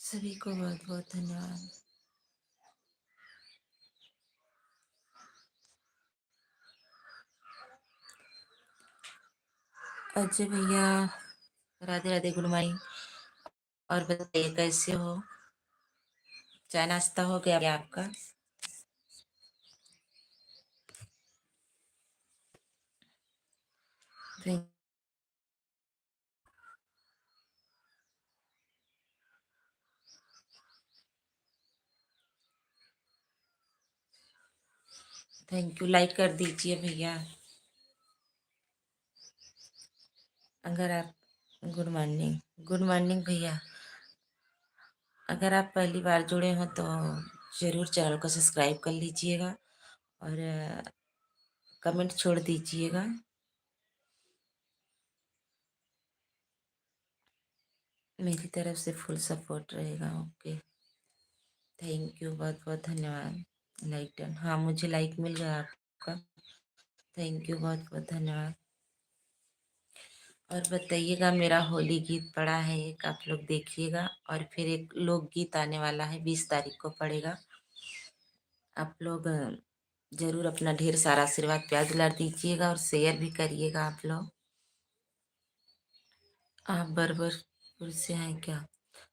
सभी को बहुत बहुत धन्यवाद। अजय भैया, राधे राधे, गुड मॉर्निंग। और बताइए कैसे हो? चाय नाश्ता हो गया क्या आपका? थैंक यू, लाइक कर दीजिए भैया। अगर आप गुड मॉर्निंग भैया। अगर आप पहली बार जुड़े हो तो ज़रूर चैनल को सब्सक्राइब कर लीजिएगा और कमेंट छोड़ दीजिएगा। मेरी तरफ से फुल सपोर्ट रहेगा। ओके, थैंक यू, बहुत बहुत धन्यवाद। लाइक डन, हाँ मुझे लाइक मिल गया आपका। थैंक यू, बहुत बहुत धन्यवाद। और बताइएगा, मेरा होली गीत पड़ा है एक, आप लोग देखिएगा। और फिर एक लोकगीत आने वाला है, 20 तारीख को पड़ेगा। आप लोग जरूर अपना ढेर सारा आशीर्वाद प्यार दुलार दीजिएगा और शेयर भी करिएगा आप लोग। आप बरबसपुर से हैं क्या?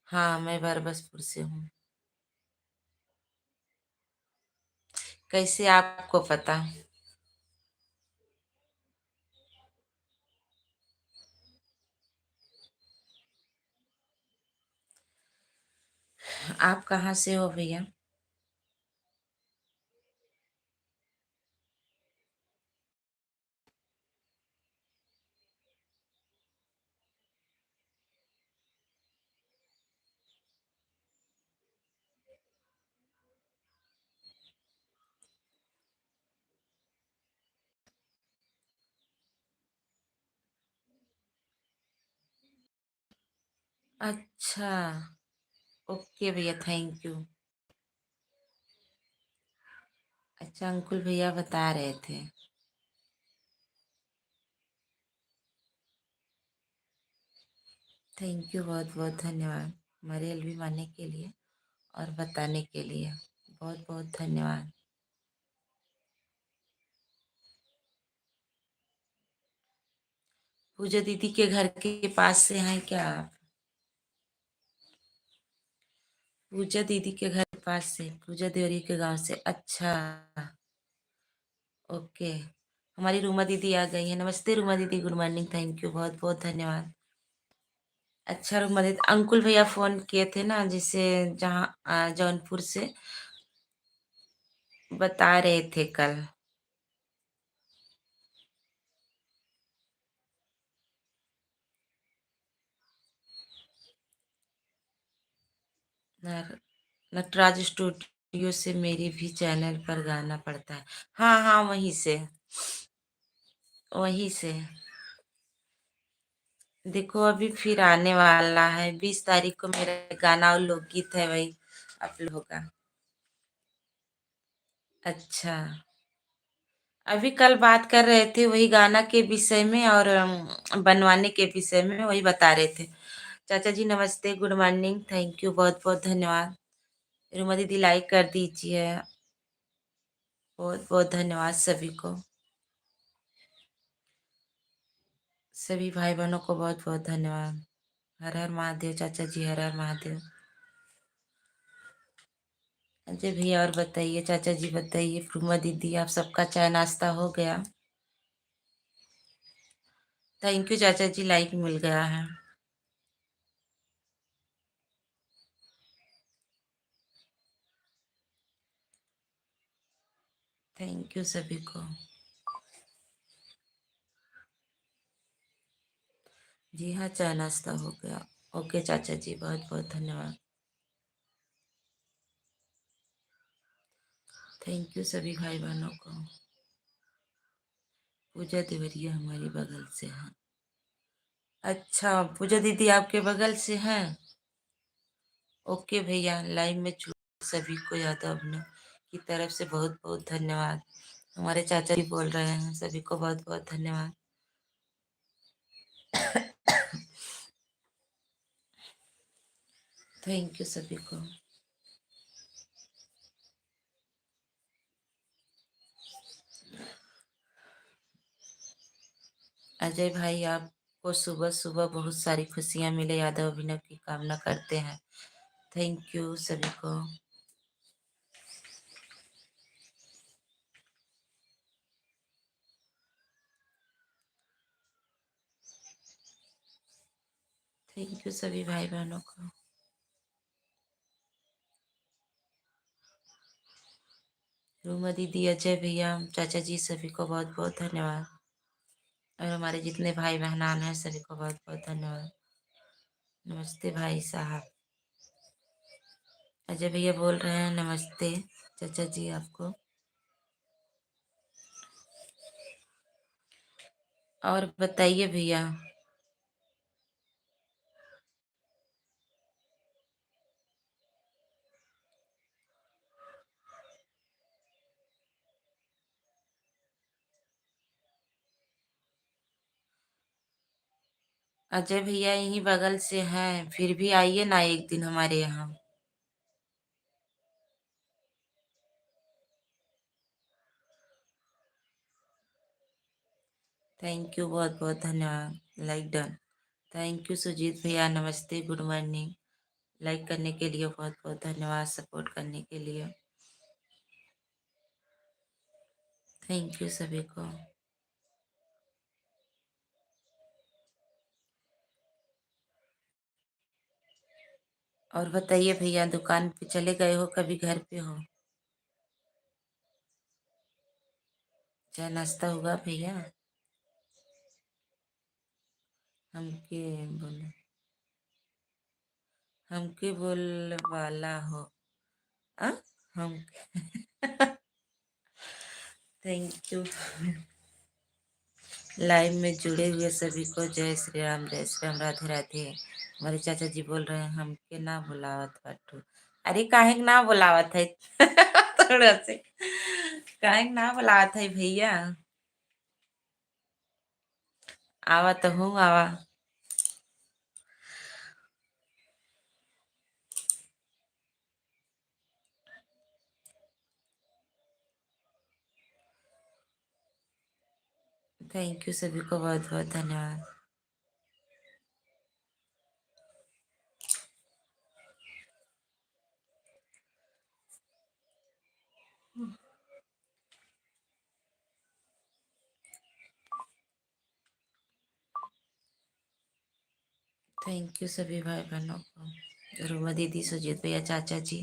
हाँ, मैं बरबसपुर से हूँ। कैसे आपको पता? आप कहाँ से हो भैया? अच्छा, ओके भैया, थैंक यू। अच्छा, अंकुल भैया बता रहे थे। थैंक यू, बहुत बहुत धन्यवाद हमारे एलवी मानने के लिए और बताने के लिए। बहुत बहुत धन्यवाद। पूजा दीदी के घर के पास से हैं क्या आप? पूजा दीदी के घर के पास से, पूजा देवरी के गांव से। अच्छा, ओके। हमारी रूमा दीदी आ गई है। नमस्ते रूमा दीदी, गुड मॉर्निंग, थैंक यू, बहुत बहुत धन्यवाद। अच्छा रूमा दीदी, अंकुल भैया फोन किए थे ना, जिसे जहाँ जौनपुर से बता रहे थे कल। न- नटराज स्टूडियो से मेरी भी चैनल पर गाना पड़ता है। हाँ हाँ, वहीं से, वहीं से। देखो अभी फिर आने वाला है, 20 तारीख को मेरा गाना और लोकगीत है, वही अपलोड होगा। अच्छा, अभी कल बात कर रहे थे वही गाना के विषय में और बनवाने के विषय में, वही बता रहे थे। चाचा जी नमस्ते, गुड मॉर्निंग, थैंक यू, बहुत बहुत धन्यवाद। रुमा दीदी लाइक कर दीजिए। बहुत बहुत धन्यवाद सभी को, सभी भाई बहनों को बहुत बहुत धन्यवाद। हर हर महादेव चाचा जी, हर हर महादेव। अजय भैया और बताइए, चाचा जी बताइए, रुमा दीदी, आप सबका चाय नाश्ता हो गया? थैंक यू चाचा जी, लाइक मिल गया है। थैंक यू सभी को। जी हाँ, चाय नाश्ता हो गया। ओके चाचा जी, बहुत बहुत धन्यवाद। थैंक यू सभी भाई बहनों को। पूजा देवरिया हमारी बगल से है। अच्छा, पूजा दीदी आपके बगल से हैं? ओके भैया, लाइव में सभी को यादव ने की तरफ से बहुत बहुत धन्यवाद। हमारे चाचा जी बोल रहे हैं, सभी को बहुत बहुत धन्यवाद। थैंक यू सभी को। अजय भाई, आपको सुबह सुबह बहुत सारी खुशियां मिले, यादव अभिनव की कामना करते हैं। थैंक यू सभी को। थैंक यू सभी भाई बहनों को। रूमा दीदी, अजय भैया, चाचा जी, सभी को बहुत बहुत धन्यवाद। और हमारे जितने भाई बहनान हैं सभी को बहुत बहुत धन्यवाद। नमस्ते भाई साहब। अजय भैया बोल रहे हैं नमस्ते चाचा जी आपको। और बताइए भैया। अजय भैया यहीं बगल से हैं, फिर भी आइए ना एक दिन हमारे यहाँ। थैंक यू, बहुत बहुत धन्यवाद। Like done. Thank you Sujeet भैया, नमस्ते, गुड मॉर्निंग। लाइक करने के लिए बहुत बहुत धन्यवाद, सपोर्ट करने के लिए। थैंक यू सभी को। और बताइए भैया, दुकान पे चले गए हो कभी घर पे हो? चाय नाश्ता हुआ भैया? हमके बोले, हमके बोल वाला हो। आ? हम थैंक यू। लाइव में जुड़े हुए सभी को जय श्री राम, जय श्री राम, राधे राधे। हमारे चाचा जी बोल रहे हैं हमके ना बुलावत बाटू। अरे काहे के ना बुलावत है? थोड़ा से काहे के ना बुलावत है भैया? आवा तो हूँ, आवा। थैंक यू सभी को, बहुत बहुत धन्यवाद। थैंक यू सभी भाई बहनों को। रूमा दीदी, सुजीत भैया, चाचा जी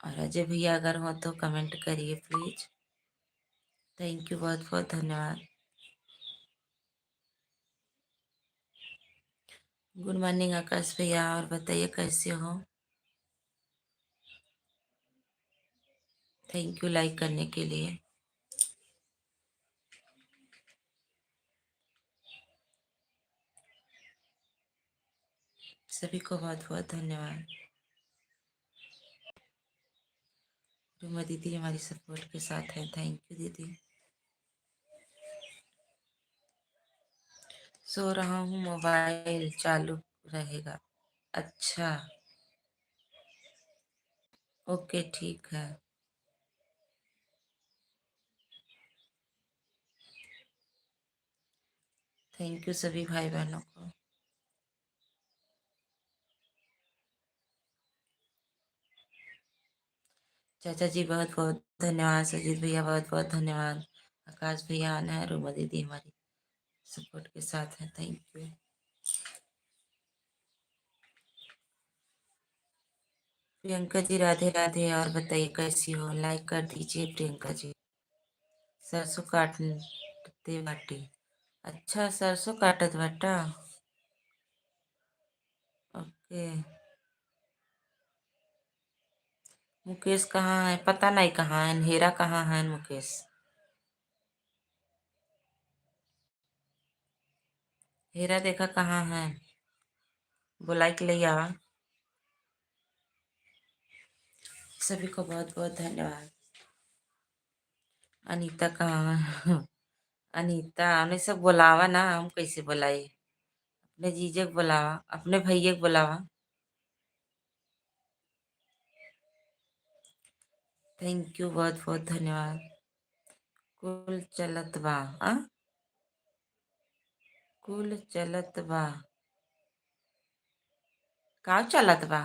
और अजय भैया अगर हो तो कमेंट करिए प्लीज। थैंक यू, बहुत बहुत धन्यवाद। गुड मॉर्निंग आकाश भैया, और बताइए कैसे हो? थैंक यू लाइक करने के लिए। सभी को बहुत बहुत धन्यवाद। रूमा दीदी हमारी सपोर्ट के साथ है, थैंक यू दीदी। सो रहा हूँ, मोबाइल चालू रहेगा। अच्छा, ओके ठीक है। थैंक यू सभी भाई बहनों को। चाचा जी बहुत बहुत धन्यवाद, सुजीत भैया बहुत बहुत धन्यवाद, आकाश भैया आना है, रूमा दीदी हमारी सपोर्ट के साथ है, थैंक यू। प्रियंका जी राधे राधे, और बताइए कैसी हो? लाइक कर दीजिए प्रियंका जी। सरसों काटते बाटी। अच्छा, सरसों काटत बाटा। ओके। मुकेश कहाँ है? पता नहीं कहाँ है। हेरा कहाँ है मुकेश? हेरा देखा कहाँ है? बुलाई के लिए आवा। सभी को बहुत बहुत धन्यवाद। अनीता कहाँ है? अनीता उन्हें सब बुलावा ना, हम कैसे बुलाई? अपने जीजे को बुलावा, अपने भैया को बुलावा। थैंक यू, बहुत बहुत धन्यवाद। कुल चलत बा। कुल चलत बा। का चलत बा?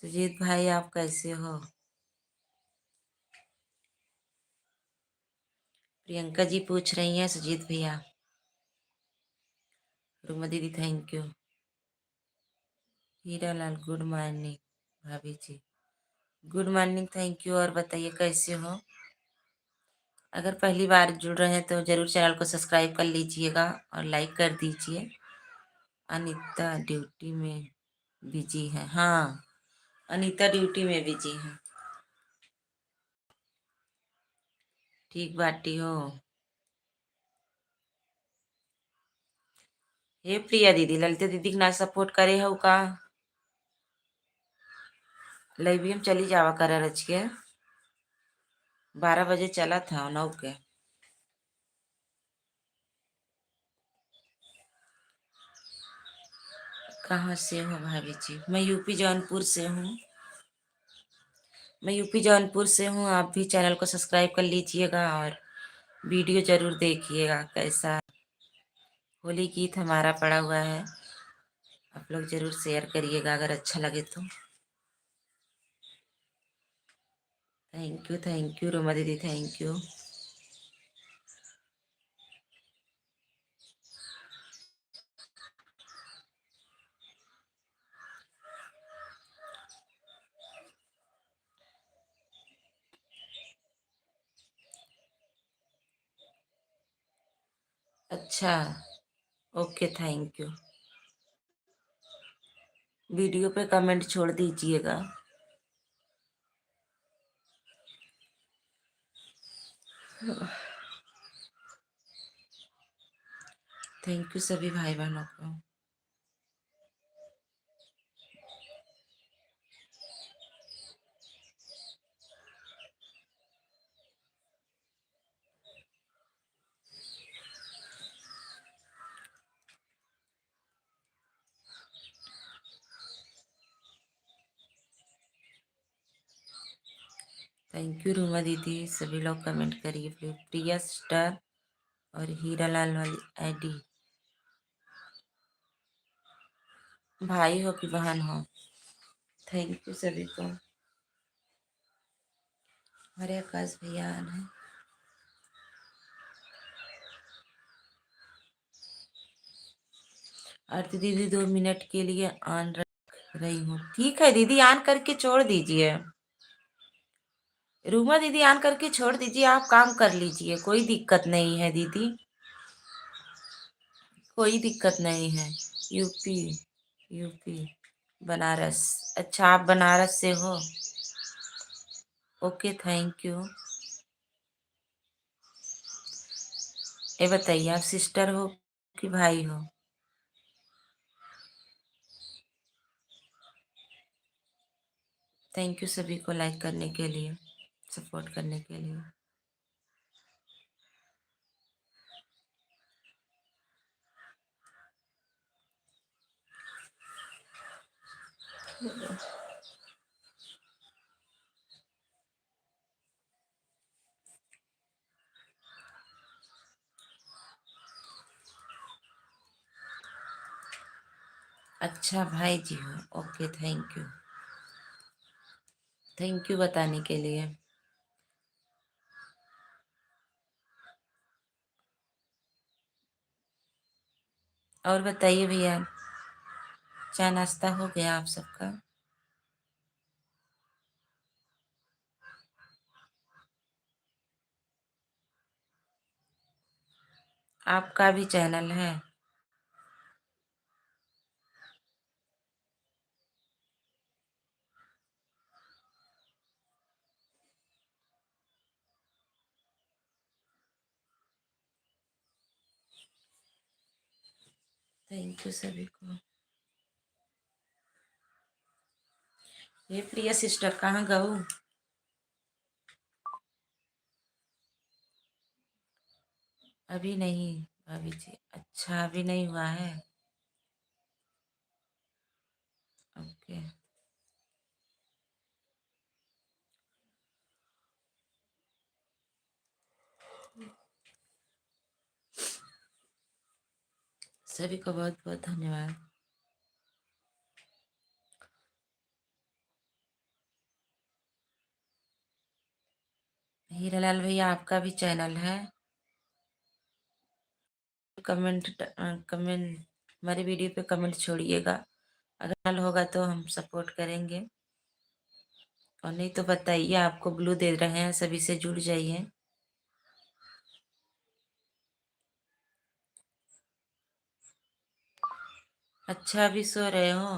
सुजीत भाई, आप कैसे हो? प्रियंका जी पूछ रही हैं सुजीत भैया। रुमा दीदी thank you. Heera Lal good morning भाभी जी। Good morning, thank you. और बताइए कैसे हो? अगर पहली बार जुड़ रहे हैं तो जरूर चैनल को सब्सक्राइब कर लीजिएगा और लाइक कर दीजिए। अनीता ड्यूटी में बिजी है। हाँ, अनीता ड्यूटी में बिजी है। ठीक बाटी हो। हे प्रिया दीदी, ललिता दीदी के ना सपोर्ट करे हो का? लाइव चली जावा कर रच के 12 बजे चला था 9 के। कहाँ से हो भाभी जी? मैं यूपी जौनपुर से हूँ। मैं यूपी जौनपुर से हूँ। आप भी चैनल को सब्सक्राइब कर लीजिएगा और वीडियो जरूर देखिएगा। कैसा होली गीत हमारा पड़ा हुआ है, आप लोग जरूर शेयर करिएगा अगर अच्छा लगे तो। थैंक यू रोमा दीदी, थैंक यू। अच्छा, ओके, थैंक यू। वीडियो पे कमेंट छोड़ दीजिएगा। थैंक यू सभी भाई बहनों को। थैंक यू रूमा दीदी। सभी लोग कमेंट करिए प्लीज। प्रिया स्टार और हीरा लाल वाली आईडी। भाई हो कि बहन हो? थैंक यू सभी को। हरे आकाश भैया आन है। आरती दीदी 2 मिनट के लिए ऑन रख रही हूँ। ठीक है दीदी, ऑन करके छोड़ दीजिए। रूमा दीदी ऑन करके छोड़ दीजिए, आप काम कर लीजिए, कोई दिक्कत नहीं है दीदी, कोई दिक्कत नहीं है। UP, UP Banaras. अच्छा, आप बनारस से हो? Okay, thank you. ये बताइए, आप सिस्टर हो कि भाई हो? थैंक यू सभी को लाइक करने के लिए, सपोर्ट करने के लिए। अच्छा भाई जी हो, okay, thank you. Thank you बताने के लिए। और बताइए भैया, चाय नाश्ता हो गया आप सबका? आपका भी चैनल है? थैंक यू सभी को। ये प्रिया सिस्टर कहाँ गऊ? अभी नहीं, भाभी जी, अच्छा अभी नहीं हुआ है। ओके। सभी को बहुत बहुत धन्यवाद। हीरालाल भैया, आपका भी चैनल है? कमेंट कमेंट हमारी वीडियो पे कमेंट छोड़िएगा। अगर चैनल होगा तो हम सपोर्ट करेंगे, और नहीं तो बताइए, आपको ब्लू दे रहे हैं, सभी से जुड़ जाइए। अच्छा, अभी सो रहे हो?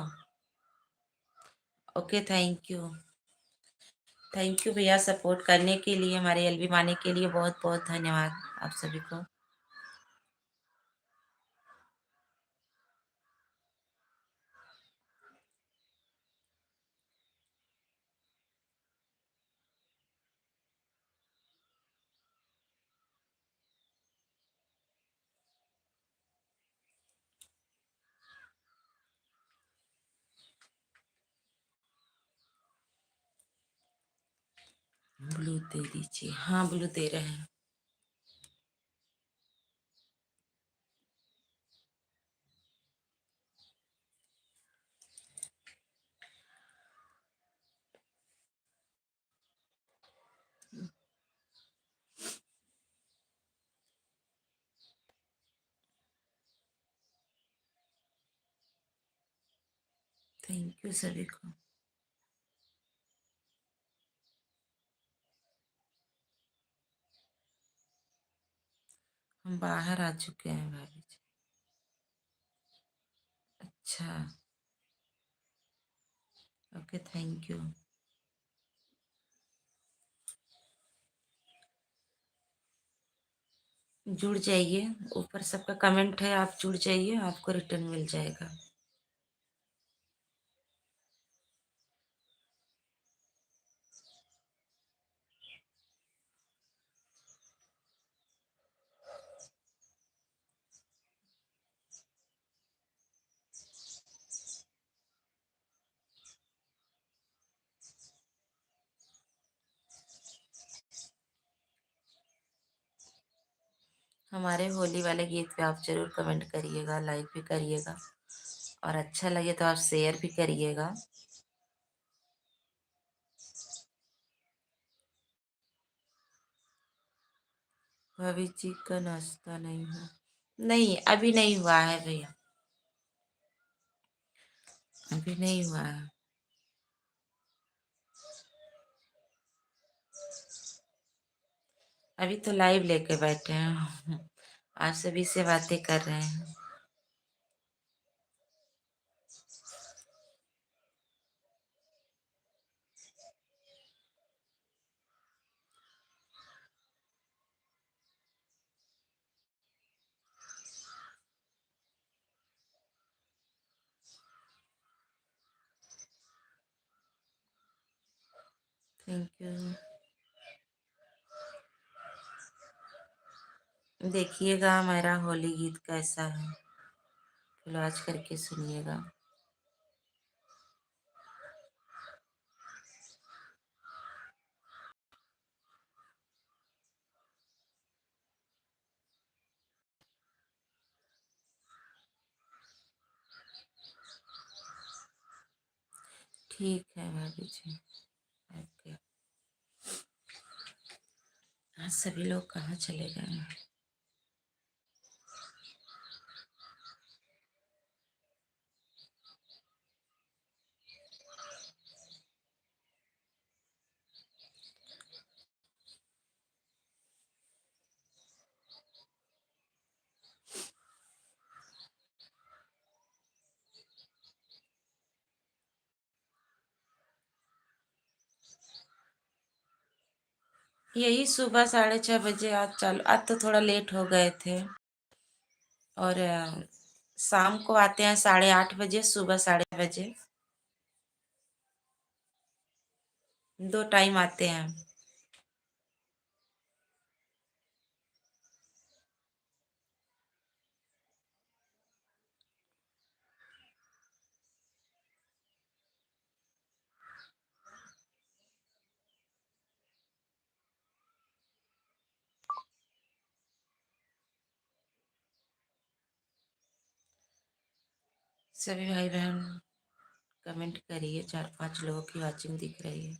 Okay, thank you. Thank you भैया, सपोर्ट करने के लिए, हमारे एलबी माने के लिए बहुत बहुत धन्यवाद आप सभी को। ब्लू दे दीजिए। हाँ, ब्लू दे रहे हैं। थैंक यू सभी को। हम बाहर आ चुके हैं भाभी जी। अच्छा। Okay, thank you. जुड़ जाइए, ऊपर सबका कमेंट है, आप जुड़ जाइए, आपको रिटर्न मिल जाएगा। हमारे होली वाले गीत पे आप जरूर कमेंट करिएगा, लाइक भी करिएगा, और अच्छा लगे तो आप शेयर भी करिएगा। भाभी जी का नाश्ता नहीं हुआ? नहीं, अभी नहीं हुआ है भैया, अभी नहीं हुआ है। अभी तो लाइव लेके बैठे हैं, आप सभी से बातें कर रहे हैं। Thank you. देखिएगा मेरा होली गीत कैसा है, क्लास करके सुनिएगा। ठीक है भाभी जी। ओके। हाँ, सभी लोग कहाँ चले गए हैं? यही सुबह 6:30 बजे आज चालू, आज तो थोड़ा लेट हो गए थे। और शाम को आते हैं 8:30 बजे, सुबह बजे। 2 टाइम आते हैं। सभी भाई बहन कमेंट करिए। 4-5 लोगों की वाचिंग दिख रही है।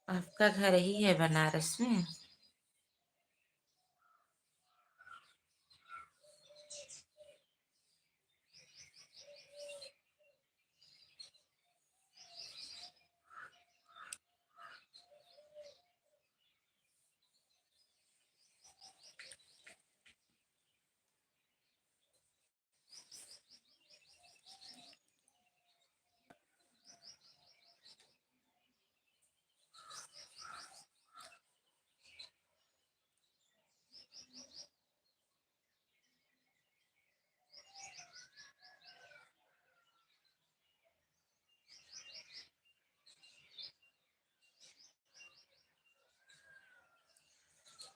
आपका घर ही है बनारस में?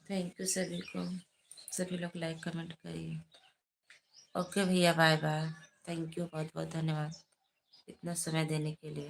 थैंक यू सभी को। सभी लोग लाइक कमेंट करिए। ओके भैया, बाय बाय। थैंक यू, बहुत बहुत धन्यवाद इतना समय देने के लिए।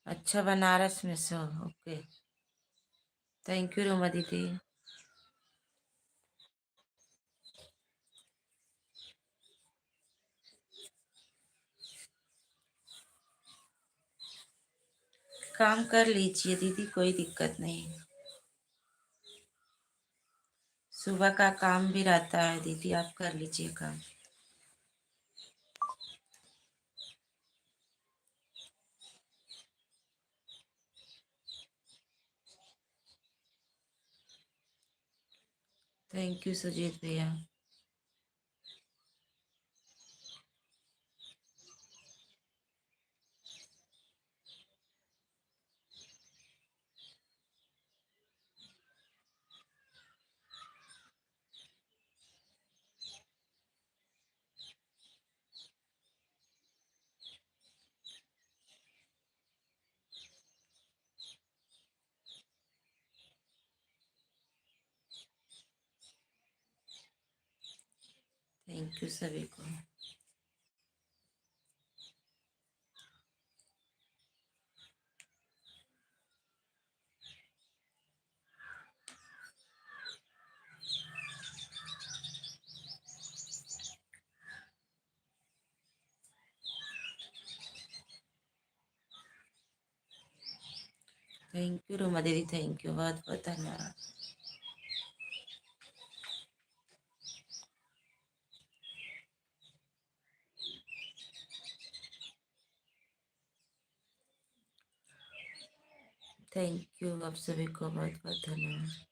अच्छा, बनारस में से हो? ओके। थैंक यू रोमा दीदी। काम कर लीजिए दीदी, कोई दिक्कत नहीं। सुबह का काम भी रहता है दीदी, आप कर लीजिए काम। थैंक यू सुजीत भैया। थैंक यू सभी को। थैंक यू रोमा दीदी, थैंक यू, बहुत बहुत धन्यवाद। थैंक यू आप सभी को, बहुत बहुत धन्यवाद।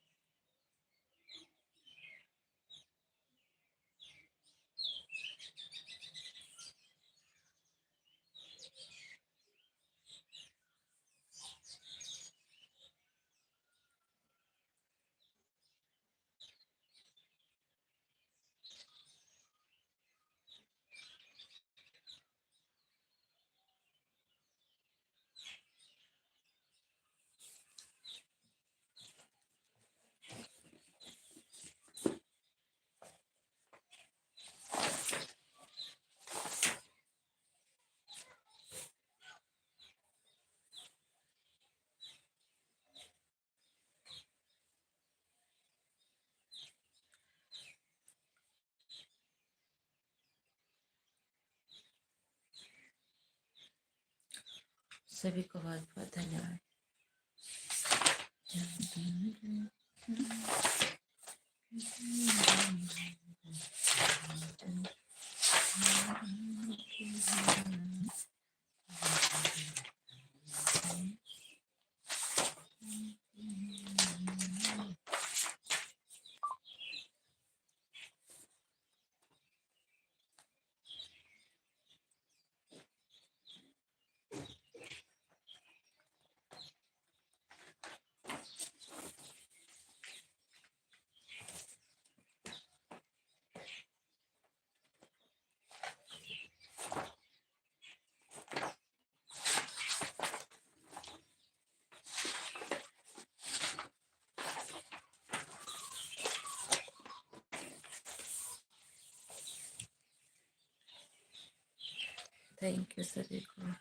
सभी को बहुत बहुत धन्यवाद। थैंक यू सभी को।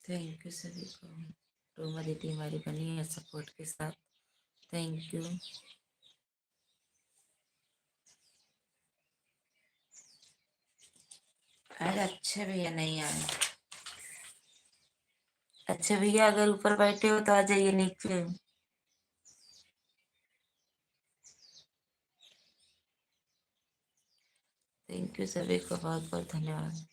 थैंक यू सभी को। रोमा दीदी हमारी बनी है सपोर्ट के साथ। Thank you. अरे अच्छे भैया नहीं आए। अच्छे भैया अगर ऊपर बैठे हो तो आ जाइए नीचे। थैंक यू सभी को, बहुत बहुत धन्यवाद।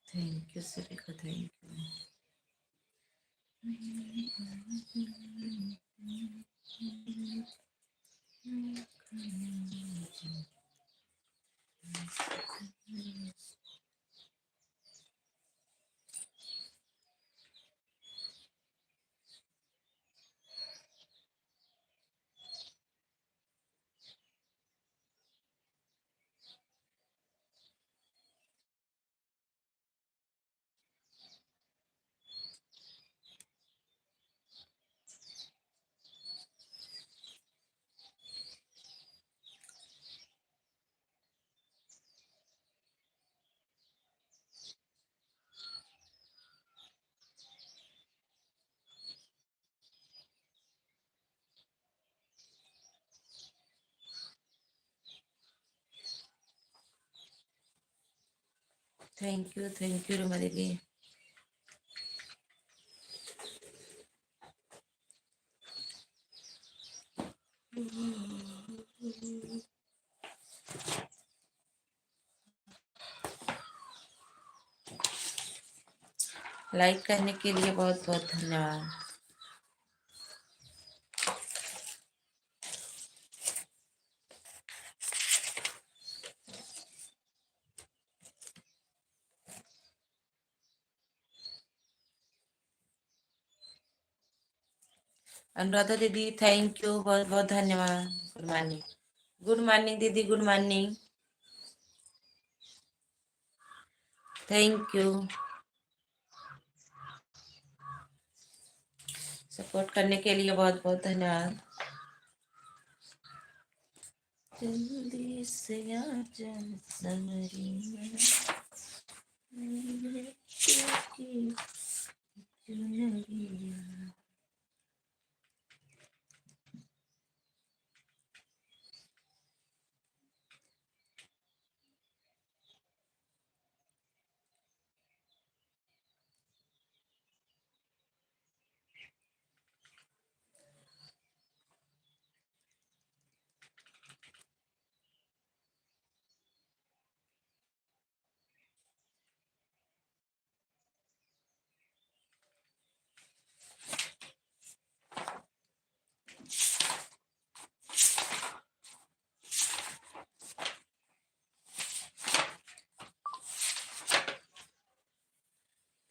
थैंक यू सभी को, thank you. Thank you Roma दीदी। लाइक करने के लिए बहुत बहुत धन्यवाद। अनुराधा दीदी थैंक यू, बहुत बहुत धन्यवाद। Good morning. गुड मॉर्निंग दीदी, good morning. Thank you. Support करने के लिए बहुत बहुत धन्यवाद। जल्दी से आ जा समरी।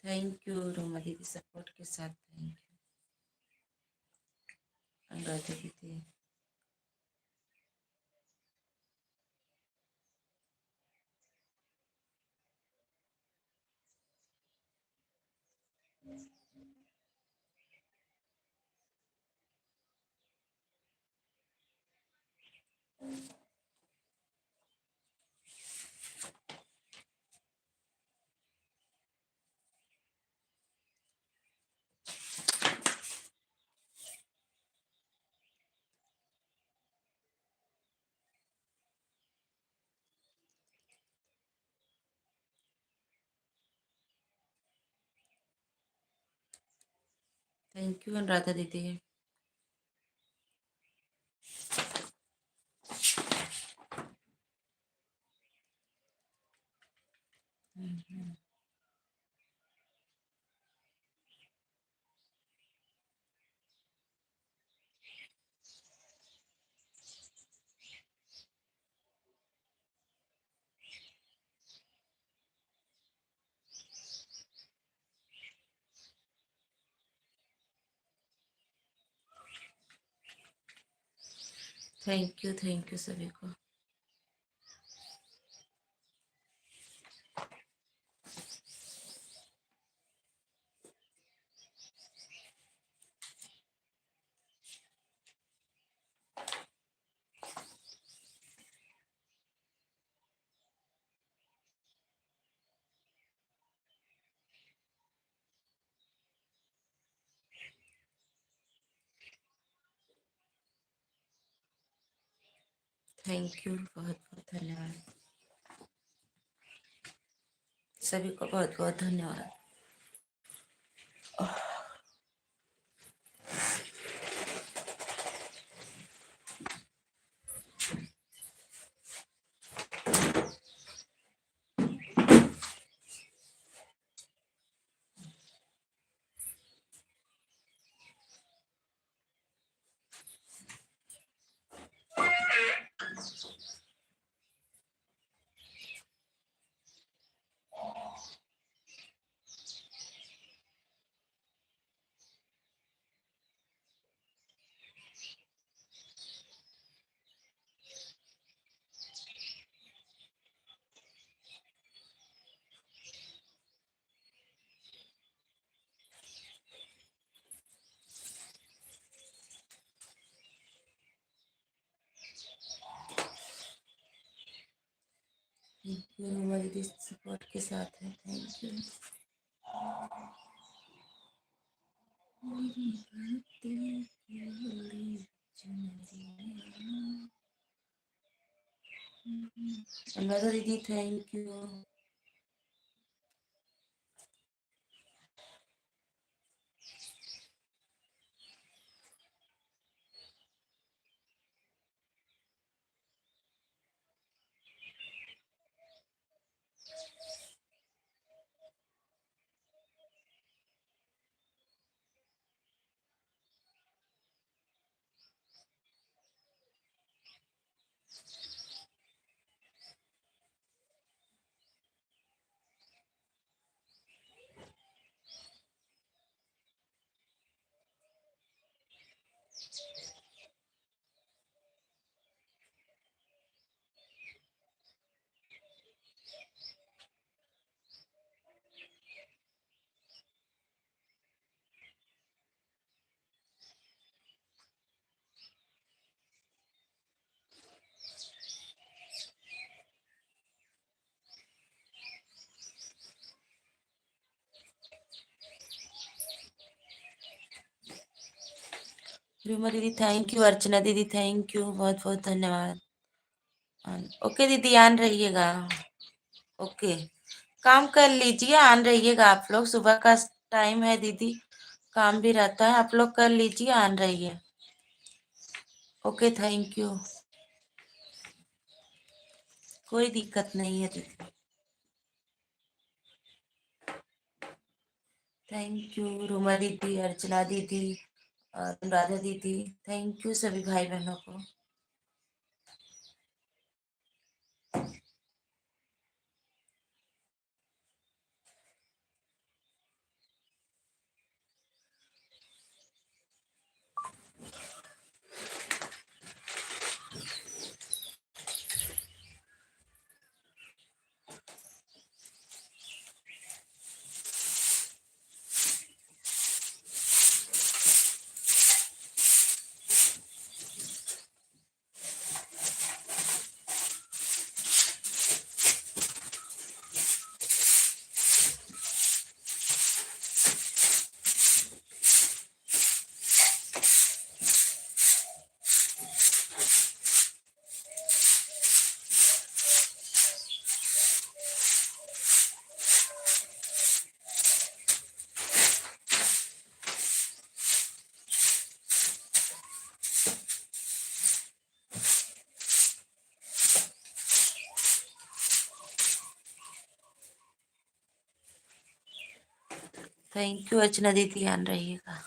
थैंक यू रोमा दीदी सपोर्ट के साथ, थैंक यू अनुराधा दीदी। थैंक यू अनुराधा दीदी। थैंक यू सभी को। थैंक यू, बहुत बहुत धन्यवाद सभी को, बहुत बहुत धन्यवाद। थैंक यू रोमा दीदी सपोर्ट के साथ है, थैंक यू। अनुराधा दीदी थैंक यू। रूमा दीदी थैंक यू, अर्चना दीदी थैंक यू, बहुत बहुत धन्यवाद। ओके दीदी, आन रहिएगा। ओके, काम कर लीजिए, आन रहिएगा आप लोग, सुबह का टाइम है दीदी, काम भी रहता है, आप लोग कर लीजिए, आन रहिए। ओके थैंक यू, कोई दिक्कत नहीं है दीदी। थैंक यू रूमा दीदी, अर्चना दीदी और अनुराधा दीदी, थैंक यू सभी भाई बहनों को। थैंक यू अर्चना दीदी, ध्यान रहिएगा।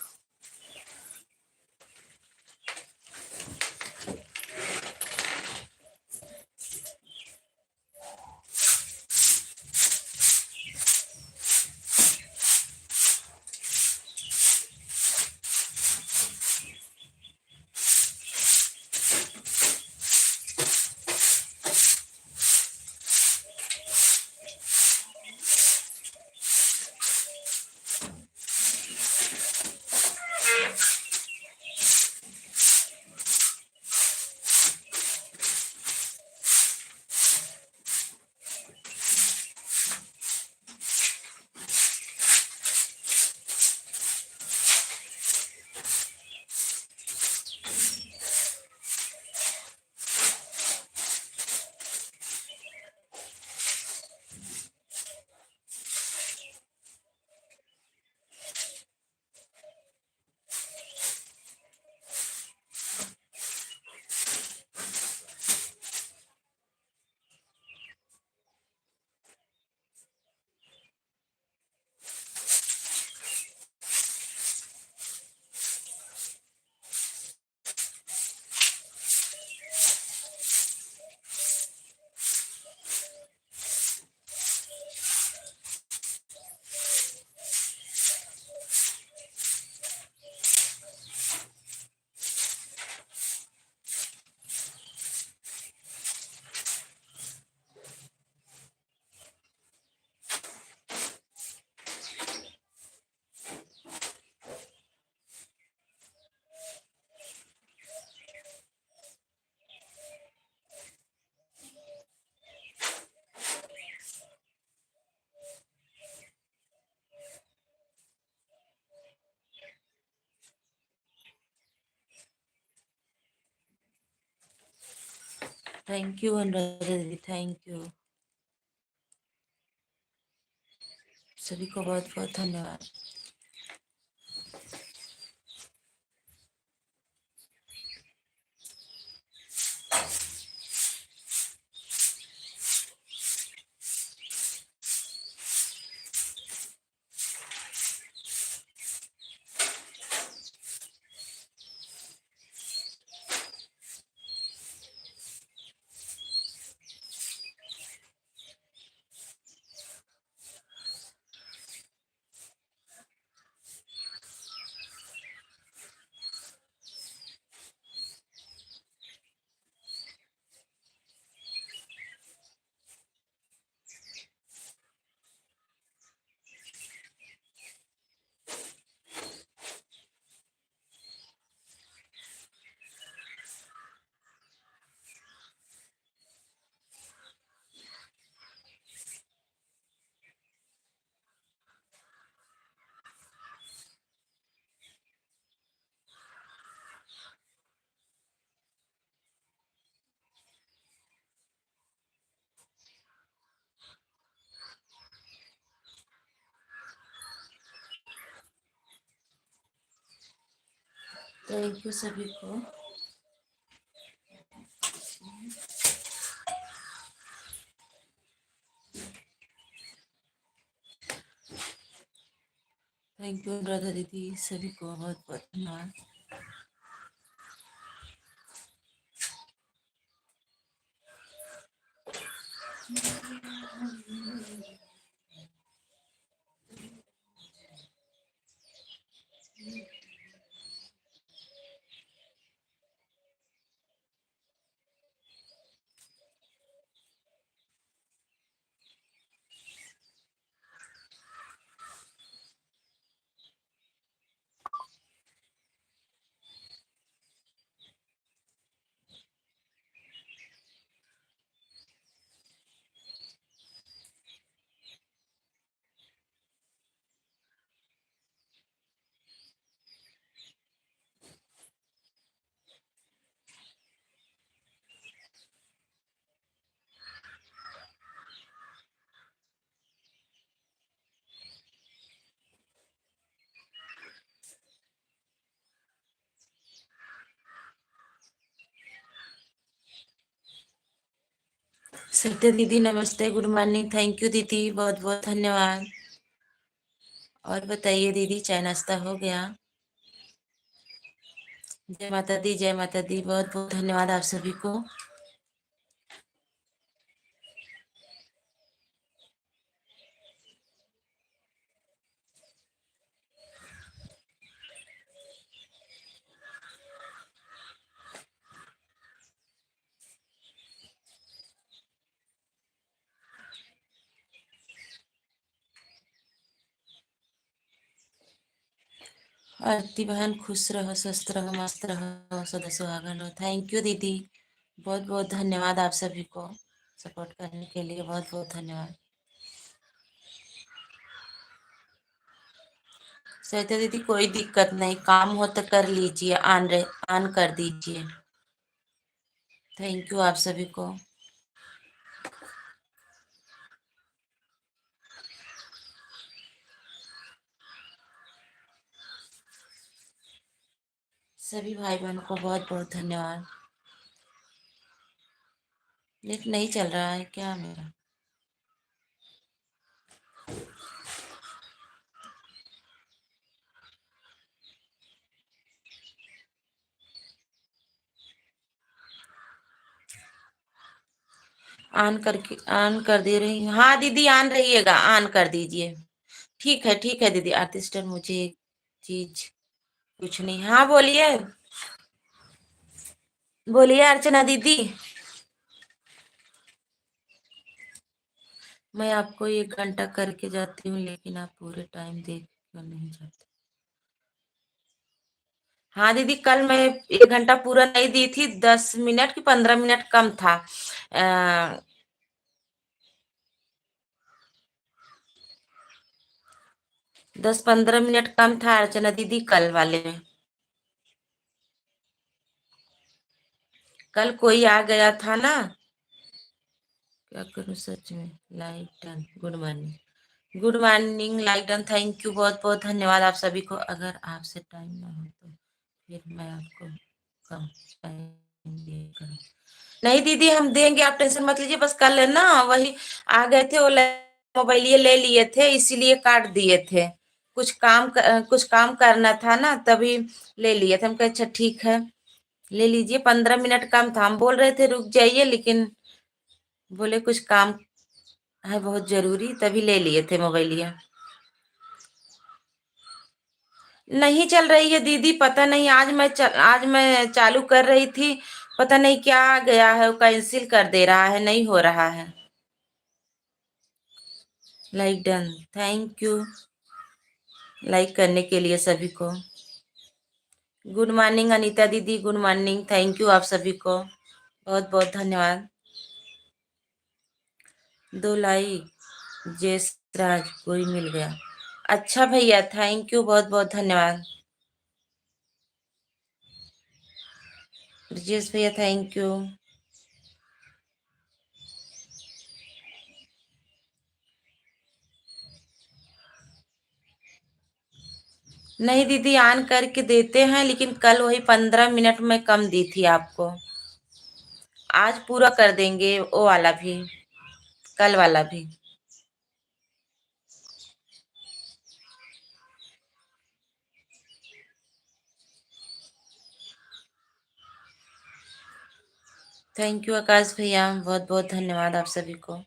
थैंक यू अनुराधा दीदी, थैंक यू। सभी को बहुत बहुत धन्यवाद। थैंक यू सभी को। थैंक यू अनुराधा दीदी, सभी को बहुत बहुत धन्यवाद। सत्य दीदी नमस्ते, गुड मॉर्निंग, थैंक यू दीदी, बहुत बहुत धन्यवाद। और बताइए दीदी, चाय नाश्ता हो गया? जय माता दी, जय माता दी। बहुत बहुत धन्यवाद आप सभी को। आरती बहन, खुश रहो, स्वस्थ रहो, मस्त रहो, सदा सुहागन रहो। थैंक यू दीदी, बहुत बहुत धन्यवाद आप सभी को सपोर्ट करने के लिए। बहुत बहुत धन्यवाद। सहिता दीदी, कोई दिक्कत नहीं, काम हो तो कर लीजिए, ऑन कर दीजिए। थैंक यू आप सभी को। सभी भाई बहनों को बहुत बहुत धन्यवाद। नेट नहीं चल रहा है क्या मेरा? ऑन कर दे रही हूँ। हाँ दीदी, ऑन रहिएगा, ऑन कर दीजिए। ठीक है दीदी। आर्टिस्ट, मुझे एक चीज पूछनी। हाँ बोलिए, बोलिए अर्चना दीदी। मैं आपको 1 घंटा करके जाती हूँ, लेकिन आप पूरे टाइम देख क्यों नहीं जाते? हाँ दीदी, कल मैं 1 घंटा पूरा नहीं दी थी, 10 मिनट की 15 मिनट कम था। 10-15 मिनट कम था अर्चना दीदी, कल वाले में। कल कोई आ गया था ना। क्या करूँ सच में? Like done, good morning. Good morning, like done, thank you, बहुत बहुत धन्यवाद आप सभी को। अगर आपसे टाइम ना हो तो फिर मैं आपको कम टाइम दिया करूँ। नहीं दीदी, हम देंगे, आप टेंशन मत लीजिए। बस कल है ना, वही आ गए थे, वो मोबाइल ये ले लिए थे, इसीलिए काट दिए थे। कुछ काम करना था ना, तभी ले लिए थे। हम कहे अच्छा ठीक है, ले लीजिए। 15 मिनट काम था, हम बोल रहे थे रुक जाइए, लेकिन बोले कुछ काम है बहुत जरूरी, तभी ले लिए थे मोबाइलिया। नहीं चल रही है दीदी, पता नहीं। आज मैं चालू कर रही थी, पता नहीं क्या आ गया है, वो कैंसिल कर दे रहा है, नहीं हो रहा है। Like done, thank you like करने के लिए सभी को। गुड मॉर्निंग अनीता दीदी, गुड मॉर्निंग, थैंक यू आप सभी को, बहुत बहुत धन्यवाद। 2 लाइक, जयस राज, कोई मिल गया। अच्छा भैया, थैंक यू, बहुत बहुत धन्यवाद। ब्रजेश भैया, थैंक यू। नहीं दीदी, ऑन करके देते हैं, लेकिन कल वही 15 मिनट में कम दी थी आपको। आज पूरा कर देंगे वो वाला भी, कल वाला भी। थैंक यू आकाश भैया, बहुत बहुत धन्यवाद आप सभी को।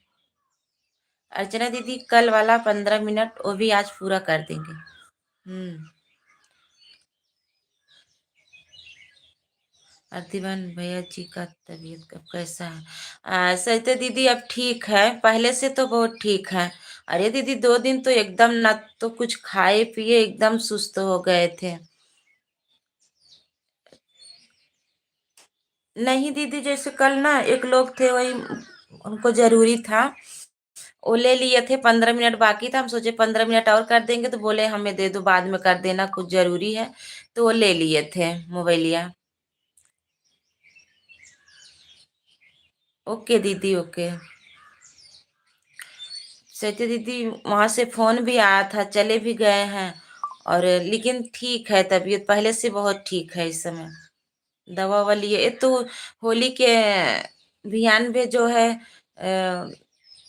अर्चना दीदी, कल वाला 15 मिनट वो भी आज पूरा कर देंगे। आरतीबेन, भैया जी का तबीयत कब कैसा है? सरिता दीदी अब ठीक है, पहले से तो बहुत ठीक है। अरे दीदी, 2 दिन तो एकदम ना तो कुछ खाए पिए, एकदम सुस्त हो गए थे। नहीं दीदी, जैसे कल ना एक लोग थे, वही उनको जरूरी था, वो ले लिए थे। 15 मिनट बाकी था, हम सोचे 15 मिनट और कर देंगे, तो बोले हमें दे दो, बाद में कर देना, कुछ जरूरी है। तो वो ले लिए थे मोबाइलिया। ओके दीदी, ओके। सत्य दीदी, वहां से फोन भी आया था, चले भी गए हैं। और लेकिन ठीक है, तबीयत पहले से बहुत ठीक है इस समय। दवा ववा लिए। एक तो होली के अभियान में जो है,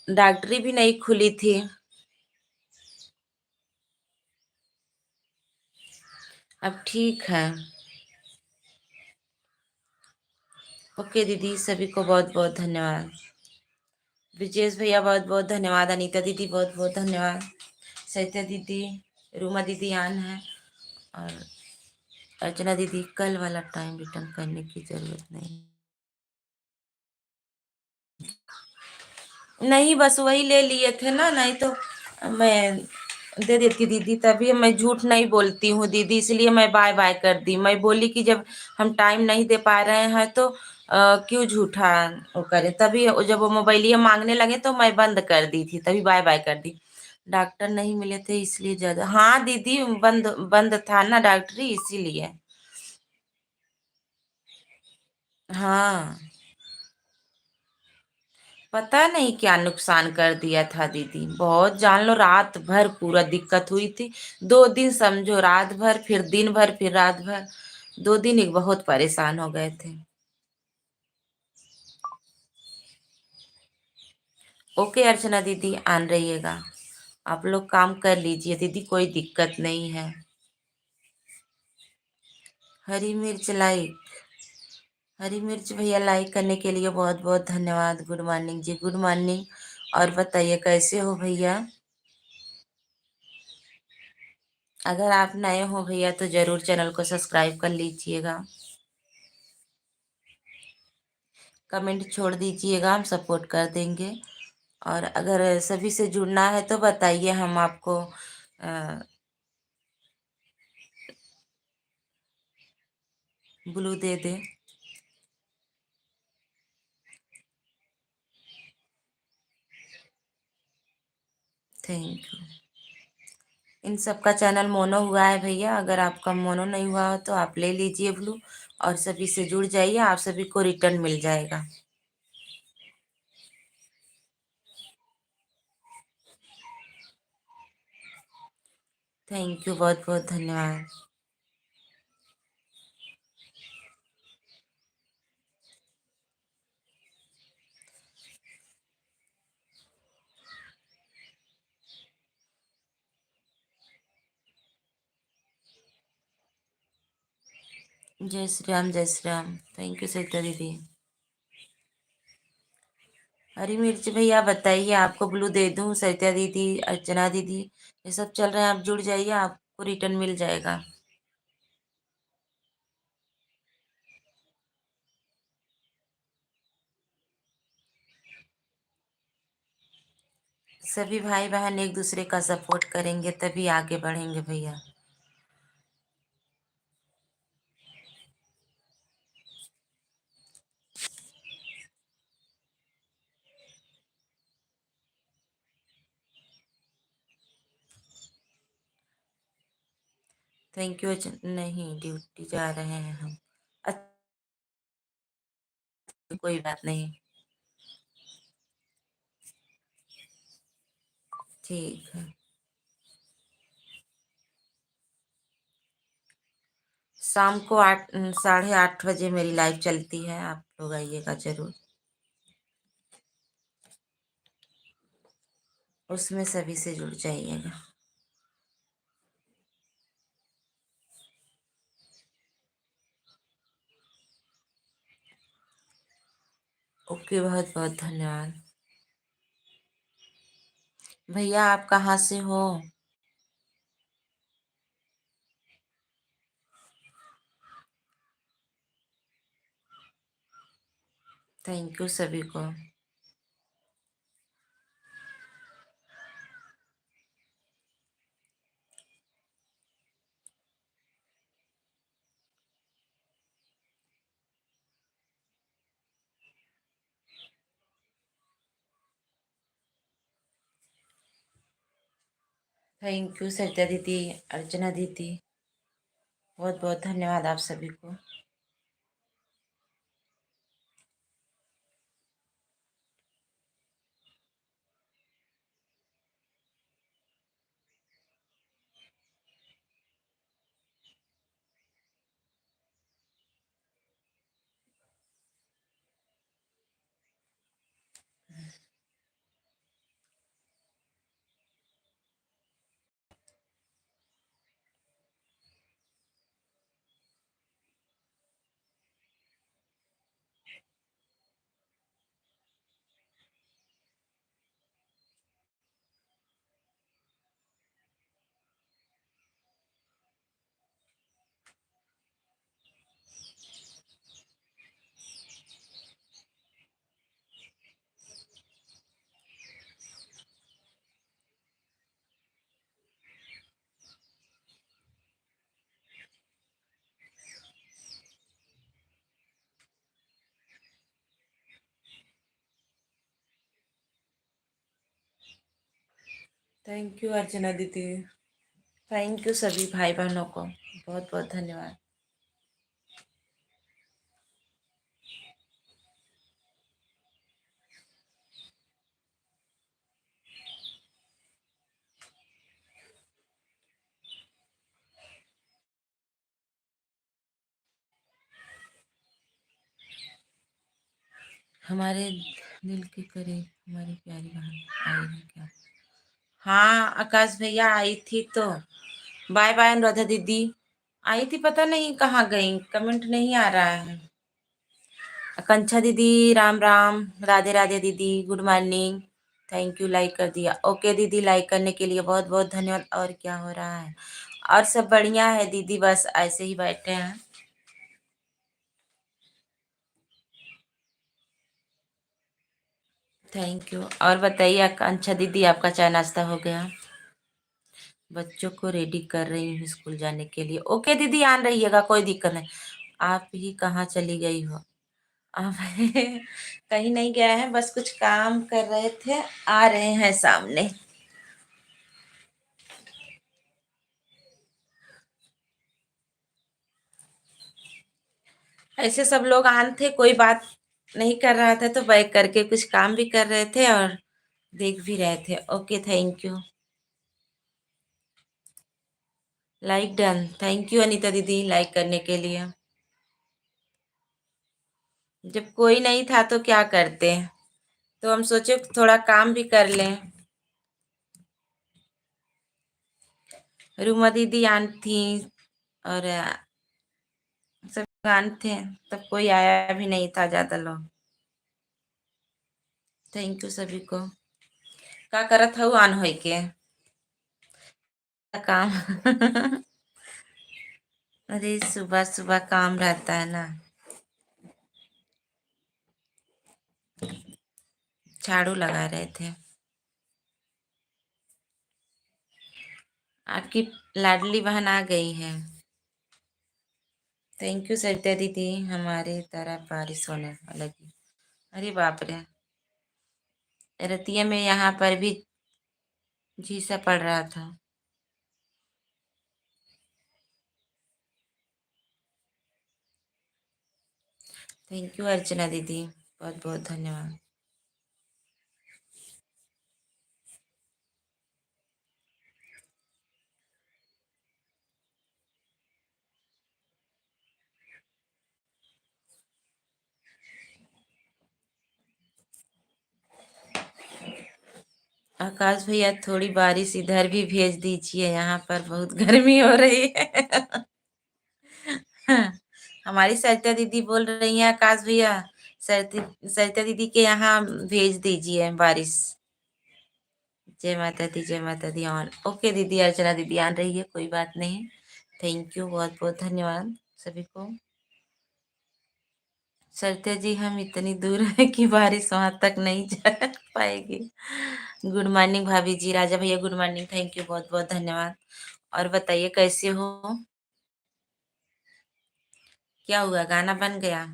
डॉक्टरी भी नहीं खुली थी। अब ठीक है। ओके दीदी, सभी को बहुत बहुत धन्यवाद। ब्रिजेश भैया बहुत बहुत धन्यवाद। अनीता दीदी बहुत बहुत धन्यवाद। सहिता दीदी, रूमा दीदी आन है, और अर्चना दीदी, कल वाला टाइम रिटर्न करने की जरूरत नहीं। नहीं, बस वही ले लिए थे ना, नहीं तो मैं दे देती दीदी। तभी मैं झूठ नहीं बोलती हूँ दीदी, इसलिए मैं बाय बाय कर दी। मैं बोली कि जब हम टाइम नहीं दे पा रहे हैं तो क्यों झूठा वो करें। तभी जब वो मोबाइलिए मांगने लगे तो मैं बंद कर दी थी, तभी बाय बाय कर दी। डॉक्टर नहीं मिले थे इसलिए ज्यादा। हाँ दीदी, बंद बंद था ना डॉक्टरी, इसीलिए। हाँ, पता नहीं क्या नुकसान कर दिया था दीदी, बहुत जान लो, रात भर पूरा दिक्कत हुई थी। 2 दिन समझो, रात भर फिर दिन भर फिर रात भर, 2 दिन एक बहुत परेशान हो गए थे। ओके अर्चना दीदी, आन रहिएगा। आप लोग काम कर लीजिए दीदी, कोई दिक्कत नहीं है। हरी मिर्च लाइक, हरी मिर्च भैया लाइक करने के लिए बहुत बहुत धन्यवाद। गुड मॉर्निंग जी, गुड मॉर्निंग। और बताइए कैसे हो भैया। अगर आप नए हो भैया तो जरूर चैनल को सब्सक्राइब कर लीजिएगा। कमेंट छोड़ दीजिएगा, हम सपोर्ट कर देंगे। और अगर सभी से जुड़ना है तो बताइए, हम आपको ब्लू दे दें। Thank you. इन सबका चैनल मोनो हुआ है भैया, अगर आपका मोनो नहीं हुआ हो तो आप ले लीजिए ब्लू, और सभी से जुड़ जाइए, आप सभी को रिटर्न मिल जाएगा। थैंक यू, बहुत बहुत धन्यवाद। जय श्री राम, जय श्री राम। थैंक यू सरिता दीदी। हरी मिर्च भैया बताइए, आपको ब्लू दे दूं? सरिता दीदी, अर्चना दीदी, ये सब चल रहे हैं, आप जुड़ जाइए, आपको रिटर्न मिल जाएगा। सभी भाई बहन एक दूसरे का सपोर्ट करेंगे तभी आगे बढ़ेंगे भैया। Thank you. नहीं, ड्यूटी जा रहे हैं हम। अच्छा, कोई बात नहीं। ठीक है। शाम को 8, 8:30 बजे मेरी लाइव चलती है, आप लोग आइएगा जरूर। उसमें सभी से जुड़ जाइएगा। ओके, बहुत बहुत धन्यवाद। भैया आप कहाँ से हो? थैंक यू सभी को। थैंक यू सरिता दीदी, अर्चना दीदी, बहुत बहुत धन्यवाद आप सभी को। थैंक यू अर्चना दीदी। थैंक यू सभी भाई बहनों को, बहुत बहुत धन्यवाद। हमारे दिल के करीब हमारी प्यारी बहन आई है क्या? हाँ आकाश भैया आई थी तो। बाय बाय अनुराधा दीदी। आई थी, पता नहीं कहाँ गई, कमेंट नहीं आ रहा है। आकांक्षा दीदी राम राम। राधे राधे दीदी, good morning. Thank you, like कर दिया। ओके दीदी, लाइक करने के लिए बहुत बहुत धन्यवाद। और क्या हो रहा है? और सब बढ़िया है दीदी, बस ऐसे ही बैठे हैं। Thank you. और बताइए आकांक्षा दीदी, आपका चाय नाश्ता हो गया? बच्चों को रेडी कर रही हूँ स्कूल जाने के लिए। ओके दीदी, आन रहिएगा, कोई दिक्कत नहीं। आप ही कहाँ चली गई हो? आप कहीं नहीं गए हैं, बस कुछ काम कर रहे थे, आ रहे हैं सामने। ऐसे सब लोग आन थे, कोई बात नहीं कर रहा था तो बैठ करके कुछ काम भी कर रहे थे और देख भी रहे थे। Okay thank you. Like done. Thank you Anita दीदी, लाइक करने के लिए। जब कोई नहीं था तो क्या करते, तो हम सोचे थोड़ा काम भी कर लें। रूमा दीदी आन थी और सब आन थे, तब कोई आया भी नहीं था ज्यादा लोग। थैंक यू सभी को। का करत हूँ आन होई के काम अरे सुबह सुबह काम रहता है ना। झाड़ू लगा रहे थे। आपकी लाडली बहन आ गई है। थैंक यू सरिता दीदी, हमारे तरफ बारिश होने लगी। अरे बाप रे, रतिया में यहाँ पर भी झीसा पड़ रहा था। थैंक यू अर्चना दीदी, बहुत बहुत धन्यवाद। आकाश भैया थोड़ी बारिश इधर भी भेज दीजिए, यहाँ पर बहुत गर्मी हो रही है हमारी सरिता दीदी बोल रही हैं आकाश भैया, सरिता दीदी के यहाँ भेज दीजिए बारिश। जय माता दी, जय माता दी। ऑन ओके दीदी, अर्चना दीदी आन रही है, कोई बात नहीं। थैंक यू, बहुत बहुत धन्यवाद सभी को। सरिता जी हम इतनी दूर है कि बारिश वहां तक नहीं जा पाएगी। गुड मॉर्निंग भाभी जी, राजा भैया गुड मॉर्निंग, थैंक यू, बहुत बहुत धन्यवाद। और बताइए कैसे हो? क्या हुआ, गाना बन गया?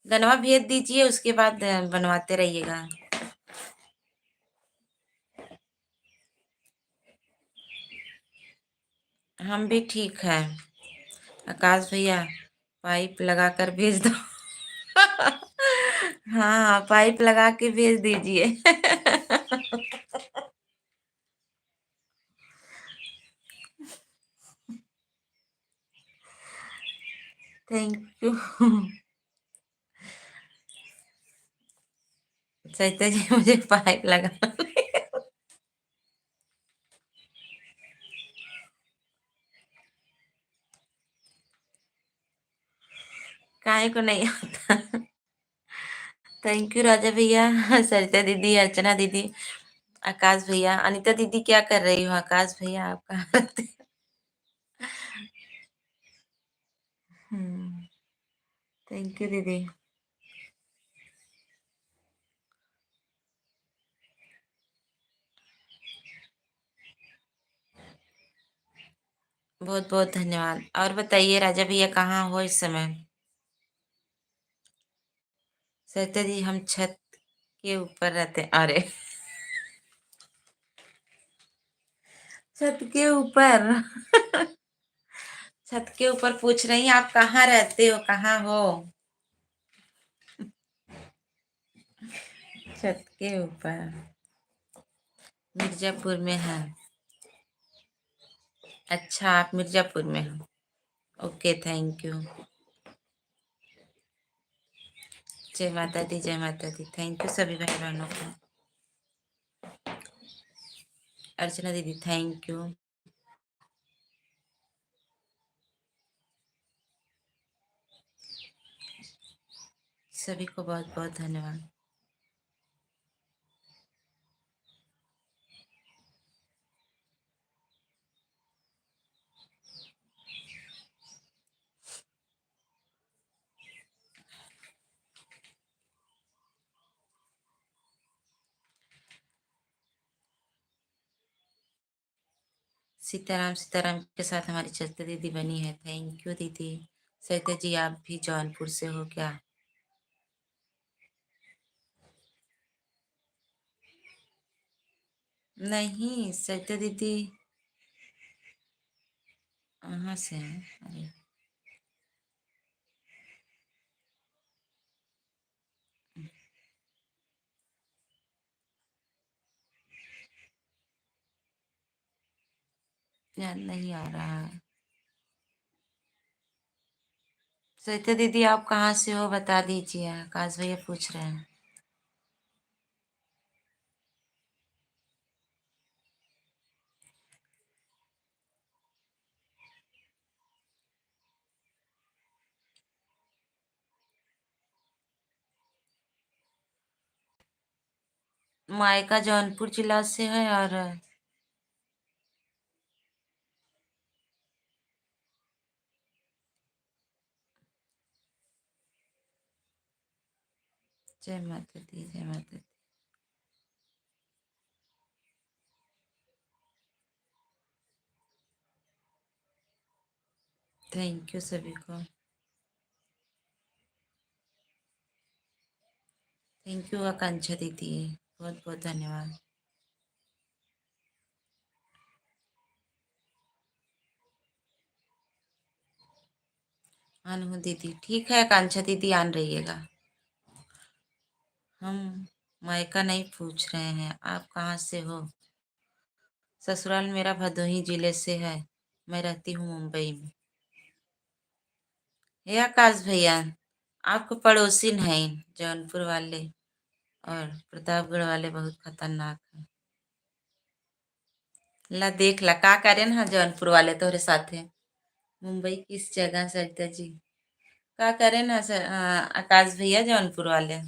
गनवा भेज दीजिए, उसके बाद बनवाते रहिएगा। हम भी ठीक है। आकाश भैया पाइप लगा कर भेज दो हाँ पाइप लगा के भेज दीजिए थैंक यू सहिता जी मुझे पाइप लगा काहे को नहीं आता। थैंक यू राजा भैया, सरिता दीदी, अर्चना दीदी, आकाश भैया। अनीता दीदी क्या कर रही हो? आकाश भैया आप कहाँ रहते? हम्म। थैंक यू दीदी। बहुत बहुत धन्यवाद। और बताइए राजा भैया कहाँ हो इस समय? सरिता जी हम छत के ऊपर रहते हैं। अरे छत के ऊपर। छत के ऊपर पूछ रही हैं, आप कहाँ रहते हो, कहाँ हो? छत के ऊपर। मिर्जापुर में है। अच्छा, आप मिर्जापुर में हो। Okay, thank you. जय माता दी, जय माता दी। थैंक यू सभी भाई बहनों को। अर्चना दीदी, थैंक यू। सभी को बहुत बहुत धन्यवाद। सीताराम सीताराम के साथ हमारी चलती दीदी बनी है। थैंक यू दीदी। सहिता जी, आप भी जौनपुर से हो क्या? नहीं, सहिता दीदी कहाँ से हैं? अरे, याद नहीं आ रहा है। सहिता दीदी, आप कहाँ से हो बता दीजिए, आकाश भैया पूछ रहे हैं। मायका जौनपुर जिला से है और जय माता दी, जय माता दी। थैंक यू सभी को। थैंक यू आकांक्षा दीदी, बहुत बहुत धन्यवाद। आन हूँ दीदी, ठीक है आकांक्षा दीदी, आन रहिएगा। हम मायका नहीं पूछ रहे हैं, आप कहाँ से हो? ससुराल मेरा भदोही जिले से है। मैं रहती हूँ मुंबई में। हे आकाश भैया, आपको पड़ोसी हैं जौनपुर वाले और प्रतापगढ़ वाले बहुत खतरनाक हैं। ला देख ला का करे ना जौनपुर वाले तोहरे साथे। मुंबई किस जगह सरिता जी? का करे ना सर, आकाश भैया जौनपुर वाले।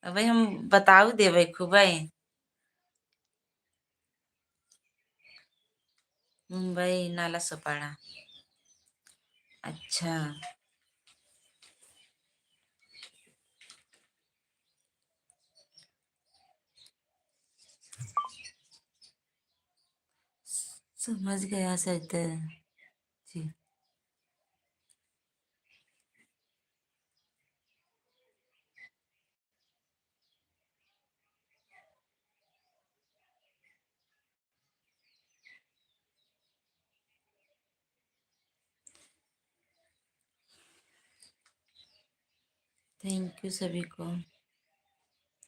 अबे हम बताऊ देवे खूबे। मुंबई नाला सोपाड़ा। अच्छा, समझ गया सरिता जी। थैंक यू सभी को।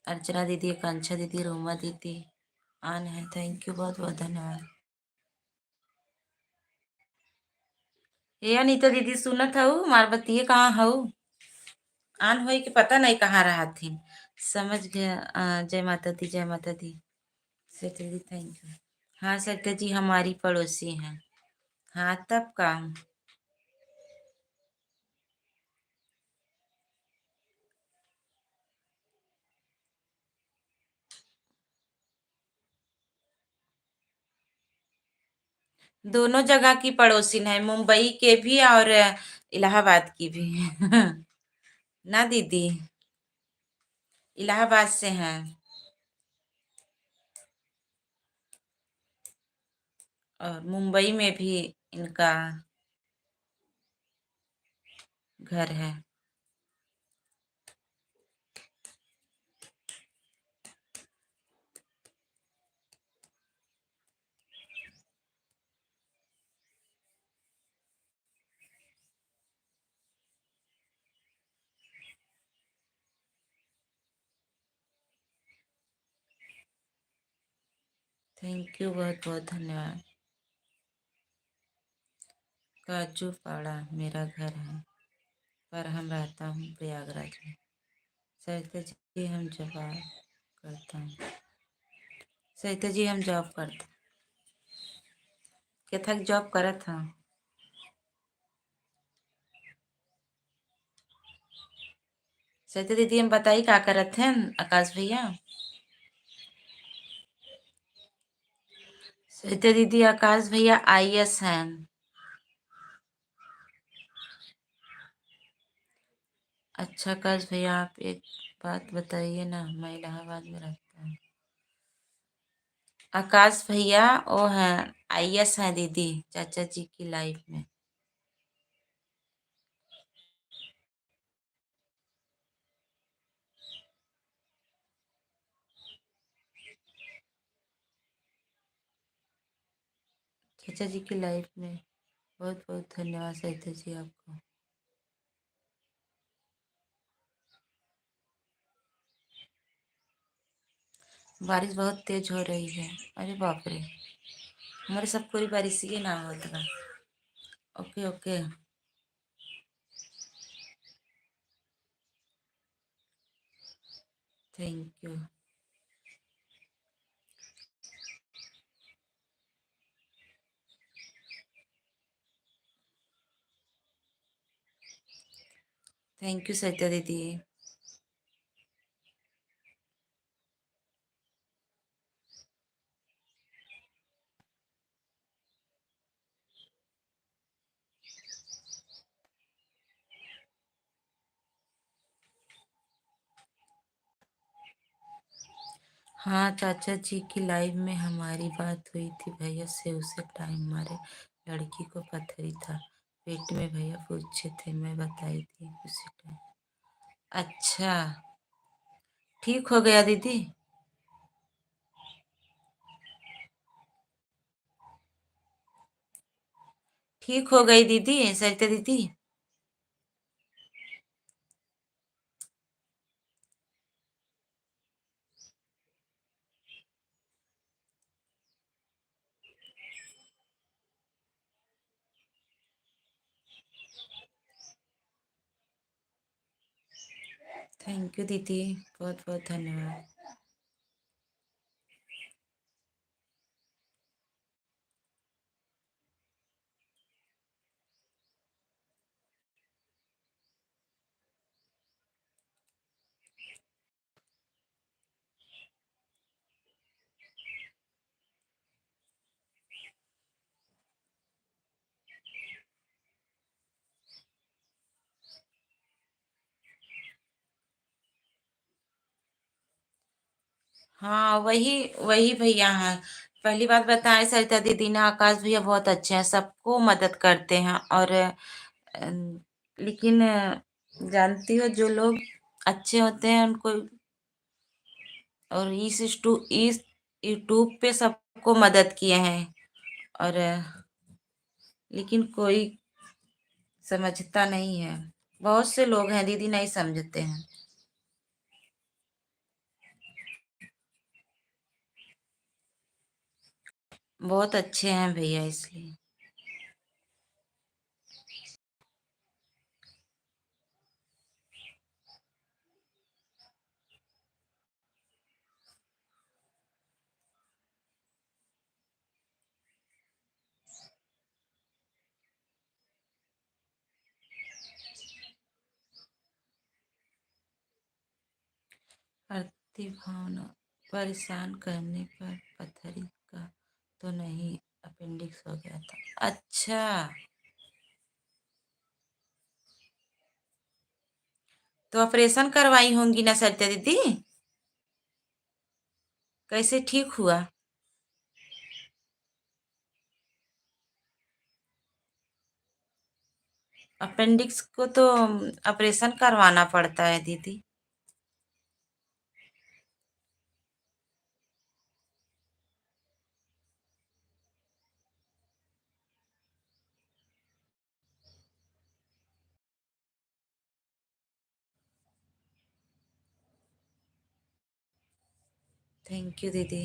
अर्चना दीदी, आकांक्षा दीदी, रोमा दीदी आन है। थैंक यू, बहुत बहुत धन्यवाद। ये अनीता दीदी सुनत हूँ, मार बतिये कहाँ हूँ? आन होई कि पता नहीं कहाँ रहा थी। समझ गया। जय माता दी, जय माता दी। सत्य जी, थैंक यू। हाँ सत्य जी, हमारी पड़ोसी हैं। हाँ, तब का। दोनों जगह की पड़ोसिन है, मुंबई के भी और इलाहाबाद की भी। ना दीदी, इलाहाबाद से हैं और मुंबई में भी इनका घर है। थैंक यू, बहुत बहुत धन्यवाद। काजूपाड़ा मेरा घर है, पर हम रहता हूँ प्रयागराज में। सरिता जी हम जवाब करता हूँ। सरिता जी हम जॉब करते। कथक जॉब करत हूँ। सरिता दीदी हम बताई का करत हैं आकाश भैया। सरिता दीदी आकाश भैया आईएएस हैं। अच्छा आकाश भैया आप एक बात बताइए ना, मैं इलाहाबाद में रहता हूँ। आकाश भैया वो हैं आईएएस हैं दीदी चाचा जी की लाइफ में। चाचा जी की लाइफ में। बहुत बहुत धन्यवाद सरिता जी आपको। बारिश बहुत तेज हो रही है। अरे बाप रे, हमारे सब पूरी बारिश ही ना होता बा। Okay okay. Thank you. Thank you Sarita दीदी। हाँ चाचा जी की लाइफ में हमारी बात हुई थी भैया से। उसे टाइम हमारे लड़की को पथरी था पेट में, भैया पूछे थे, मैं बताई थी उसी टाइम। अच्छा, ठीक हो गया दीदी। ठीक हो गई दीदी सरिता दीदी। थैंक यू दीदी, बहुत बहुत धन्यवाद। हाँ वही वही भैया हैं। पहली बात बताएं सरिता दीदी ने, आकाश भैया बहुत अच्छे हैं, सबको मदद करते हैं। और लेकिन जानती हो जो लोग अच्छे होते हैं उनको, और इस यूट्यूब पे सबको मदद किए हैं। और लेकिन कोई समझता नहीं है। बहुत से लोग हैं दीदी नहीं समझते हैं। बहुत अच्छे हैं भैया इसलिए। आरती भावना परेशान करने पर पथरी का तो नहीं, अपेंडिक्स हो गया था। अच्छा, तो ऑपरेशन करवाई होंगी ना सरिता दीदी? कैसे ठीक हुआ? अपेंडिक्स को तो ऑपरेशन करवाना पड़ता है दीदी। थैंक यू दीदी।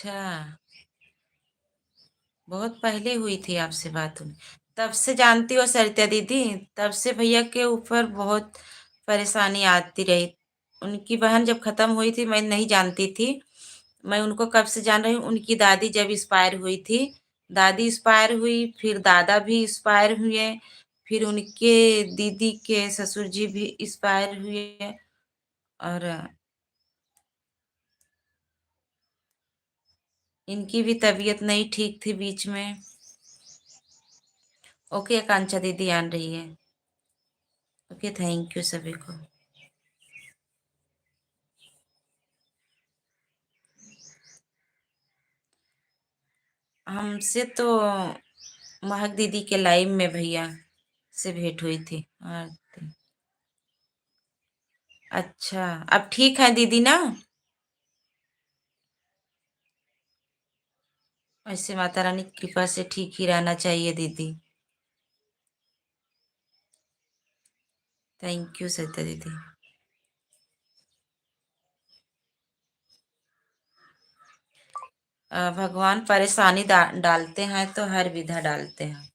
अच्छा, बहुत पहले हुई थी आपसे बात उन तब से जानती हो सरिता दीदी, तब से भैया के ऊपर बहुत परेशानी आती रही। उनकी बहन जब खत्म हुई थी मैं नहीं जानती थी। मैं उनको कब से जान रही हूँ, उनकी दादी जब एक्सपायर हुई थी। दादी एक्सपायर हुई, फिर दादा भी एक्सपायर हुए, फिर उनके दीदी के ससुर जी भी एक्सपायर हुए। और इनकी भी तबीयत नहीं ठीक थी बीच में। ओके आकांक्षा दीदी आन रही है। ओके, थैंक यू सभी को। हमसे तो महक दीदी के लाइव में भैया से भेंट हुई थी। अच्छा, अब ठीक है दीदी ना? ऐसे माता रानी की कृपा से ठीक ही रहना चाहिए दीदी। थैंक यू सरिता दीदी। भगवान परेशानी डालते हैं तो हर विधा डालते हैं।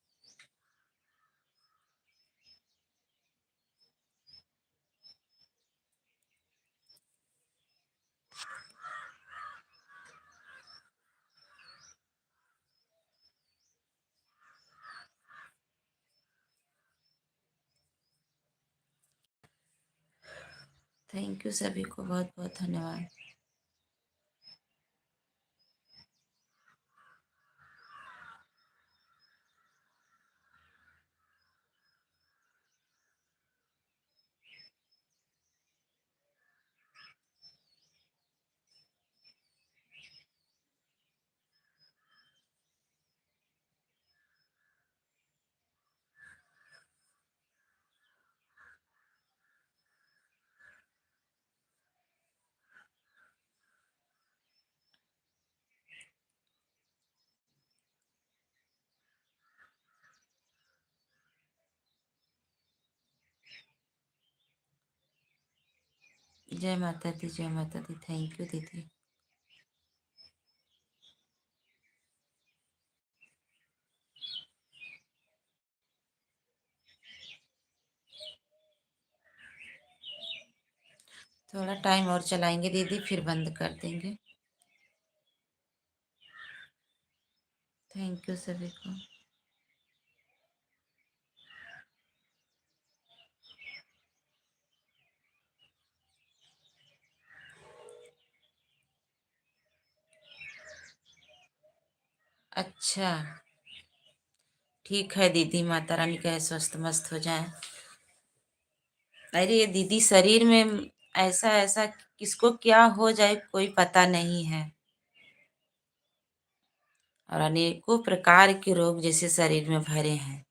थैंक यू सभी को, बहुत बहुत धन्यवाद। जय माता दी, जय माता दी। थैंक यू दीदी। थोड़ा टाइम और चलाएंगे दीदी, फिर बंद कर देंगे। थैंक यू सभी को। अच्छा, ठीक है दीदी, माता रानी का स्वस्थ मस्त हो जाए। अरे ये दीदी, शरीर में ऐसा ऐसा किसको क्या हो जाए कोई पता नहीं है। और अनेकों प्रकार के रोग जैसे शरीर में भरे हैं।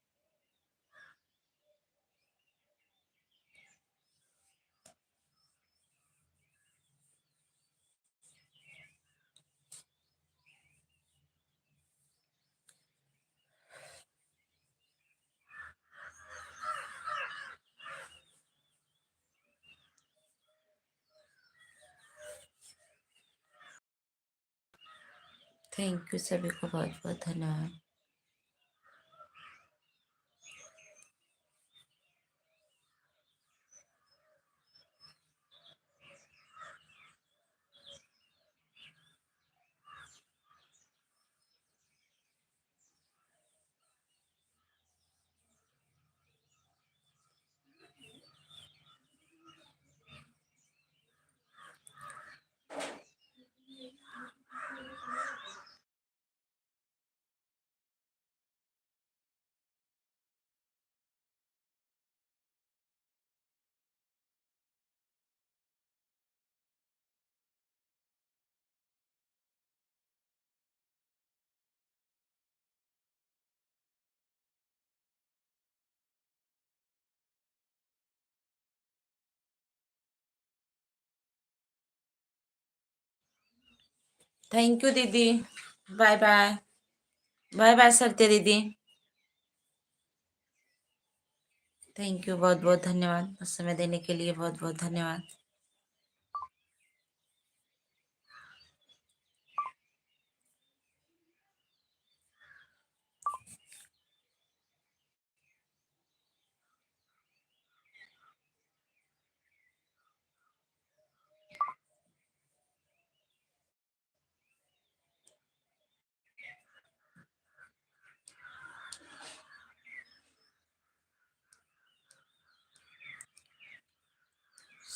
थैंक यू सभी को, बहुत बहुत धन्यवाद। थैंक यू दीदी। Bye bye. Bye bye Satya दीदी। थैंक यू, बहुत बहुत धन्यवाद। समय देने के लिए बहुत बहुत धन्यवाद।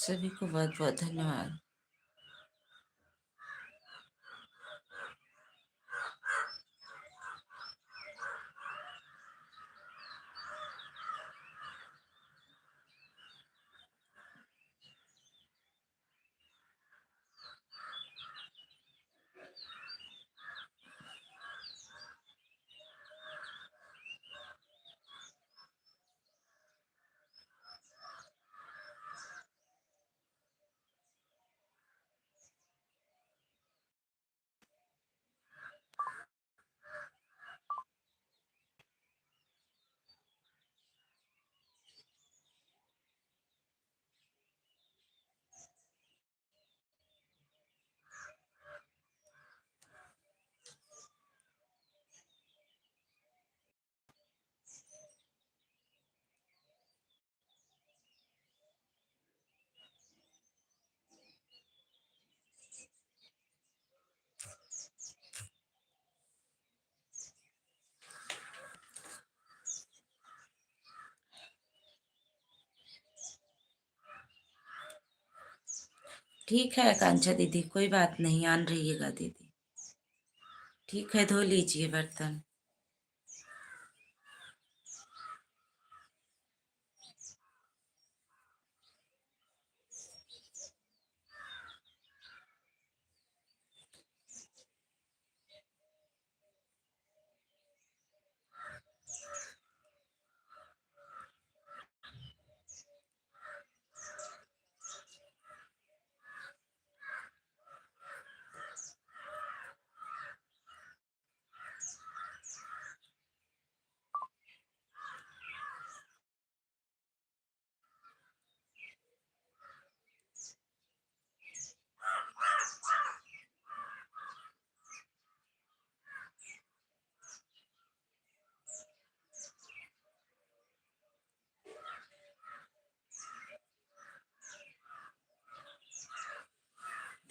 सभी को बहुत बहुत धन्यवाद। ठीक है कांचा दीदी, कोई बात नहीं, आन रहिएगा दीदी। ठीक है, धो लीजिए बर्तन।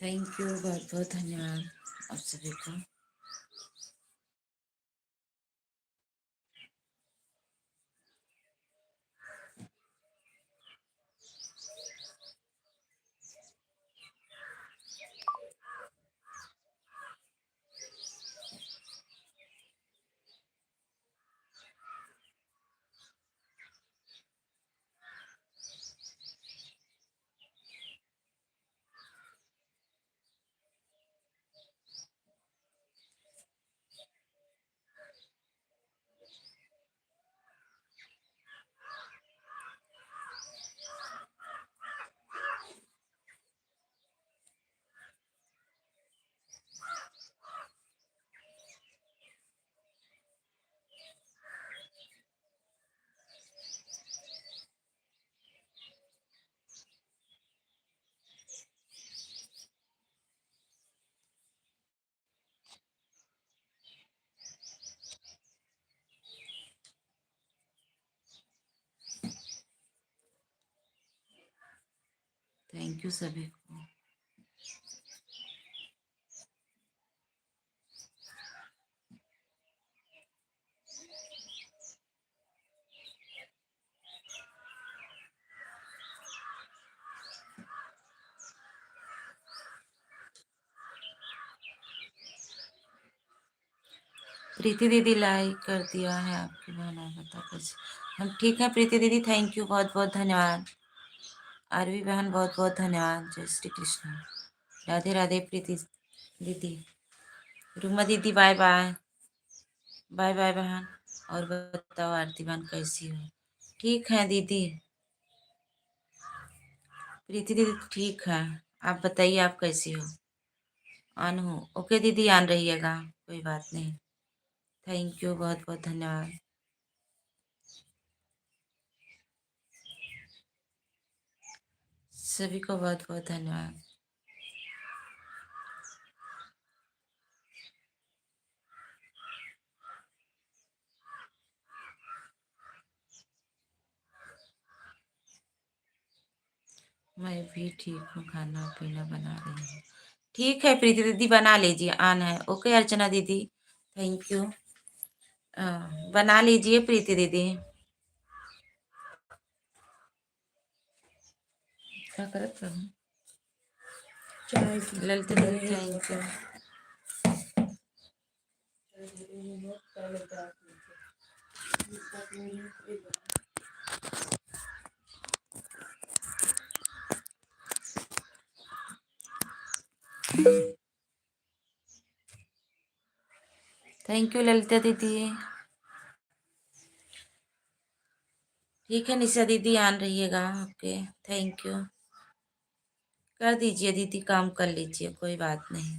थैंक यू, बहुत बहुत धन्यवाद आप सभी को। थैंक यू सभी को। प्रीति दीदी लाइक कर दिया है आपकी बहन, और बता कैसे। हम ठीक है प्रीति दीदी, थैंक यू, बहुत बहुत धन्यवाद। आरवी बहन बहुत बहुत धन्यवाद। जय श्री कृष्ण। राधे राधे प्रीति दीदी। रूमा दीदी बाय बाय। बाय बाय बहन। और बताओ आरती बहन कैसी हो? ठीक है दीदी। प्रीति दीदी ठीक है। आप बताइए आप कैसी हो? ऑन हो? ओके दीदी, ऑन रहिएगा, कोई बात नहीं। थैंक यू, बहुत बहुत धन्यवाद। सभी को बहुत बहुत धन्यवाद। मैं भी ठीक हूँ, खाना पीना बना रही हूँ। ठीक है प्रीति दीदी, बना लीजिए, आन है। ओके अर्चना दीदी, थैंक यू। बना लीजिए प्रीति दीदी। क्या करत रहूं? चाय ललिता दीदी thank you. Thank you Lalita दीदी। ठीक है निशा दीदी आन रहिएगा। Okay thank you. कर दीजिए दीदी, काम कर लीजिए, कोई बात नहीं।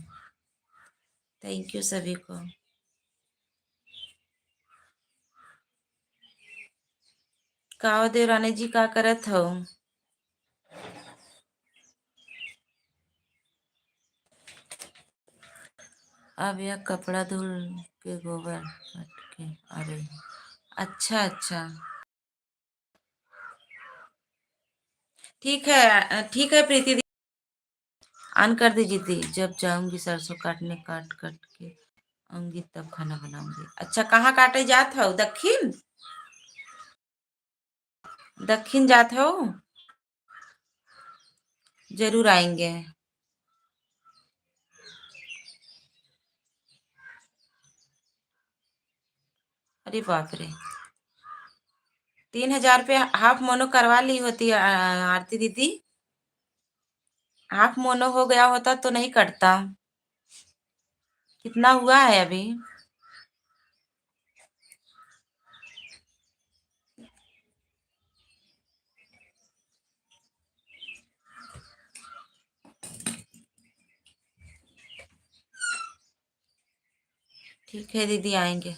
थैंक यू सभी को। काओ देवरानी जी का करत हो? अब यह कपड़ा धुल के गोबर कट के आ रही। अच्छा अच्छा ठीक है प्रीति दी, ऑन कर दीजिए दी। जब जाऊंगी सरसों काटने, काट कट के आऊंगी तब खाना बनाऊंगी। अच्छा कहाँ काटे जात हो? दक्षिण दक्षिण जात हो? जरूर आएंगे। अरे बाप रे, 3,000 रुपये हाफ मोनो करवा ली होती आरती दीदी। हाफ मोनो हो गया होता तो नहीं कटता। कितना हुआ है अभी? ठीक है दीदी आएंगे।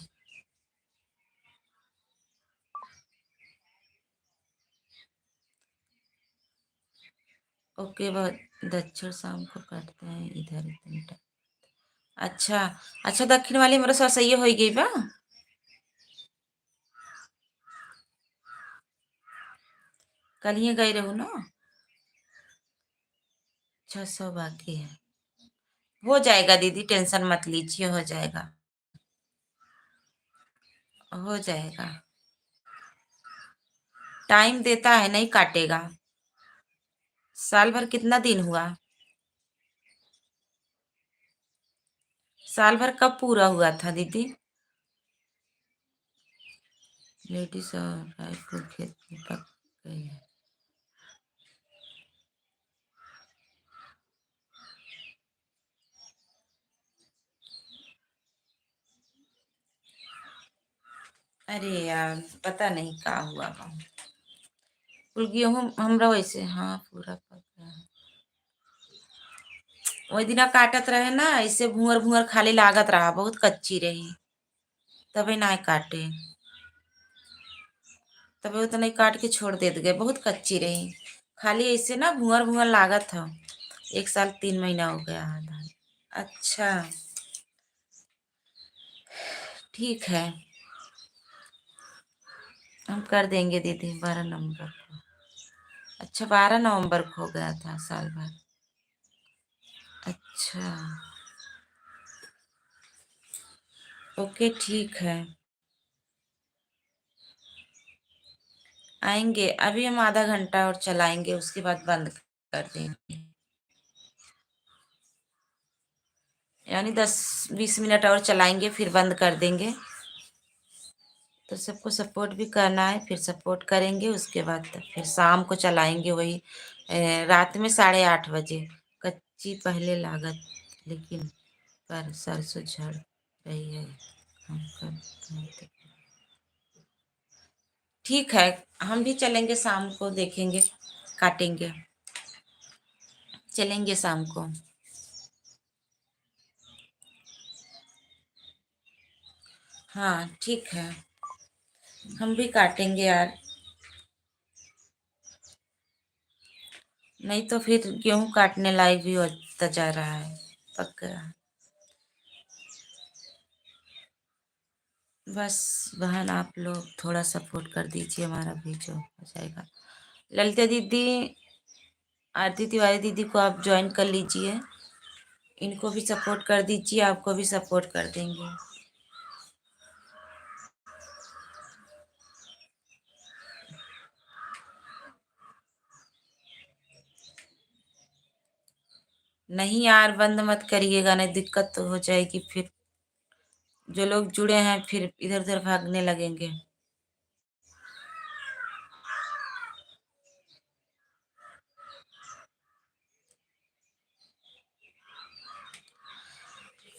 ओके बहुत दक्षिण शाम को करते हैं इधर इतने। अच्छा अच्छा दक्षिण वाली मेरे साथ सही हो गई बा। कल ही गई रहू ना। 600 बाकी है। हो जाएगा दीदी, टेंशन मत लीजिए, हो जाएगा हो जाएगा। टाइम देता है, नहीं काटेगा। साल भर कितना दिन हुआ? साल भर कब पूरा हुआ था दीदी? लेडीज और रायपुर खेत में पक गई है। अरे यार पता नहीं क्या हुआ बा। कुल गेहूं हमरा वैसे हाँ पूरा पक गया। वही दिना काटत रहे ना, ऐसे भूअर भूअर खाली लागत रहा, बहुत कच्ची रही तभी ना काटे। तभी उतना ही काट के छोड़ देते गए, बहुत कच्ची रही, खाली ऐसे ना भूअर भूअर लागत था। 1 साल 3 महीना हो गया है धान। अच्छा ठीक है, हम कर देंगे दीदी 12 नवंबर को। अच्छा 12 नवंबर को हो गया था साल भर। अच्छा ओके ठीक है, आएंगे। अभी हम आधा घंटा और चलाएंगे, उसके बाद बंद कर देंगे। यानी 10-20 मिनट और चलाएंगे फिर बंद कर देंगे। तो सबको सपोर्ट भी करना है, फिर सपोर्ट करेंगे, उसके बाद फिर शाम को चलाएंगे वही रात में 8:30 बजे। कच्ची पहले लागत लेकिन पर सरसों झड़ रही है। हम कर ठीक है, हम भी चलेंगे शाम को, देखेंगे काटेंगे, चलेंगे शाम को। हाँ ठीक है, हम भी काटेंगे यार, नहीं तो फिर गेहूं काटने लायक भी होता जा रहा है, पक गया। बस बहन आप लोग थोड़ा सपोर्ट कर दीजिए, हमारा भी जो हो जाएगा। ललिता दीदी, आरती तिवारी दीदी को आप ज्वाइन कर लीजिए, इनको भी सपोर्ट कर दीजिए, आपको भी सपोर्ट कर देंगे। नहीं यार, बंद मत करिएगा, नहीं दिक्कत तो हो जाएगी फिर। जो लोग जुड़े हैं फिर इधर उधर भागने लगेंगे।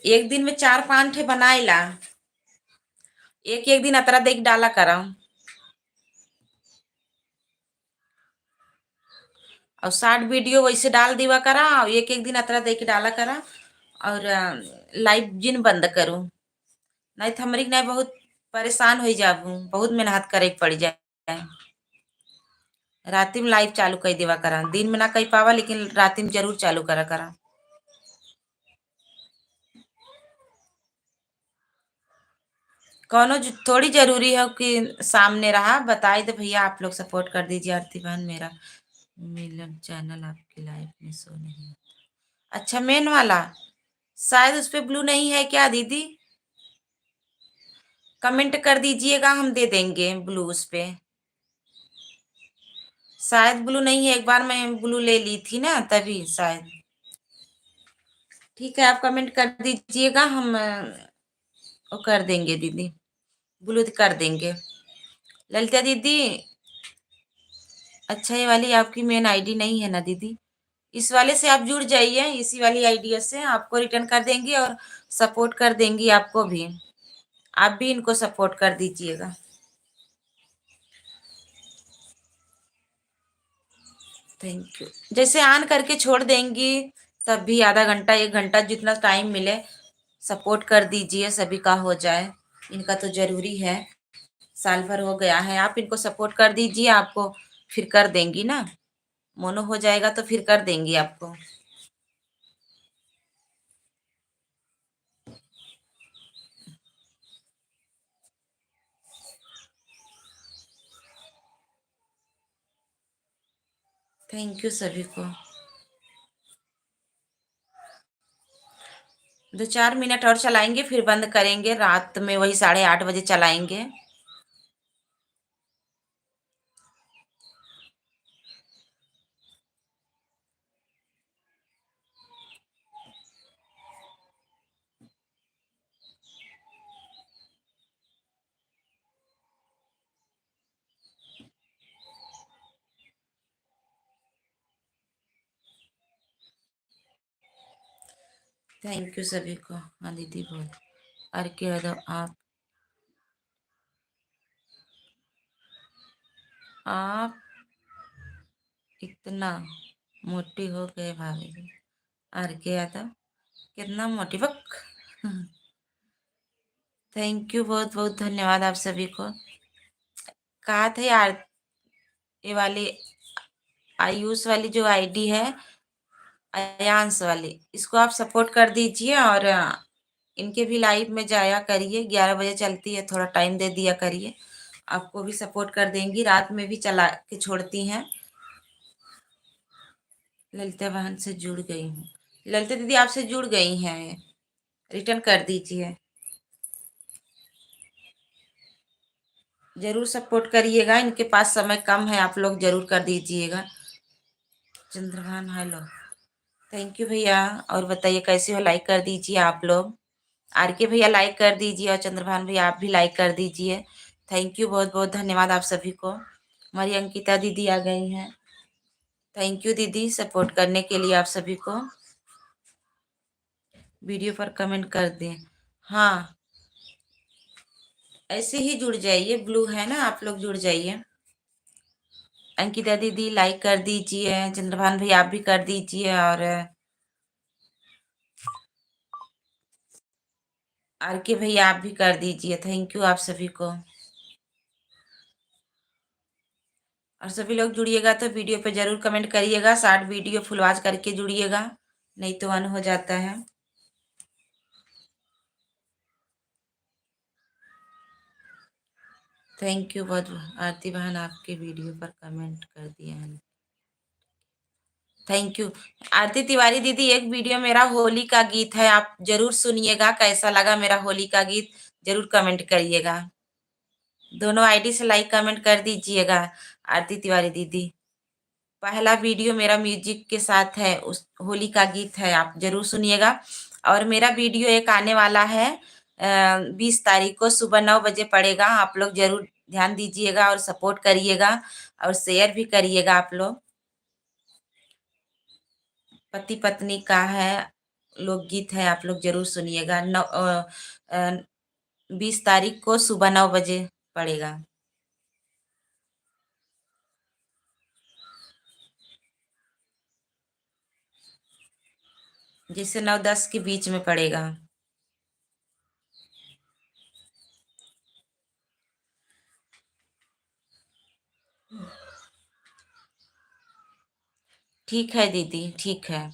एक दिन में 4-5 ठे बनाइला। एक एक दिन अतरा देख डाला करा। और शॉर्ट वीडियो वैसे डाल दीवा करा, और एक एक दिन अतरा देख डाला करा। और लाइव जिन बंद करूं, नहीं तो हमरी नहीं बहुत परेशान हो जाबू, बहुत मेहनत करे के पड़ जाए। राति में लाइव चालू कर देवा करा, दिन में ना कर पावा, लेकिन राति में जरूर चालू करा करा। कौनो थोड़ी जरूरी है कि सामने रहा बताई दे भैया, आप लोग सपोर्ट कर दीजिए आरती बहन, मेरा मिलन चैनल आपकी लाइफ में शो नहीं होता। अच्छा, मेन वाला शायद उस पे ब्लू नहीं है क्या दीदी? कमेंट कर दीजिएगा, हम दे देंगे ब्लू उस पे। शायद ब्लू नहीं है, एक बार मैं ब्लू ले ली थी ना तभी शायद। ठीक है, आप कमेंट कर दीजिएगा, हम वो कर देंगे दीदी, ब्लू कर देंगे। ललिता दीदी, अच्छा ये वाली आपकी मेन आईडी नहीं है ना दीदी? इस वाले से आप जुड़ जाइए, इसी वाली आईडी से आपको रिटर्न कर देंगी और सपोर्ट कर देंगी आपको भी। आप भी इनको सपोर्ट कर दीजिएगा। Thank you. जैसे ऑन करके छोड़ देंगी तब भी आधा घंटा 1 घंटा जितना टाइम मिले सपोर्ट कर दीजिए, सभी का हो जाए। इनका तो जरूरी है, साल भर हो गया है। आप इनको सपोर्ट कर दीजिए, आपको फिर कर देंगी ना, मोनो हो जाएगा तो फिर कर देंगी आपको। थैंक यू सभी को। 2-4 मिनट और चलाएंगे फिर बंद करेंगे, रात में वही 8:30 बजे चलाएंगे। थैंक यू सभी को। हाँ दीदी बोल। और कह दो आप इतना मोटी हो गए भाभी जी। और क्या था, कितना मोटी बक। थैंक यू, बहुत बहुत धन्यवाद आप सभी को। कहा थे यार, ये वाली आयुष वाली जो आईडी है, अयांश वाली, इसको आप सपोर्ट कर दीजिए और इनके भी लाइव में जाया करिए। 11 बजे चलती है, थोड़ा टाइम दे दिया करिए, आपको भी सपोर्ट कर देंगी। रात में भी चला के छोड़ती हैं। ललिता बहन से जुड़ गई हूँ। ललिता दीदी आपसे जुड़ गई हैं, रिटर्न कर दीजिए। जरूर सपोर्ट करिएगा, इनके पास समय कम है, आप लोग जरूर कर दीजिएगा। चंद्रभान हेलो, थैंक यू भैया। और बताइए कैसे हो, लाइक कर दीजिए आप लोग। आर के भैया लाइक कर दीजिए, और चंद्रभान भैया आप भी लाइक कर दीजिए। थैंक यू, बहुत बहुत धन्यवाद आप सभी को। हमारी अंकिता दीदी आ गई हैं। थैंक यू दीदी, सपोर्ट करने के लिए आप सभी को। वीडियो पर कमेंट कर दें। हाँ, ऐसे ही जुड़ जाइए, ब्लू है ना, आप लोग जुड़ जाइए। अंकिता दीदी लाइक कर दीजिए, चंद्रभान भैया आप भी कर दीजिए, और आर के भैया आप भी कर दीजिए। थैंक यू आप सभी को। और सभी लोग जुड़िएगा तो वीडियो पे जरूर कमेंट करिएगा, शॉर्ट वीडियो फुल वॉच करके जुड़िएगा, नहीं तो अन हो जाता है। थैंक यू बहुत। आरती बहन आपके वीडियो पर कमेंट कर दिया है। Thank you. आरती तिवारी दीदी, एक वीडियो मेरा होली का गीत है, आप जरूर सुनिएगा, कैसा लगा मेरा होली का गीत जरूर कमेंट करिएगा। दोनों आईडी से लाइक कमेंट कर दीजिएगा आरती तिवारी दीदी। पहला वीडियो मेरा म्यूजिक के साथ है, उस होली का गीत है, आप जरूर सुनिएगा। और मेरा वीडियो एक आने वाला है 20 तारीख को सुबह 9 बजे पड़ेगा। आप लोग जरूर ध्यान दीजिएगा और सपोर्ट करिएगा और शेयर भी करिएगा आप लोग। पति पत्नी का है, लोकगीत है, आप लोग जरूर सुनिएगा। 20 तारीख को सुबह 9 बजे पड़ेगा। जैसे 9-10 के बीच में पड़ेगा। ठीक है दीदी, ठीक है,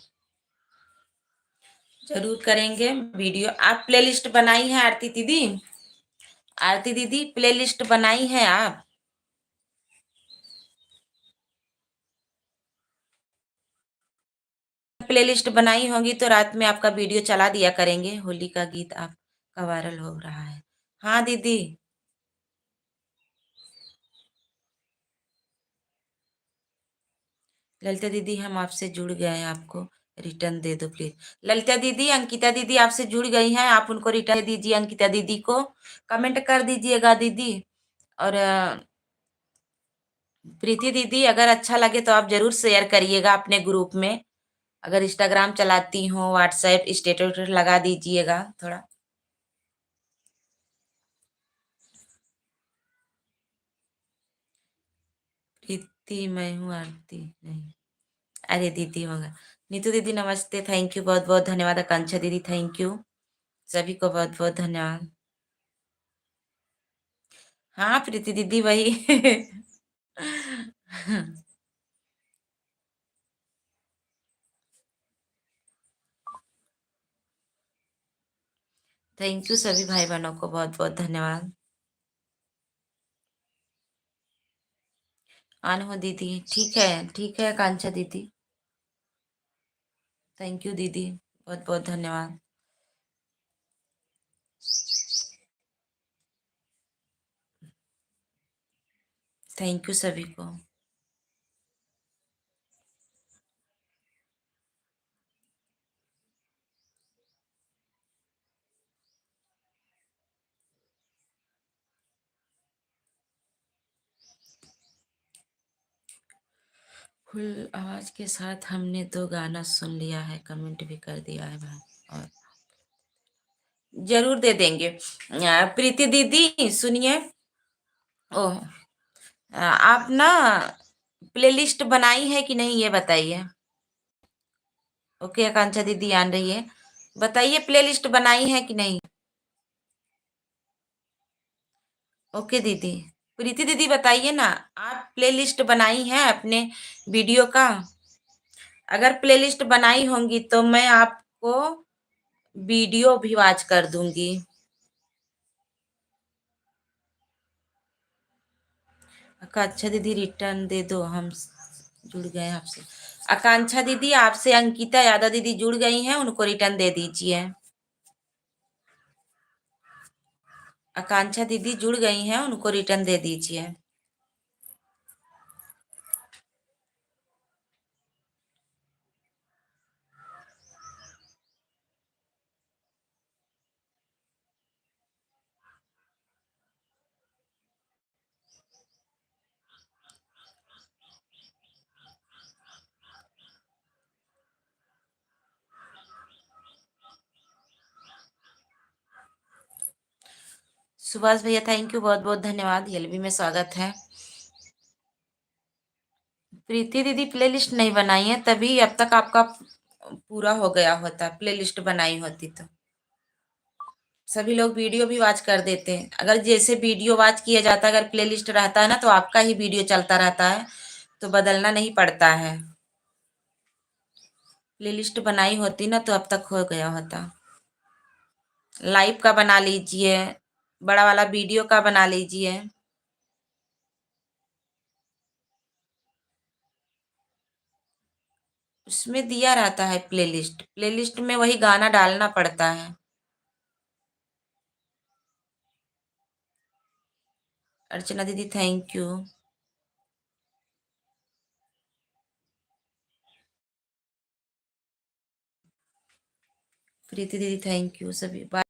जरूर करेंगे वीडियो। आप प्लेलिस्ट बनाई है आरती दीदी? आरती दीदी प्लेलिस्ट बनाई है आप? प्लेलिस्ट बनाई होंगी तो रात में आपका वीडियो चला दिया करेंगे। होली का गीत आपका वायरल हो रहा है। हाँ दीदी। ललिता दीदी हम आपसे जुड़ गए हैं, आपको रिटर्न दे दो प्लीज। ललिता दीदी, अंकिता दीदी आपसे जुड़ गई हैं, आप उनको रिटर्न दे दीजिए। अंकिता दीदी को कमेंट कर दीजिएगा दीदी। और प्रीति दीदी अगर अच्छा लगे तो आप जरूर शेयर करिएगा अपने ग्रुप में। अगर इंस्टाग्राम चलाती हो, व्हाट्सएप स्टेटस लगा दीजिएगा थोड़ा। प्रीति मैं हूँ, आरती नहीं। अरे दीदी होगा। नीतू दीदी नमस्ते, थैंक यू, बहुत बहुत धन्यवाद। आकांक्षा दीदी थैंक यू, सभी को बहुत बहुत धन्यवाद। हाँ प्रीति दीदी वही थैंक यू सभी भाई बहनों को बहुत बहुत धन्यवाद। आन हो दीदी, ठीक है आकांक्षा दीदी, थैंक यू दीदी, बहुत बहुत धन्यवाद। थैंक यू सभी को। फुल आवाज के साथ हमने 2 गाना सुन लिया है, कमेंट भी कर दिया है भाई। और जरूर दे देंगे। प्रीति दीदी सुनिए। ओह, आप ना प्लेलिस्ट बनाई है कि नहीं ये बताइए। ओके आकांक्षा दीदी आन रही है, बताइए प्लेलिस्ट बनाई है कि नहीं। ओके दीदी। प्रीति दीदी बताइए ना, आप प्लेलिस्ट बनाई है अपने वीडियो का? अगर प्लेलिस्ट बनाई होंगी तो मैं आपको वीडियो भी वॉच कर दूंगी। आकांक्षा दीदी रिटर्न दे दो, हम जुड़ गए हैं आपसे। आकांक्षा दीदी आपसे अंकिता यादव दीदी जुड़ गई हैं, उनको रिटर्न दे दीजिए। आकांक्षा दीदी जुड़ गई हैं, उनको रिटर्न दे दीजिए। सुभाष भैया थैंक यू, बहुत बहुत धन्यवाद। एलबी में स्वागत है। प्रीति दीदी प्लेलिस्ट नहीं बनाई है, तभी अब तक आपका पूरा हो गया होता। प्लेलिस्ट बनाई होती तो सभी लोग वीडियो भी वॉच कर देते हैं। अगर जैसे वीडियो वॉच किया जाता है, अगर प्लेलिस्ट रहता है ना तो आपका ही वीडियो चलता रहता है, तो बदलना नहीं पड़ता है। प्लेलिस्ट बनाई होती ना तो अब तक हो गया होता। लाइव का बना लीजिए, बड़ा वाला वीडियो का बना लीजिए। उसमें दिया रहता है प्लेलिस्ट, प्लेलिस्ट में वही गाना डालना पड़ता है। अर्चना दीदी थैंक यू। प्रीति दीदी थैंक यू सभी। बाय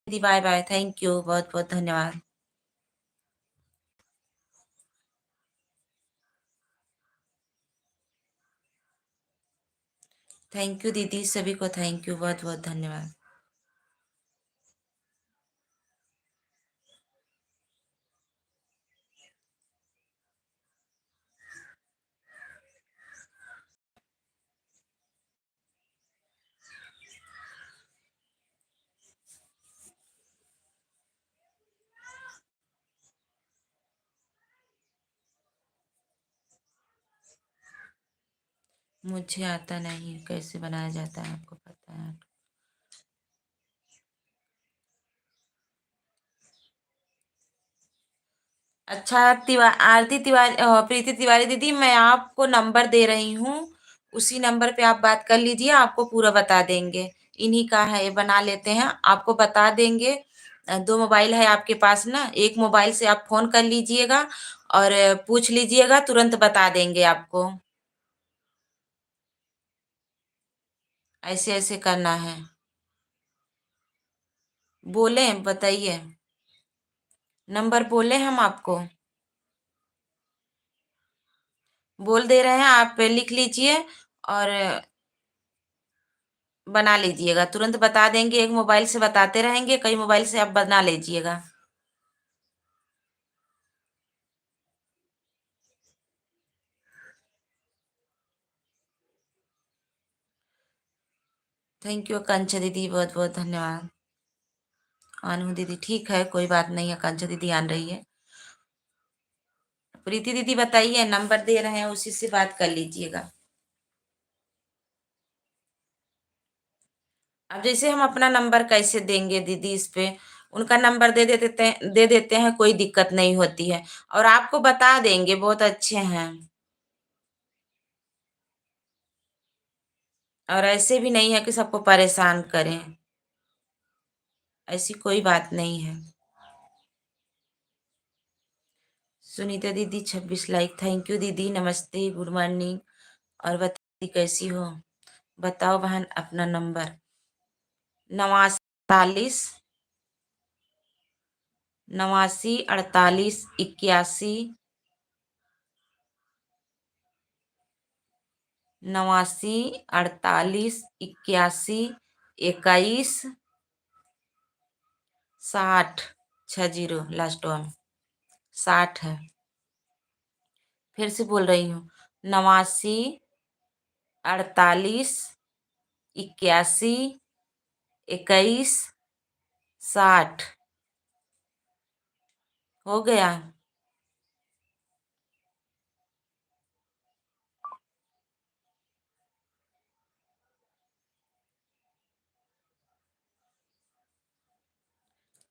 दीदी, बाय बाय, थैंक यू, बहुत बहुत धन्यवाद। थैंक यू दीदी, सभी को थैंक यू, बहुत बहुत धन्यवाद। मुझे आता नहीं है, कैसे बनाया जाता है आपको पता है? अच्छा, आरती तिवारी, प्रीति तिवारी दीदी, मैं आपको नंबर दे रही हूँ, उसी नंबर पे आप बात कर लीजिए, आपको पूरा बता देंगे। इन्हीं का है, ये बना लेते हैं, आपको बता देंगे। दो मोबाइल है आपके पास ना, एक मोबाइल से आप फोन कर लीजिएगा और पूछ लीजिएगा, तुरंत बता देंगे आपको। ऐसे ऐसे करना है। बोले, बताइए, नंबर बोले हम आपको, बोल दे रहे हैं, आप लिख लीजिए और बना लीजिएगा, तुरंत बता देंगे। एक मोबाइल से बताते रहेंगे, कई मोबाइल से आप बना लीजिएगा। थैंक यू आकांक्षा दीदी, बहुत बहुत धन्यवाद। आनू दीदी, ठीक है, कोई बात नहीं, आकांक्षा दीदी आन रही है। प्रीति दीदी बताइए, नंबर दे रहे हैं, उसी से बात कर लीजिएगा। अब जैसे हम अपना नंबर कैसे देंगे दीदी, इस पे उनका नंबर दे देते हैं, कोई दिक्कत नहीं होती है, और आपको बता देंगे, बहुत अच्छे हैं। और ऐसे भी नहीं है कि सबको परेशान करें, ऐसी कोई बात नहीं है। सुनीता दीदी 26 लाइक, थैंक यू दीदी, नमस्ते, गुड मॉर्निंग। और बताइए कैसी हो? बताओ बहन अपना नंबर। 89 89 48 81, 89 48 81 21, 60, लास्ट वन 60 है। फिर से बोल रही हूँ, 89 48 81 21, 60 हो गया।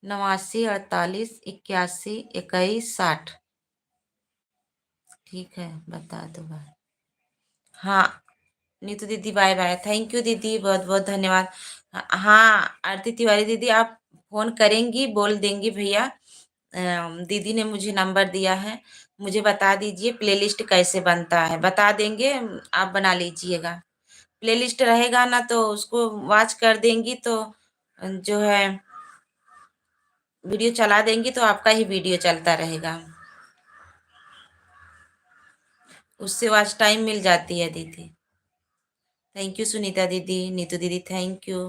89 48 81 21, 60। ठीक है, बता दो भाई। हाँ, नीतू दीदी बाय बाय, थैंक यू दीदी, बहुत बहुत धन्यवाद। हाँ, आरती तिवारी दीदी, आप फोन करेंगी, बोल देंगी भैया, दीदी ने मुझे नंबर दिया है, मुझे बता दीजिए प्लेलिस्ट कैसे बनता है, बता देंगे, आप बना लीजिएगा। प्लेलिस्ट रहेगा ना, तो उसको वॉच कर देंगी, तो जो है वीडियो चला देंगी, तो आपका ही वीडियो चलता रहेगा, उससे वॉच टाइम मिल जाती है दीदी। थैंक यू सुनीता दीदी, नीतू दीदी थैंक यू,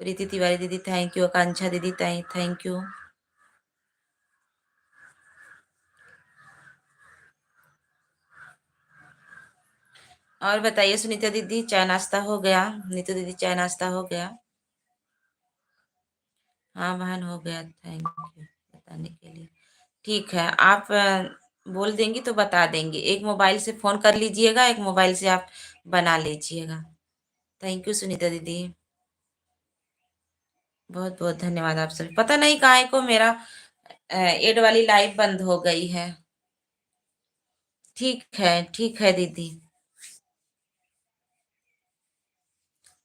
प्रीति तिवारी दीदी थैंक यू, आकांक्षा दीदी थैंक यू। और बताइए सुनीता दीदी, चाय नाश्ता हो गया? नीतू दीदी चाय नाश्ता हो गया? हाँ बहन, हो गया, थैंक यू बताने के लिए। ठीक है, आप बोल देंगी तो बता देंगे, एक मोबाइल से फोन कर लीजिएगा, एक मोबाइल से आप बना लीजिएगा। थैंक यू सुनीता दीदी, बहुत बहुत धन्यवाद आप सभी। पता नहीं काहे को मेरा एड वाली लाइव बंद हो गई है। ठीक है दीदी।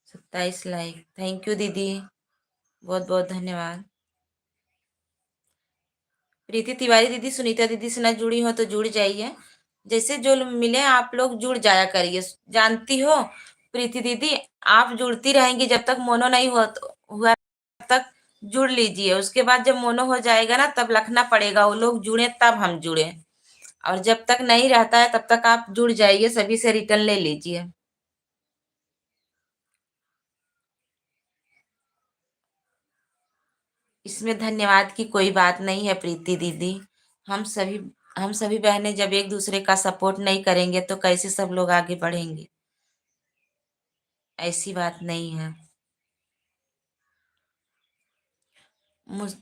27 लाइक, थैंक यू दीदी, बहुत बहुत धन्यवाद। प्रीति तिवारी दीदी, सुनीता दीदी से ना जुड़ी हो तो जुड़ जाइए, जैसे जो मिले आप लोग जुड़ जाया करिए, जानती हो प्रीति दीदी, आप जुड़ती रहेंगी जब तक मोनो नहीं हुआ तब तक जुड़ लीजिए। उसके बाद जब मोनो हो जाएगा ना, तब रखना पड़ेगा, वो लोग जुड़े तब हम जुड़े। और जब तक नहीं रहता है तब तक आप जुड़ जाइए, सभी से रिटर्न ले लीजिए। इसमें धन्यवाद की कोई बात नहीं है प्रीति दीदी। हम सभी हम सभी बहनें जब एक दूसरे का सपोर्ट नहीं करेंगे तो कैसे सब लोग आगे बढ़ेंगे? ऐसी बात नहीं है। मुझ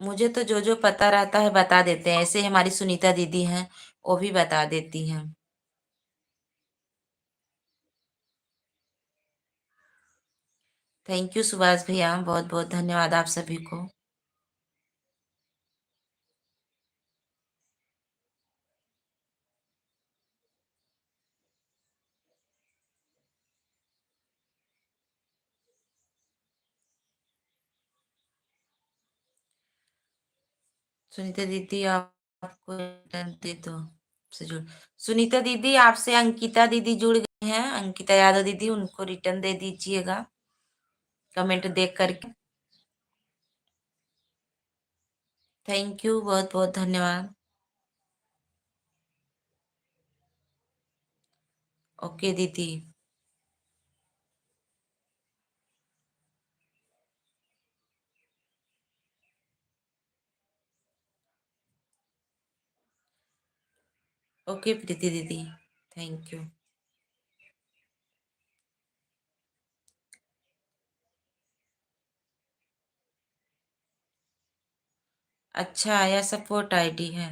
मुझे तो जो जो पता रहता है बता देते हैं। ऐसे ही हमारी सुनीता दीदी हैं, वो भी बता देती हैं। थैंक यू सुभाष भैया, बहुत बहुत धन्यवाद आप सभी को। सुनीता दीदी आपको रिटर्न दे दो से जुड़। सुनीता दीदी आपसे अंकिता दीदी जुड़ गई हैं, अंकिता यादव दीदी, उनको रिटर्न दे दीजिएगा कमेंट देख करके। थैंक यू, बहुत बहुत धन्यवाद। ओके दीदी। ओके प्रीति दीदी, थैंक यू। अच्छा, यह सपोर्ट आईडी है।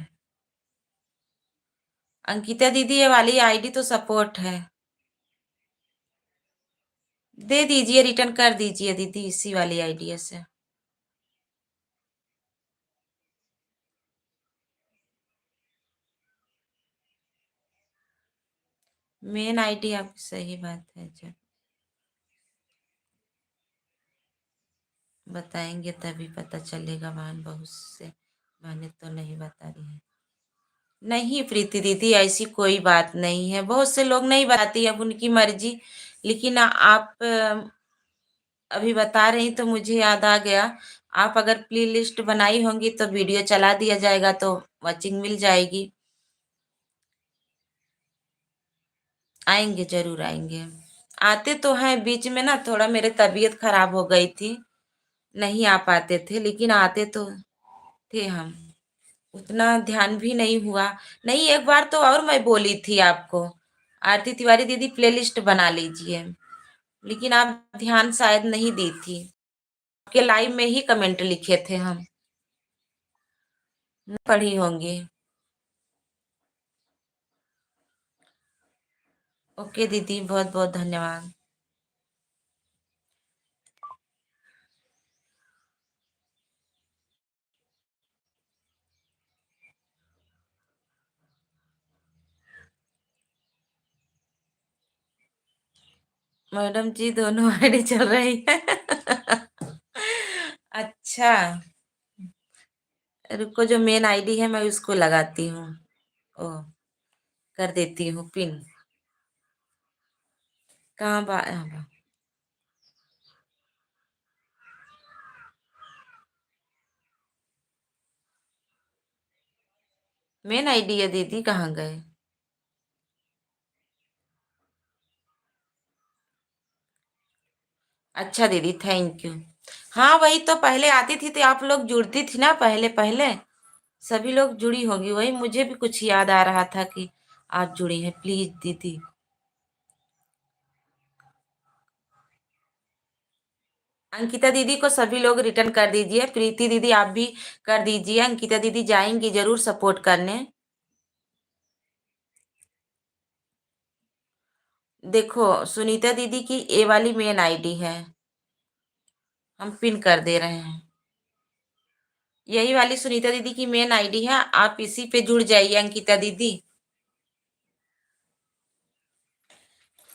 अंकिता दीदी, ये वाली आईडी तो सपोर्ट है। दे दीजिए, रिटर्न कर दीजिए दीदी इसी वाली आईडी से। मेन आईडी आपकी सही बात है, जब बताएंगे तभी पता चलेगा। बहन बहुत से बहनें तो नहीं बता रही है। नहीं प्रीति दीदी, ऐसी कोई बात नहीं है, बहुत से लोग नहीं बताती, अब उनकी मर्जी। लेकिन आप अभी बता रही तो मुझे याद आ गया। आप अगर प्ले लिस्ट बनाई होंगी तो वीडियो चला दिया जाएगा तो वॉचिंग मिल जाएगी। आएंगे, जरूर आएंगे। आते तो हैं, बीच में ना थोड़ा मेरे तबीयत खराब हो गई थी, नहीं आ पाते थे, लेकिन आते तो थे हम। उतना ध्यान भी नहीं हुआ। नहीं, एक बार तो और मैं बोली थी आपको, आरती तिवारी दीदी प्लेलिस्ट बना लीजिए, लेकिन आप ध्यान शायद नहीं दी थी। आपके लाइव में ही कमेंट लिखे थे हम, नहीं पढ़ी होंगी। ओके दीदी, बहुत बहुत धन्यवाद। मैडम जी, दोनों आईडी चल रही है। अच्छा, रुको, जो मेन आईडी है मैं उसको लगाती हूँ। ओ, कर देती हूँ पिन। कहाँ मेन आईडी है दीदी, कहाँ गए? अच्छा दीदी, थैंक यू। हाँ, वही तो पहले आती थी तो आप लोग जुड़ती थी ना, पहले पहले सभी लोग जुड़ी होगी, वही मुझे भी कुछ याद आ रहा था कि आप जुड़ी हैं। प्लीज दीदी, अंकिता दीदी को सभी लोग रिटर्न कर दीजिए। प्रीति दीदी आप भी कर दीजिए। अंकिता दीदी जाएंगी जरूर सपोर्ट करने। देखो, सुनीता दीदी की ए वाली मेन आईडी है, हम पिन कर दे रहे हैं। यही वाली सुनीता दीदी की मेन आईडी है, आप इसी पे जुड़ जाइए अंकिता दीदी।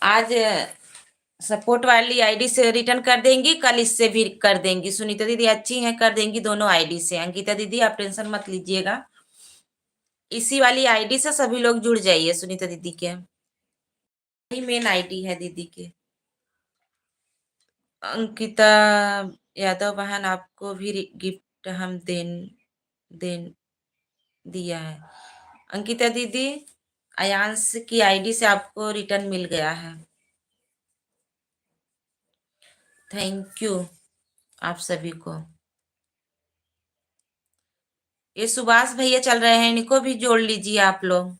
आज सपोर्ट वाली आईडी से रिटर्न कर देंगी, कल इससे भी कर देंगी। सुनीता दीदी अच्छी हैं, कर देंगी दोनों आईडी से। अंकिता दीदी आप टेंशन मत लीजिएगा, इसी वाली आईडी से सभी लोग जुड़ जाइए सुनीता दीदी के। यही मेन आईडी है दीदी के। अंकिता यादव बहन, आपको भी गिफ्ट हम देन दिया है। अंकिता दीदी, अयांश की आईडी से आपको रिटर्न मिल गया है। थैंक यू आप सभी को। ये सुभाष भैया चल रहे हैं, इनको भी जोड़ लीजिए आप लोग।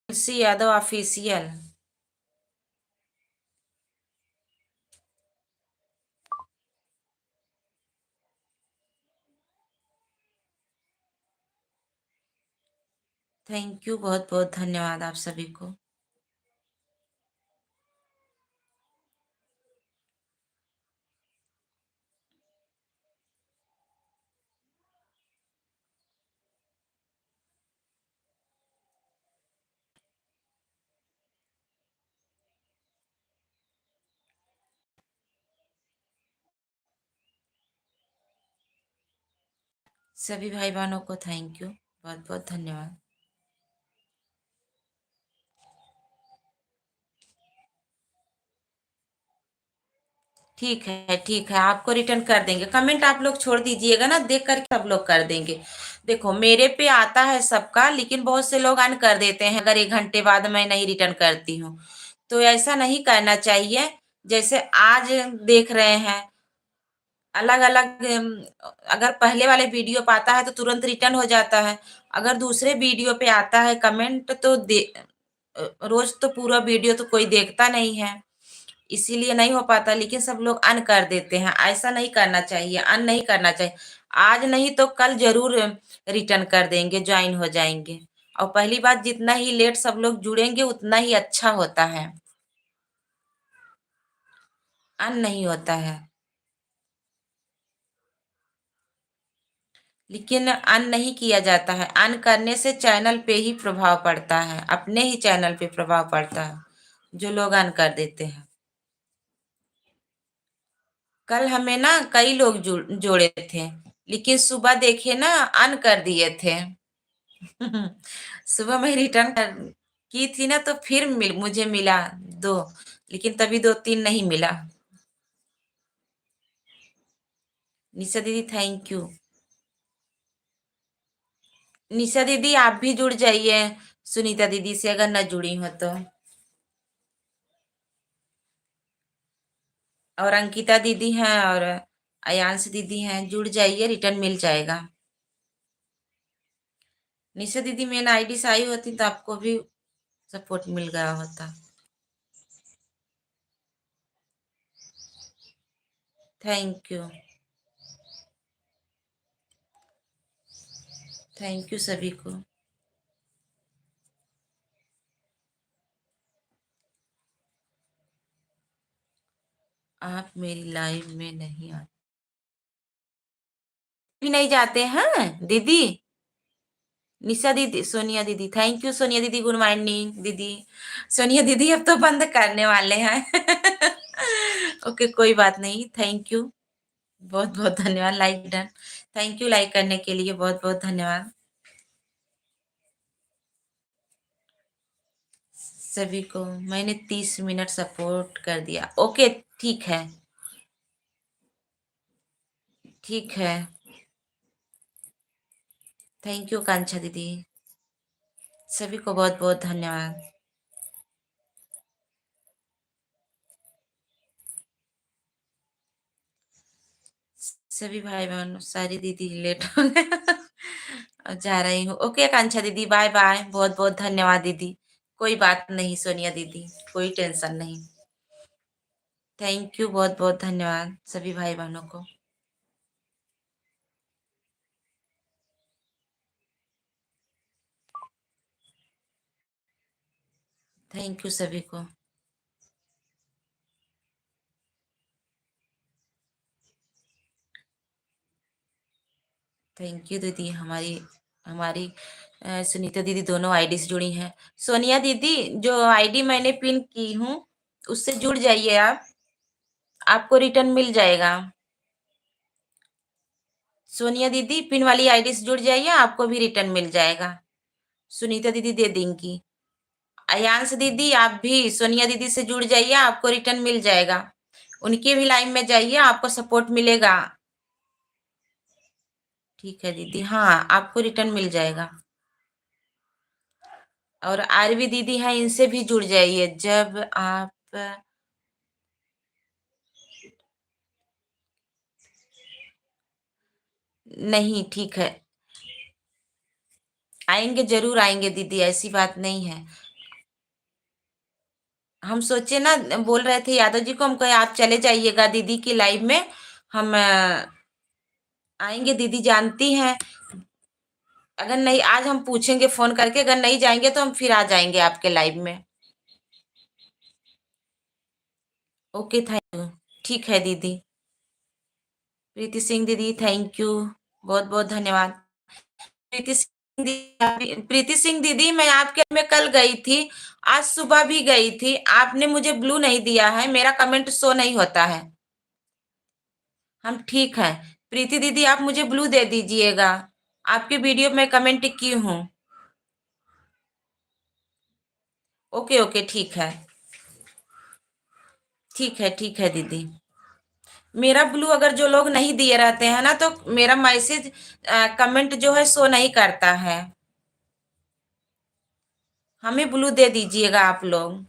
तुलसी यादव ऑफिशियल। थैंक यू, बहुत बहुत धन्यवाद आप सभी को। सभी भाई बहनों को थैंक यू, बहुत बहुत धन्यवाद। ठीक है, आपको रिटर्न कर देंगे। कमेंट आप लोग छोड़ दीजिएगा ना, देख कर सब लोग कर देंगे। देखो, मेरे पे आता है सबका, लेकिन बहुत से लोग अन कर देते हैं अगर 1 घंटे बाद मैं नहीं रिटर्न करती हूँ। तो ऐसा नहीं करना चाहिए। जैसे आज देख रहे हैं, अलग अलग अगर पहले वाले वीडियो पे आता है तो तुरंत रिटर्न हो जाता है। अगर दूसरे वीडियो पे आता है कमेंट तो रोज तो पूरा वीडियो तो कोई देखता नहीं है, इसीलिए नहीं हो पाता। लेकिन सब लोग अन कर देते हैं, ऐसा नहीं करना चाहिए, अन नहीं करना चाहिए। आज नहीं तो कल जरूर रिटर्न कर देंगे, ज्वाइन हो जाएंगे। और पहली बात, जितना ही लेट सब लोग जुड़ेंगे उतना ही अच्छा होता है। अन नहीं होता है, लेकिन अन नहीं किया जाता है। अन करने से चैनल पे ही प्रभाव पड़ता है, अपने ही चैनल पे प्रभाव पड़ता है, जो लोग अन कर देते हैं। कल हमें ना कई लोग जोड़े थे, लेकिन सुबह देखे ना अन कर दिए थे। सुबह मैं रिटर्न की थी ना, तो फिर मुझे मिला 2, लेकिन तभी 2-3 नहीं मिला। निशा दीदी थैंक यू। निशा दीदी आप भी जुड़ जाइए सुनीता दीदी से, अगर न जुड़ी हो तो। और अंकिता दीदी हैं और अयांश दीदी हैं, जुड़ जाइए, रिटर्न मिल जाएगा। निशा दीदी मेन आईडी से आई होती तो आपको भी सपोर्ट मिल गया होता। थैंक यू, थैंक यू सभी को। आप मेरी लाइव में नहीं आते, भी नहीं जाते हैं दीदी। निशा दीदी, सोनिया दीदी थैंक यू। सोनिया दीदी गुड मॉर्निंग दीदी। सोनिया दीदी अब तो बंद करने वाले हैं। ओके, कोई बात नहीं, थैंक यू, बहुत बहुत धन्यवाद। Like done, thank you like करने के लिए, बहुत बहुत धन्यवाद सभी को। मैंने 30 मिनट सपोर्ट कर दिया, ओके ठीक है, ठीक है। थैंक यू कांक्षा दीदी, सभी को बहुत बहुत धन्यवाद। सभी भाई बहन, सारी दीदी लेट हो गए। अब जा रही हूँ। ओके कांक्षा दीदी, बाय बाय, बहुत बहुत धन्यवाद दीदी। कोई बात नहीं सोनिया दीदी, कोई टेंशन नहीं। थैंक यू, बहुत बहुत धन्यवाद सभी भाई बहनों को। थैंक यू सभी को। थैंक यू दीदी। हमारी हमारी सुनीता दीदी दोनों आईडी से जुड़ी हैं। सोनिया दीदी, जो आईडी मैंने पिन की हूँ उससे जुड़ जाइए आप, आपको रिटर्न मिल जाएगा। सोनिया दीदी पिन वाली आईडी से जुड़ जाइए, आपको भी रिटर्न मिल जाएगा। सुनीता दीदी दे देंगी। अयांश दीदी आप भी सोनिया दीदी से जुड़ जाइए, आपको रिटर्न मिल जाएगा। उनके भी लाइन में जाइए, आपको सपोर्ट मिलेगा। ठीक है दीदी, हाँ आपको रिटर्न मिल जाएगा। और आरवी दीदी हैं, इनसे भी जुड़ जाइए। जब आप नहीं, ठीक है, आएंगे, जरूर आएंगे दीदी, ऐसी बात नहीं है। हम सोचे ना, बोल रहे थे यादव जी को, हम कहे आप चले जाइएगा दीदी की लाइव में, हम आएंगे। दीदी जानती हैं, अगर नहीं आज हम पूछेंगे फोन करके, अगर नहीं जाएंगे तो हम फिर आ जाएंगे आपके लाइव में। Okay, thank you. ठीक है दीदी। प्रीति सिंह दीदी थैंक यू, बहुत बहुत धन्यवाद। प्रीति सिंह दीदी मैं आपके में कल गई थी, आज सुबह भी गई थी, आपने मुझे ब्लू नहीं दिया है, मेरा कमेंट शो नहीं होता है। हम ठीक है। प्रीति दीदी आप मुझे ब्लू दे दीजिएगा, आपके वीडियो में कमेंट की हूँ। ओके ओके, ठीक है, ठीक है, ठीक है दीदी। मेरा ब्लू अगर जो लोग नहीं दिए रहते हैं ना, तो मेरा मैसेज कमेंट जो है शो नहीं करता है। हमें ब्लू दे दीजिएगा आप लोग।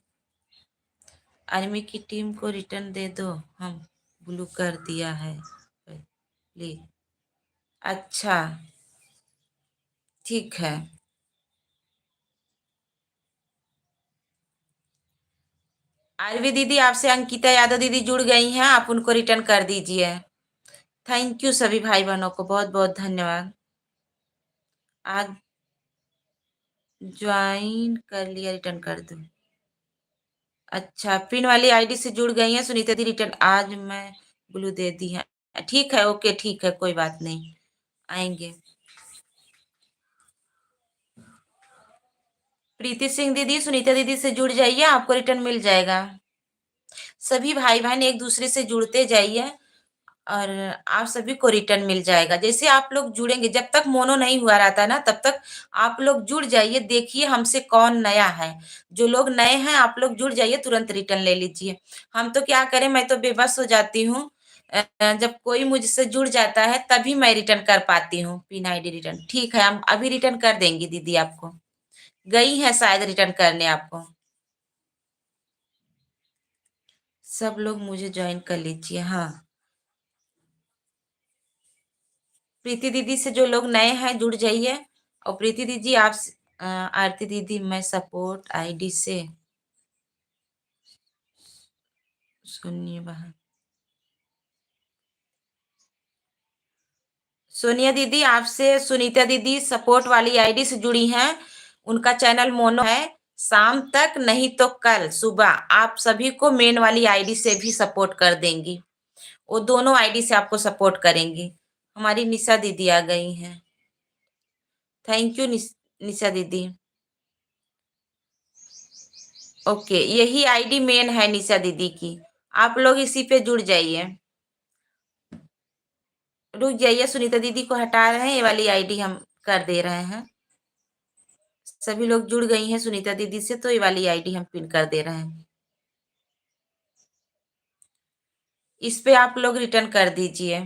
आर्मी की टीम को रिटर्न दे दो, हम ब्लू कर दिया है प्लीज। अच्छा, ठीक है। आरवी दीदी आपसे अंकिता यादव दीदी जुड़ गई हैं, आप उनको रिटर्न कर दीजिए। थैंक यू सभी भाई बहनों को, बहुत बहुत धन्यवाद। आज ज्वाइन कर लिया, रिटर्न कर दो। अच्छा, पिन वाली आईडी से जुड़ गई हैं सुनीता दी, रिटर्न आज मैं ब्लू दे दी है। ठीक है, ओके, ठीक है, कोई बात नहीं, आएंगे। प्रीति सिंह दीदी सुनीता दीदी से जुड़ जाइए, आपको रिटर्न मिल जाएगा। सभी भाई बहन एक दूसरे से जुड़ते जाइए और आप सभी को रिटर्न मिल जाएगा। जैसे आप लोग जुड़ेंगे, जब तक मोनो नहीं हुआ रहता ना, तब तक आप लोग जुड़ जाइए, देखिए हमसे कौन नया है। जो लोग नए हैं आप लोग जुड़ जाइए, तुरंत रिटर्न ले लीजिए। हम तो क्या करें, मैं तो बेबस हो जाती हूँ। जब कोई मुझसे जुड़ जाता है तभी मैं रिटर्न कर पाती हूँ पिन आईडी रिटर्न। ठीक है, हम अभी रिटर्न कर देंगे दीदी आपको। गई है शायद रिटर्न करने आपको। सब लोग मुझे ज्वाइन कर लीजिए। हाँ, प्रीति दीदी से जो लोग नए हैं जुड़ जाइए। और प्रीति दीदी आप आरती दीदी मैं सपोर्ट आईडी से सुनिए बहन। सोनिया दीदी आपसे सुनीता दीदी सपोर्ट वाली आईडी से जुड़ी हैं, उनका चैनल मोनो है। शाम तक नहीं तो कल सुबह आप सभी को मेन वाली आईडी से भी सपोर्ट कर देंगी, वो दोनों आईडी से आपको सपोर्ट करेंगी। हमारी निशा दीदी आ गई हैं, थैंक यू निशा दीदी। ओके, यही आईडी मेन है निशा दीदी की, आप लोग इसी पे जुड़ जाइए। रुक जाइए, सुनीता दीदी को हटा रहे हैं, ये वाली आईडी हम कर दे रहे हैं। सभी लोग जुड़ गई हैं सुनीता दीदी से, तो ये वाली आईडी हम पिन कर दे रहे हैं। इस पे आप लोग रिटर्न कर दीजिए।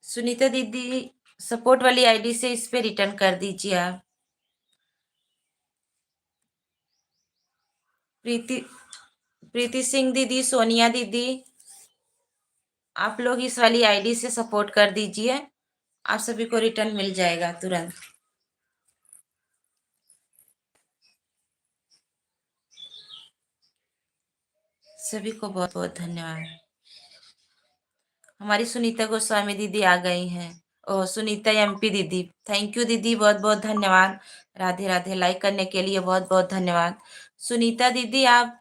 सुनीता दीदी सपोर्ट वाली आईडी से इस पे रिटर्न कर दीजिए आप। प्रीति प्रीति सिंह दीदी, सोनिया दीदी, आप लोग इस वाली आईडी से सपोर्ट कर दीजिए, आप सभी को रिटर्न मिल जाएगा तुरंत। सभी को बहुत बहुत धन्यवाद। हमारी सुनीता गोस्वामी दीदी आ गई हैं। ओह, सुनीता एमपी दीदी, थैंक यू दीदी, बहुत बहुत धन्यवाद। राधे राधे, लाइक करने के लिए बहुत बहुत धन्यवाद। सुनीता दीदी आप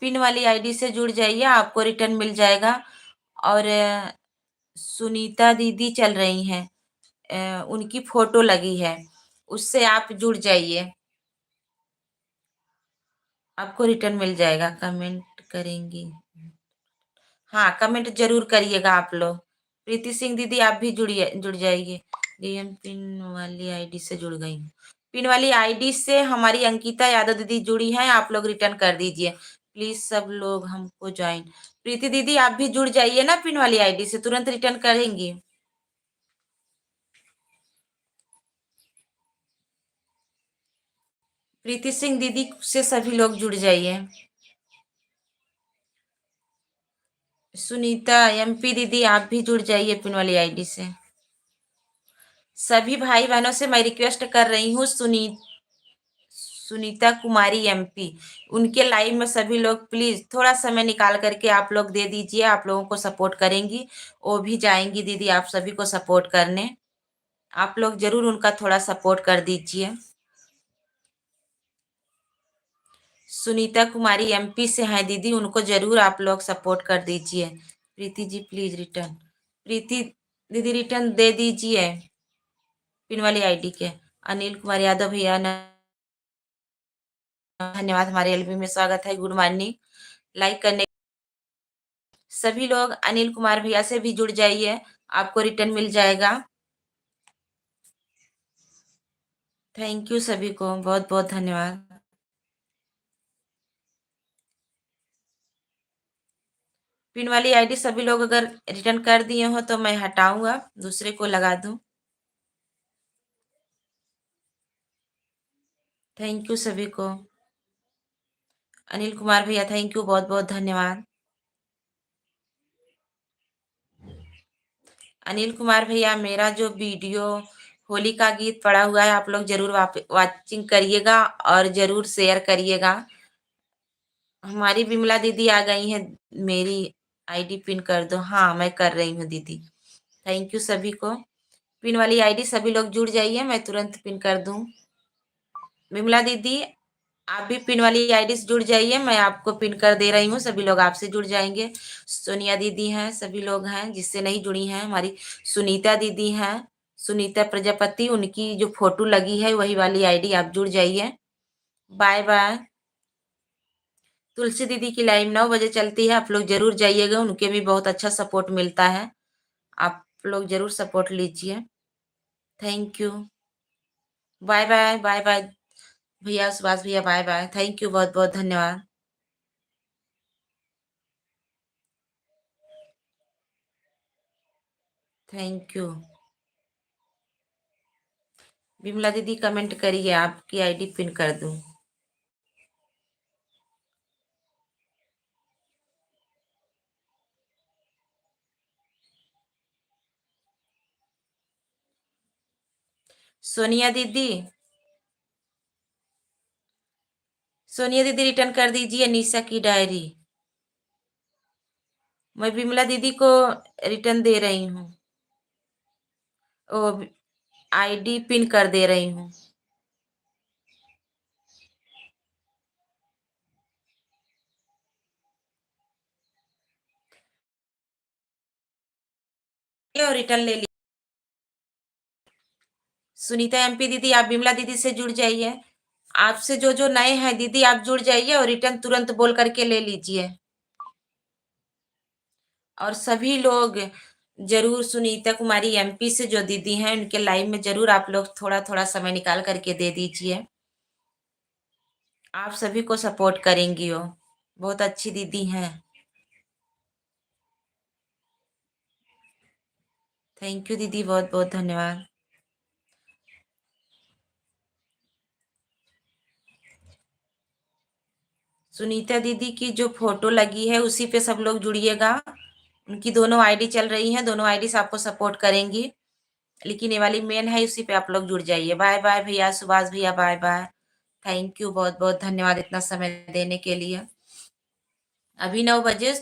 पिन वाली आईडी से जुड़ जाइए, आपको रिटर्न मिल जाएगा। और सुनीता दीदी चल रही हैं, उनकी फोटो लगी है, उससे आप जुड़ जाइए, आपको रिटर्न मिल जाएगा। कमेंट करेंगी। हाँ, कमेंट ज़रूर करिएगा आप लोग। प्रीति सिंह दीदी आप भी जुड़ जाइए। डीएम पिन वाली आईडी से जुड़ गई हूँ। पिन वाली आईडी से हमारी अंकिता यादव दीदी जुड़ी हैं, आप लोग रिटर्न कर दीजिए। प्लीज़ सब लोग हमको जॉइन। प्रीति दीदी आप भी जुड़ जाइए ना पिन वाली आईडी से, तुरंत रिटर्न करेंगी। प्रीति सिंह दीदी से सभी लोग जुड़ जाइए। सुनीता एमपी दीदी आप भी जुड़ जाइए पिन वाली आईडी से। सभी भाई बहनों से मैं रिक्वेस्ट कर रही हूँ, सुनीता कुमारी एमपी, उनके लाइव में सभी लोग प्लीज थोड़ा समय निकाल करके आप लोग दे दीजिए, आप लोगों को सपोर्ट करेंगी, वो भी जाएंगी दीदी आप सभी को सपोर्ट करने। आप लोग जरूर उनका थोड़ा सपोर्ट कर दीजिए। सुनीता कुमारी एमपी से हैं दीदी, उनको जरूर आप लोग सपोर्ट कर दीजिए। Preeti ji please return. प्रीति दीदी रिटर्न दे दीजिए पिन वाली आईडी के। अनिल कुमार यादव भैया धन्यवाद, हमारे एलबी में स्वागत है, गुड मॉर्निंग। लाइक करने सभी लोग अनिल कुमार भैया से भी जुड़ जाइए, आपको रिटर्न मिल जाएगा। थैंक यू सभी को, बहुत बहुत धन्यवाद। पिन वाली आईडी सभी लोग अगर रिटर्न कर दिए हो तो मैं हटाऊंगा, दूसरे को लगा दूं। थैंक यू सभी को। अनिल कुमार भैया थैंक यू, बहुत बहुत धन्यवाद। अनिल कुमार भैया मेरा जो वीडियो होली का गीत पड़ा हुआ है आप लोग जरूर वाचिंग करिएगा और जरूर शेयर करिएगा। हमारी बिमला दीदी आ गई हैं, मेरी आईडी पिन कर दो। हाँ मैं कर रही हूँ दीदी। थैंक यू सभी को। पिन वाली आईडी सभी लोग जुड़ जाइए, मैं तुरंत पिन कर दूं। बिमला दीदी आप भी पिन वाली आईडी से जुड़ जाइए, मैं आपको पिन कर दे रही हूँ, सभी लोग आपसे जुड़ जाएंगे। सोनिया दीदी हैं, सभी लोग हैं, जिससे नहीं जुड़ी हैं हमारी सुनीता दीदी हैं, सुनीता प्रजापति, उनकी जो फोटो लगी है वही वाली आईडी, आप जुड़ जाइए। Bye bye. तुलसी दीदी की लाइव 9 बजे चलती है, आप लोग जरूर जाइएगा, उनके भी बहुत अच्छा सपोर्ट मिलता है, आप लोग जरूर सपोर्ट लीजिए। Thank you. Bye bye bye bye भैया, सुभाष भैया बाय बाय, थैंक यू, बहुत बहुत धन्यवाद। Thank you. बिमला दीदी कमेंट करिए, आपकी आईडी पिन कर दूं। सोनिया दीदी, सोनिया दीदी रिटर्न कर दीजिए निशा की डायरी। मैं बिमला दीदी को रिटर्न दे रही हूँ, ओ आईडी पिन कर दे रही हूँ। और रिटर्न ले ली। सुनीता एमपी दीदी आप बिमला दीदी से जुड़ जाइए, आपसे जो जो नए हैं दीदी आप जुड़ जाइए और रिटर्न तुरंत बोल करके ले लीजिए। और सभी लोग जरूर सुनीता कुमारी एमपी से जो दीदी हैं उनके लाइव में जरूर आप लोग थोड़ा थोड़ा समय निकाल करके दे दीजिए, आप सभी को सपोर्ट करेंगी, वो बहुत अच्छी दीदी हैं। थैंक यू दीदी, बहुत बहुत धन्यवाद। सुनीता दीदी की जो फोटो लगी है उसी पे सब लोग जुड़िएगा, उनकी दोनों आईडी चल रही हैं, दोनों आईडी से आपको सपोर्ट करेंगी, लेकिन ये वाली मेन है, उसी पे आप लोग जुड़ जाइए। बाय बाय भैया, सुभाष भैया बाय बाय, थैंक यू, बहुत बहुत धन्यवाद इतना समय देने के लिए। अभी 9 बजे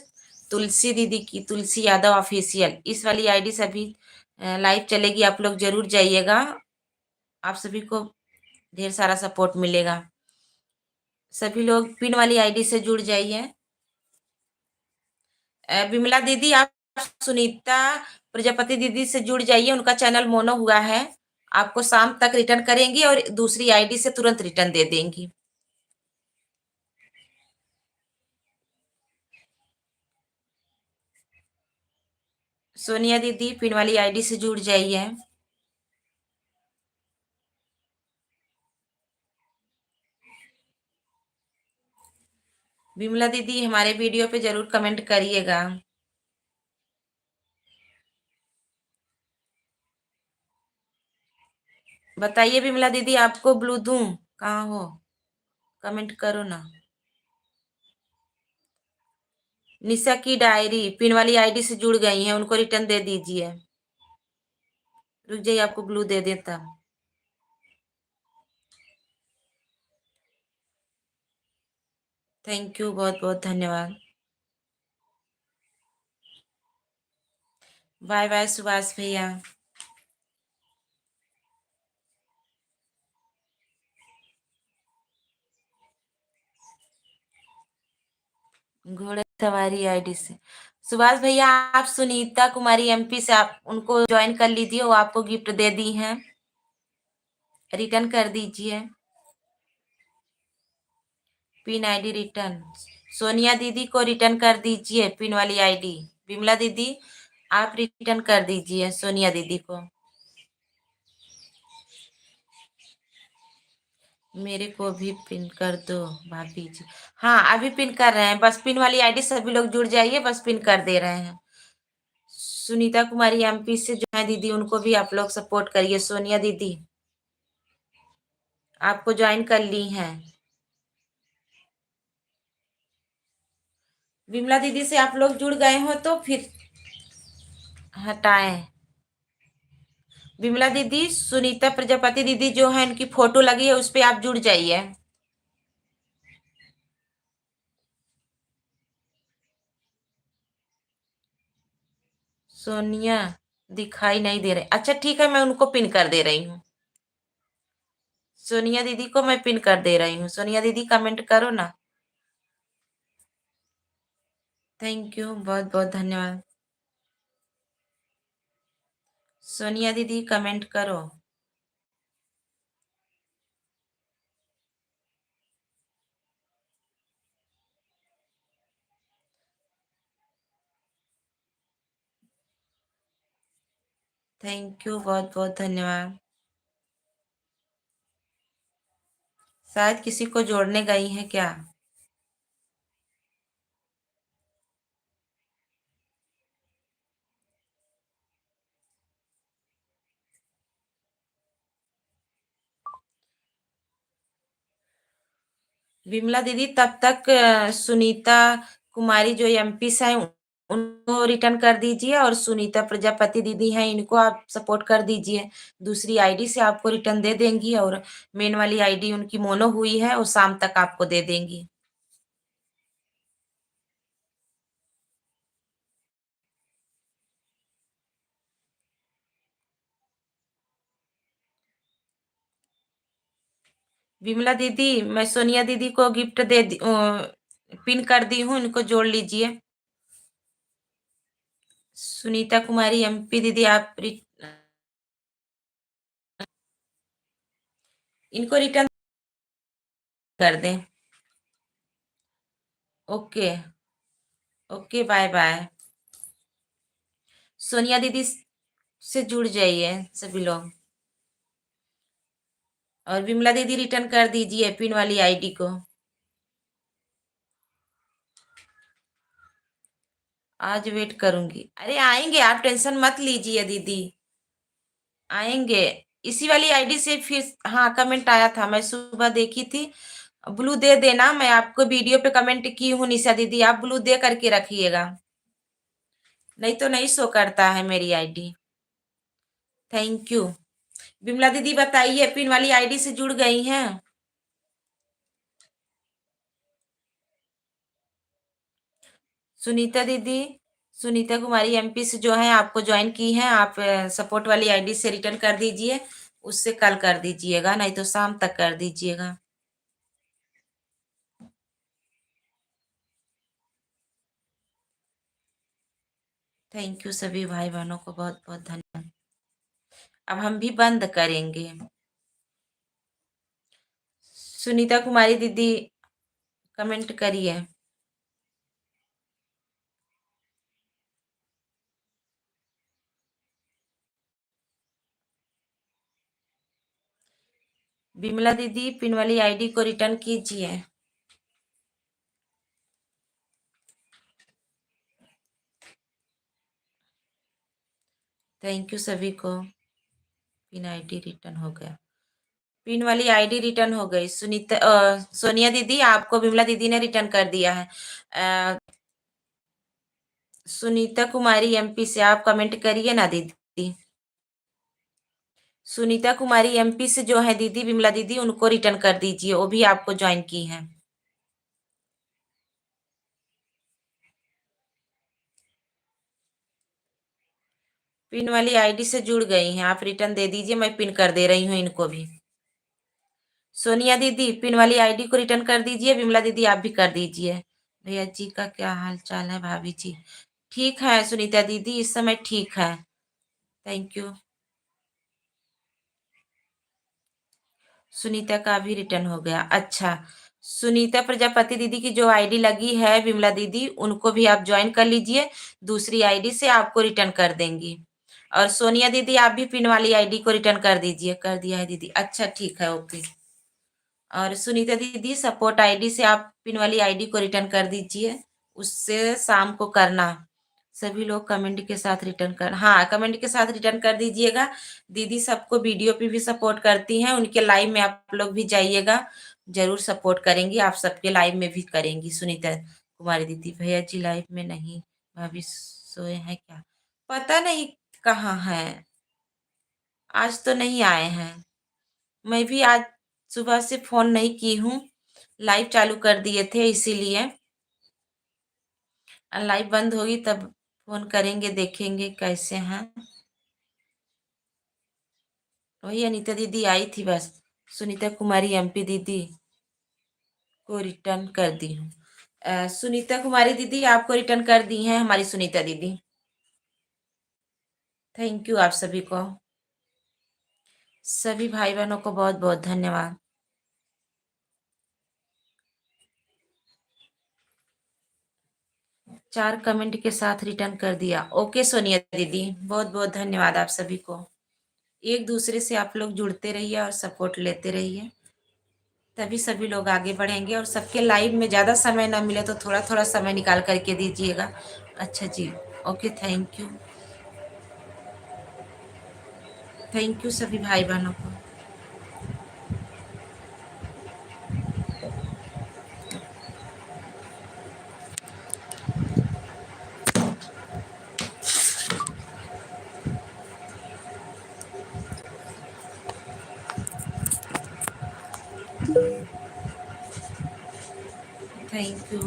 तुलसी दीदी की, तुलसी यादव ऑफिशियल, इस वाली आईडी से अभी लाइव चलेगी, आप लोग जरूर जाइएगा, आप सभी को ढेर सारा सपोर्ट मिलेगा। सभी लोग पिन वाली आईडी से जुड़ जाइए। विमला दीदी आप सुनीता प्रजापति दीदी से जुड़ जाइए, उनका चैनल मोनो हुआ है, आपको शाम तक रिटर्न करेंगी और दूसरी आईडी से तुरंत रिटर्न दे देंगी। सोनिया दीदी पिन वाली आईडी से जुड़ जाइए। विमला दीदी हमारे वीडियो पे जरूर कमेंट करिएगा। बताइए विमला दीदी, आपको ब्लू दूं? कहाँ हो? कमेंट करो ना। निशा की डायरी पिन वाली आईडी से जुड़ गई हैं, उनको रिटर्न दे दीजिए। रुक जाइए, आपको ब्लू दे देता। थैंक यू, बहुत बहुत धन्यवाद। बाय बाय सुभाष भैया। घोड़े सवारी आईडी से सुभाष भैया, आप सुनीता कुमारी एमपी से आप उनको ज्वाइन कर लीजिए, वो आपको गिफ्ट दे दी हैं, रिटर्न कर दीजिए। पिन आईडी रिटर्न सोनिया दीदी को रिटर्न कर दीजिए पिन वाली आईडी। विमला दीदी आप रिटर्न कर दीजिए सोनिया दीदी को। मेरे को भी पिन कर दो भाभी जी। हाँ अभी पिन कर रहे हैं, बस पिन वाली आईडी सभी लोग जुड़ जाइए, बस पिन कर दे रहे हैं। सुनीता कुमारी एमपी से जो है दीदी, उनको भी आप लोग सपोर्ट करिए। सोनिया दीदी आपको ज्वाइन कर ली हैं। विमला दीदी से आप लोग जुड़ गए हो तो फिर हटाएं। विमला दीदी सुनीता प्रजापति दीदी जो है, उनकी फोटो लगी है, उस पे आप जुड़ जाइए। सोनिया दिखाई नहीं दे रहे, अच्छा ठीक है, मैं उनको पिन कर दे रही हूँ। सोनिया दीदी को मैं पिन कर दे रही हूँ। सोनिया दीदी कमेंट करो ना। थैंक यू, बहुत बहुत धन्यवाद। सोनिया दीदी कमेंट करो। थैंक यू, बहुत बहुत धन्यवाद। शायद किसी को जोड़ने गई हैं क्या? विमला दीदी तब तक सुनीता कुमारी जो एमपी से हैं उनको रिटर्न कर दीजिए, और सुनीता प्रजापति दीदी हैं, इनको आप सपोर्ट कर दीजिए। दूसरी आईडी से आपको रिटर्न दे देंगी, और मेन वाली आईडी उनकी मोनो हुई है, वो शाम तक आपको दे देंगी। विमला दीदी मैं सोनिया दीदी को गिफ्ट पिन कर दी हूँ, इनको जोड़ लीजिए। सुनीता कुमारी एमपी दीदी आप इनको रिटर्न कर दें। Okay okay, bye bye. Sonia दीदी से जुड़ जाइए सभी लोग, और विमला दीदी रिटर्न कर दीजिए पिन वाली आईडी को। आज वेट करूंगी, अरे आएंगे, आप टेंशन मत लीजिए दीदी, आएंगे। इसी वाली आईडी से फिर हाँ कमेंट आया था, मैं सुबह देखी थी। ब्लू दे देना, मैं आपको वीडियो पे कमेंट की हूँ निशा दीदी, आप ब्लू दे करके रखिएगा, नहीं तो नहीं शो करता है मेरी आईडी। Thank you. विमला दीदी बताइए, पिन वाली आईडी से जुड़ गई हैं? सुनीता दीदी सुनीता कुमारी एमपी से जो है आपको ज्वाइन की हैं, आप सपोर्ट वाली आईडी से रिटर्न कर दीजिए, उससे कल कर दीजिएगा, नहीं तो शाम तक कर दीजिएगा। थैंक यू सभी भाई बहनों को बहुत बहुत धन्यवाद। अब हम भी बंद करेंगे। सुनीता कुमारी दीदी कमेंट करिए। विमला दीदी पिन वाली आईडी को रिटर्न कीजिए। थैंक यू सभी को। पिन आईडी रिटर्न हो गया। पिन वाली आईडी रिटर्न हो गई। सोनिया दीदी आपको विमला दीदी ने रिटर्न कर दिया है। सुनीता कुमारी एमपी से आप कमेंट करिए ना दीदी। सुनीता कुमारी एमपी से जो है दीदी विमला दीदी, उनको रिटर्न कर दीजिए, वो भी आपको ज्वाइन की है। पिन वाली आईडी से जुड़ गई हैं, आप रिटर्न दे दीजिए, मैं पिन कर दे रही हूँ इनको भी। सोनिया दीदी पिन वाली आईडी को रिटर्न कर दीजिए, विमला दीदी आप भी कर दीजिए। भैया जी का क्या हाल चाल है? भाभी जी ठीक है, सुनीता दीदी इस समय ठीक है, थैंक यू। सुनीता का भी रिटर्न हो गया। अच्छा, सुनीता प्रजापति दीदी की जो आईडी लगी है विमला दीदी, उनको भी आप ज्वाइन कर लीजिए, दूसरी आईडी से आपको रिटर्न कर देंगी। और सोनिया दीदी आप भी पिन वाली आईडी को रिटर्न कर दीजिए। कर दिया है दीदी, अच्छा ठीक है, ओके। और सुनीता दीदी सपोर्ट आईडी से आप पिन वाली आईडी को रिटर्न कर दीजिए, उससे शाम को करना। सभी लोग कमेंट के साथ रिटर्न कर, हाँ कमेंट के साथ रिटर्न कर दीजिएगा। दीदी सबको वीडियो पे भी सपोर्ट करती हैं, उनके लाइव में आप लोग भी जाइएगा, जरूर सपोर्ट करेंगी, आप सबके लाइव में भी करेंगी। सुनीता कुमारी दीदी भैया जी लाइव में नहीं, भाभी सोए हैं क्या? पता नहीं कहाँ है, आज तो नहीं आए हैं। मैं भी आज सुबह से फोन नहीं की हूँ, लाइव चालू कर दिए थे इसीलिए। लाइव बंद होगी तब फोन करेंगे, देखेंगे कैसे हैं। वही अनीता दीदी आई थी बस, सुनीता कुमारी एमपी दीदी को रिटर्न कर दी हूँ। सुनीता कुमारी दीदी आपको रिटर्न कर दी हैं हमारी सुनीता दीदी, थैंक यू आप सभी को, सभी भाई बहनों को बहुत बहुत धन्यवाद। चार कमेंट के साथ रिटर्न कर दिया, ओके सोनिया दीदी, बहुत बहुत धन्यवाद आप सभी को। एक दूसरे से आप लोग जुड़ते रहिए और सपोर्ट लेते रहिए, तभी सभी लोग आगे बढ़ेंगे। और सबके लाइव में ज़्यादा समय ना मिले तो थोड़ा थोड़ा समय निकाल करके दीजिएगा। अच्छा जी, okay, thank you, thank you सभी भाई बहनों को। Thank you.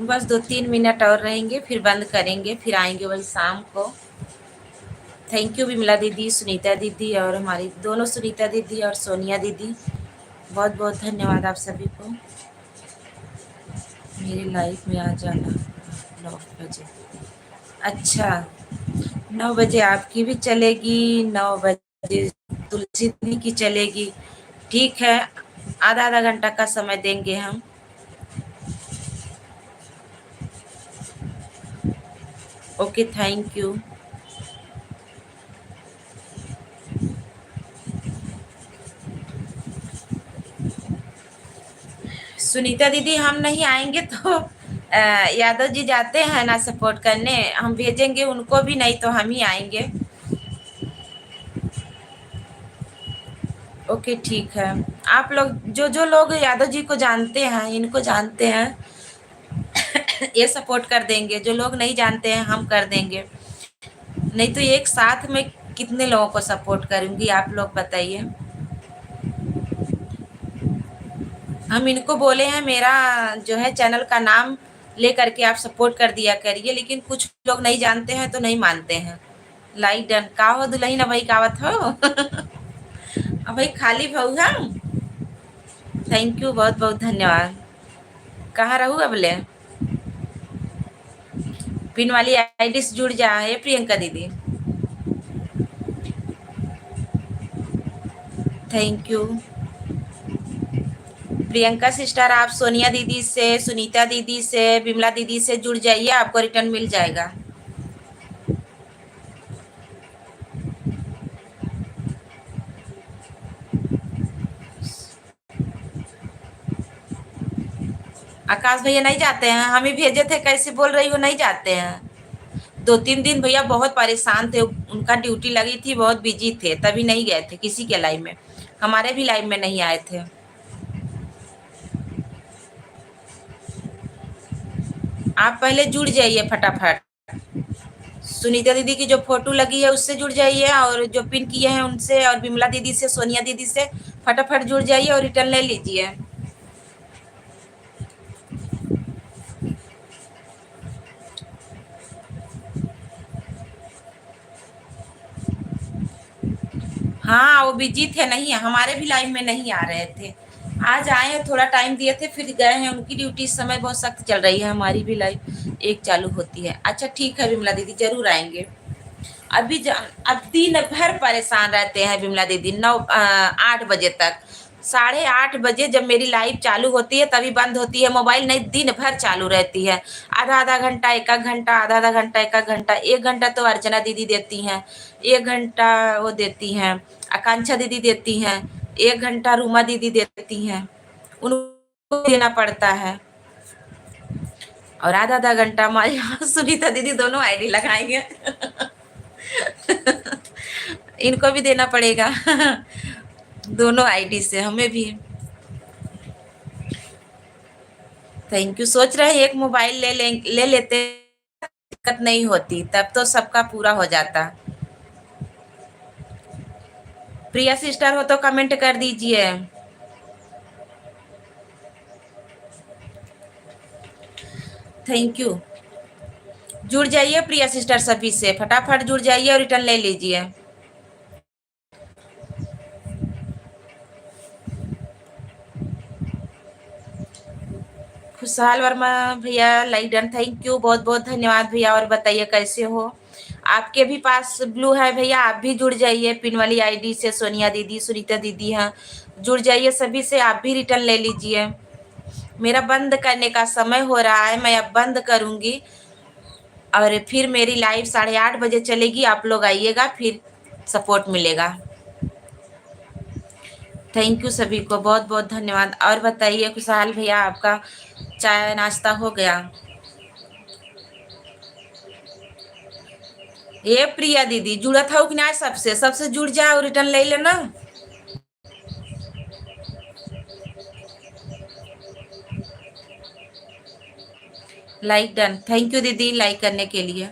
बस 2-3 मिनट और रहेंगे, फिर बंद करेंगे, फिर आएंगे वही शाम को। थैंक यू विमला दीदी, सुनीता दीदी, और हमारी दोनों सुनीता दीदी और सोनिया दीदी, बहुत बहुत धन्यवाद आप सभी को। मेरे लाइफ में आ जाना 9 बजे। अच्छा, 9 बजे आपकी भी चलेगी, 9 बजे तुलसी दीदी की चलेगी, ठीक है, आधा आधा घंटा का समय देंगे हम। Okay, thank you. सुनीता दीदी हम नहीं आएंगे तो यादव जी जाते हैं ना सपोर्ट करने, हम भेजेंगे उनको भी, नहीं तो हम ही आएंगे। ओके ठीक है, आप लोग जो जो लोग यादव जी को जानते हैं, इनको जानते हैं, ये सपोर्ट कर देंगे, जो लोग नहीं जानते हैं हम कर देंगे, नहीं तो एक साथ में कितने लोगों को सपोर्ट करूंगी आप लोग बताइए। हम इनको बोले हैं मेरा जो है चैनल का नाम ले करके आप सपोर्ट कर दिया करिए, लेकिन कुछ लोग नहीं जानते हैं तो नहीं मानते हैं। लाइक डन का हो दुल्ही ना भाई कावत हो अब भाई खाली भाऊ हम, थैंक यू, बहुत बहुत धन्यवाद। कहाँ रहू अबले? पिन वाली आईडी से जुड़ जा है प्रियंका दीदी, थैंक यू। प्रियंका सिस्टर आप सोनिया दीदी से, सुनीता दीदी से, विमला दीदी से जुड़ जाइए, आपको रिटर्न मिल जाएगा। प्रकाश भैया नहीं जाते हैं, हम ही भेजे थे, कैसे बोल रही हो नहीं जाते हैं। 2-3 दिन भैया बहुत परेशान थे, उनका ड्यूटी लगी थी, बहुत बिजी थे, तभी नहीं गए थे किसी के लाइव में, हमारे भी लाइव में नहीं आए थे। आप पहले जुड़ जाइए फटाफट, सुनीता दीदी की जो फोटो लगी है उससे जुड़ जाइए, और जो पिन किए हैं उनसे, और विमला दीदी से, सोनिया दीदी से फटाफट जुड़ जाइए और रिटर्न ले लीजिए। हाँ वो बिजी थे, नहीं हमारे भी लाइव में नहीं आ रहे थे, आज आए हैं, थोड़ा टाइम दिए थे फिर गए हैं, उनकी ड्यूटी इस समय बहुत सख्त चल रही है, हमारी भी लाइव एक चालू होती है। अच्छा ठीक है विमला दीदी, जरूर आएंगे। अब दिन भर परेशान रहते हैं विमला दीदी, 8 बजे तक, 8:30 बजे जब मेरी लाइव चालू होती है तभी बंद होती है मोबाइल, नहीं दिन भर चालू रहती है, आधा आधा घंटा, एक एक घंटा, आधा आधा घंटा, एक एक घंटा, 1 घंटा तो अर्चना दीदी देती हैं, 1 घंटा वो देती हैं, आकांक्षा दीदी देती हैं, 1 घंटा रूमा दीदी देती हैं, उनको देना पड़ता है, और आधा आधा घंटा हमारी सुनीता दीदी दोनों आईडी लगाएंगे। इनको भी देना पड़ेगा। दोनों आईडी से हमें भी। Thank you. सोच रहे हैं एक मोबाइल ले लेते, दिक्कत नहीं होती, तब तो सबका पूरा हो जाता। प्रिया सिस्टर हो तो कमेंट कर दीजिए। Thank you. जुड़ जाइए प्रिया सिस्टर सभी से, फटाफट जुड़ जाइए और रिटर्न ले लीजिए। खुशहाल वर्मा भैया लाइक डन, थैंक यू, बहुत बहुत धन्यवाद भैया। और बताइए कैसे हो, आपके भी पास ब्लू है भैया, आप भी जुड़ जाइए पिन वाली आईडी से, सोनिया दीदी, सुनीता दीदी हैं, जुड़ जाइए सभी से, आप भी रिटर्न ले लीजिए। मेरा बंद करने का समय हो रहा है, मैं अब बंद करूंगी, और फिर मेरी लाइव 8:30 बजे चलेगी, आप लोग आइएगा, फिर सपोर्ट मिलेगा। थैंक यू सभी को, बहुत बहुत धन्यवाद। और बताइए खुशहाल भैया, आपका चाय नाश्ता हो गया? ये प्रिया दीदी जुड़ा था कि ना, सबसे सबसे जुड़ जाओ, रिटर्न ले लेना। लाइक डन, थैंक यू दीदी लाइक करने के लिए।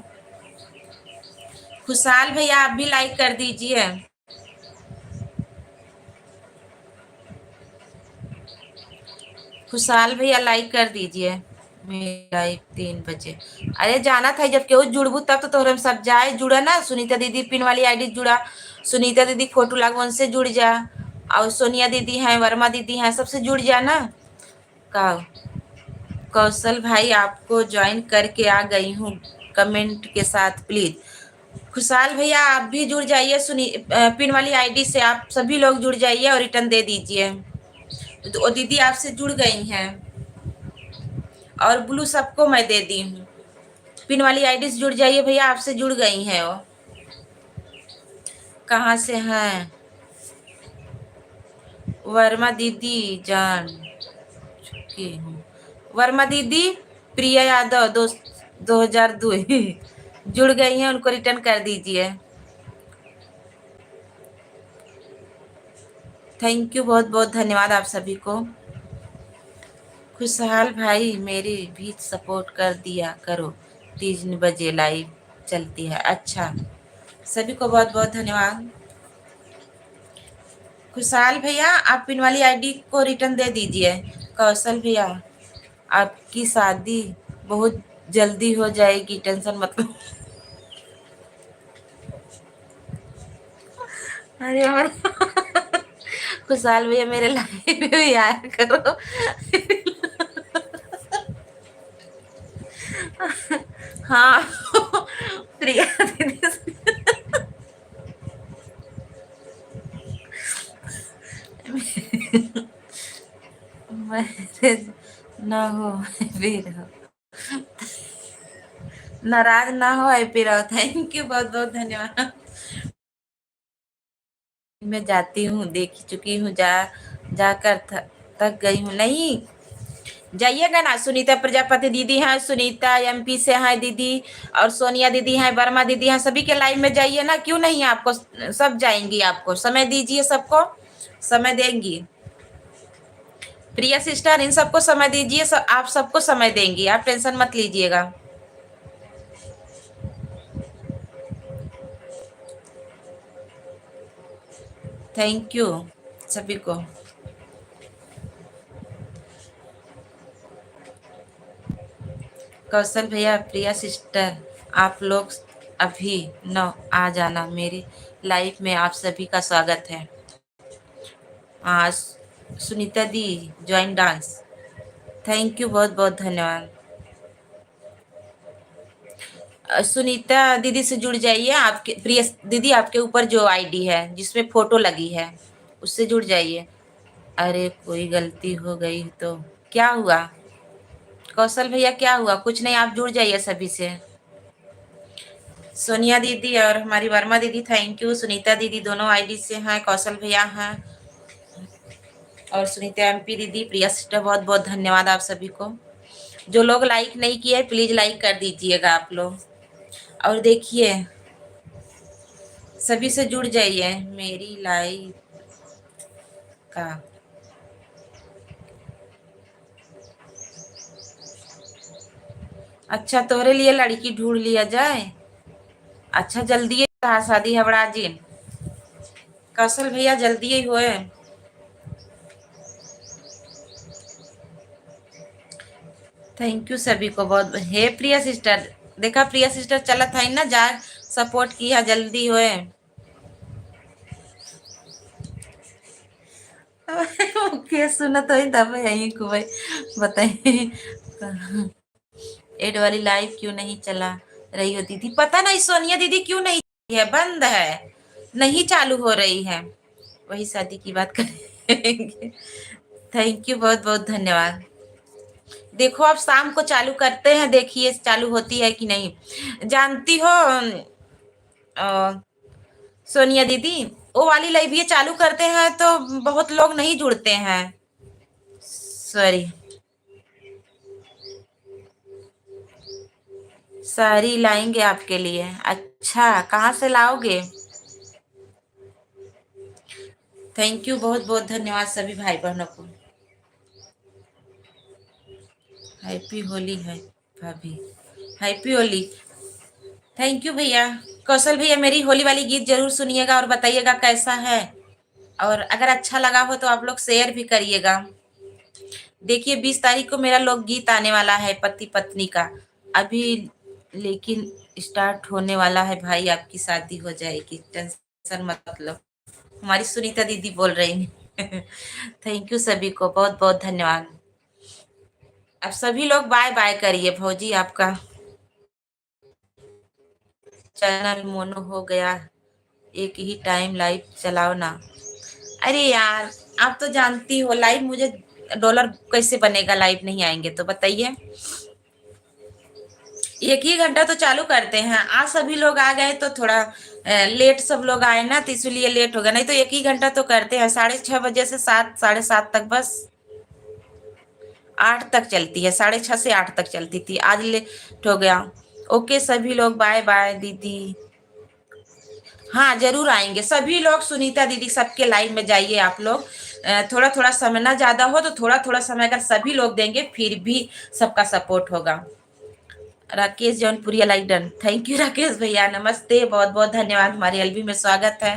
खुशहाल भैया आप भी लाइक कर दीजिए। खुशहाल भैया लाइक कर दीजिए। लाइव 3 बजे, अरे जाना था, जब केहू जुड़बू तब तो तोहरे सब जाए, जुड़ा ना, सुनीता दीदी पिन वाली आईडी जुड़ा, सुनीता दीदी फोटो लागो उनसे जुड़ जा, और सोनिया दीदी हैं, वर्मा दीदी हैं, सबसे जुड़ जा ना। का कौशल भाई आपको ज्वाइन करके आ गई हूँ, कमेंट के साथ प्लीज। खुशहाल भैया आप भी जुड़ जाइए, सुनी पिन वाली आईडी से, आप सभी लोग जुड़ जाइए और रिटर्न दे दीजिए। तो दीदी आपसे जुड़ गई हैं, और ब्लू सबको मैं दे दी हूँ, पिन वाली आईडी से जुड़ जाइए भैया, आपसे जुड़ गई हैं वो। कहाँ से हैं? वर्मा दीदी जान चुकी हूँ। वर्मा दीदी प्रिया यादव 2002 जुड़ गई हैं, उनको रिटर्न कर दीजिए। थैंक यू, बहुत बहुत धन्यवाद आप सभी को। खुशहाल भाई मेरी भी सपोर्ट कर दिया करो, 3 बजे लाइव चलती है। अच्छा, सभी को बहुत बहुत धन्यवाद। खुशहाल भैया आप पिन वाली आईडी को रिटर्न दे दीजिए। कौशल भैया आपकी शादी बहुत जल्दी हो जाएगी, टेंशन मत लो। अरे और खुशहाल भैया मेरे लाइव में भी आया करो। हाँ प्रिया दीदी मैसेज ना हो फिर हो, नाराज ना हो फिर हो। थैंक यू, बहुत बहुत धन्यवाद। मैं जाती हूँ, देख चुकी हूँ, जाकर थक गई हूँ। नहीं जाइएगा ना। सुनीता प्रजापति दीदी हैं, सुनीता एमपी से हैं दीदी, और सोनिया दीदी हैं, वर्मा दीदी हैं, सभी के लाइव में जाइए ना। क्यों नहीं, आपको सब जाएंगी। आपको समय दीजिए, सबको समय देंगी। प्रिया सिस्टर, इन सबको समय दीजिए, आप सबको समय देंगी, आप टेंशन मत लीजिएगा। थैंक यू सभी को। कौशल भैया, प्रिया सिस्टर, आप लोग अभी न आ जाना, मेरी लाइफ में आप सभी का स्वागत है। आज सुनीता दी ज्वाइन डांस, थैंक यू, बहुत बहुत धन्यवाद। सुनीता दीदी से जुड़ जाइए। आपके प्रिय दीदी, आपके ऊपर जो आईडी है जिसमें फोटो लगी है उससे जुड़ जाइए। अरे कोई गलती हो गई तो क्या हुआ? कौशल भैया क्या हुआ? कुछ नहीं, आप जुड़ जाइए सभी से। सोनिया दीदी और हमारी वर्मा दीदी थैंक यू। सुनीता दीदी दोनों आईडी से हैं। कौशल भैया हैं और सुनीता एमपी दीदी, प्रिया सिस्टर, बहुत बहुत धन्यवाद आप सभी को। जो लोग लाइक नहीं किए प्लीज लाइक कर दीजिएगा आप लोग। और देखिए, सभी से जुड़ जाइए मेरी लाइव का। अच्छा, तोरे लिए लड़की ढूंढ लिया जाए। अच्छा, जल्दी शादी हवड़ा जी। कौशल भैया जल्दी ही होए। थैंक यू सभी को बहुत। हे प्रिया सिस्टर, देखा प्रिया सिस्टर चला था ना, जा सपोर्ट किया, जल्दी होए। ओके, सुना तो ही तब यही को भाई बताइए। एड वाली लाइव क्यों नहीं चला रही हो दीदी? पता नहीं सोनिया दीदी क्यों नहीं है, बंद है, नहीं चालू हो रही है। वही शादी की बात करेंगे। थैंक यू, बहुत बहुत धन्यवाद। देखो अब शाम को चालू करते हैं, देखिए चालू होती है कि नहीं। जानती हो सोनिया दीदी, वो वाली लाइव ये चालू करते हैं तो बहुत लोग नहीं जुड़ते हैं। सॉरी, साड़ी लाएंगे आपके लिए। अच्छा, कहाँ से लाओगे? थैंक यू, बहुत बहुत धन्यवाद सभी भाई बहनों को। हैप्पी होली है भाभी, हैप्पी होली। थैंक यू भैया। कौशल भैया, मेरी होली वाली गीत जरूर सुनिएगा और बताइएगा कैसा है, और अगर अच्छा लगा हो तो आप लोग शेयर भी करिएगा। देखिए 20 तारीख को मेरा लोकगीत आने वाला है, पति पत्नी का। अभी लेकिन स्टार्ट होने वाला है भाई, आपकी शादी हो जाएगी, टेंशन मत लो। हमारी सुनीता दीदी बोल रही हैं। थैंक यू सभी को, बहुत बहुत धन्यवाद। अब सभी लोग बाय बाय करिए। भौजी आपका चैनल मोनो हो गया, एक ही टाइम लाइव चलाओ ना। अरे यार, आप तो जानती हो लाइव मुझे डॉलर कैसे बनेगा, लाइव नहीं आएंगे तो बताइए। एक ही घंटा तो चालू करते हैं। आज सभी लोग आ गए तो थोड़ा लेट सब लोग आए ना, तो इसलिए लेट हो गया, नहीं तो एक ही घंटा तो करते हैं। 6:30 बजे से 7, 7:30 तक, बस 8 तक चलती है। 6:30 से 8 तक चलती थी, आज लेट हो गया। ओके सभी लोग, बाय बाय दीदी। हाँ जरूर आएंगे सभी लोग। सुनीता दीदी सबके लाइन में जाइए आप लोग। थोड़ा थोड़ा समय ना ज्यादा हो तो थोड़ा थोड़ा समय अगर सभी लोग देंगे फिर भी सबका सपोर्ट होगा। Rakesh Jaunpuria like done, thank you Rakesh भैया, नमस्ते, बहुत बहुत धन्यवाद। हमारी एलबी में स्वागत है।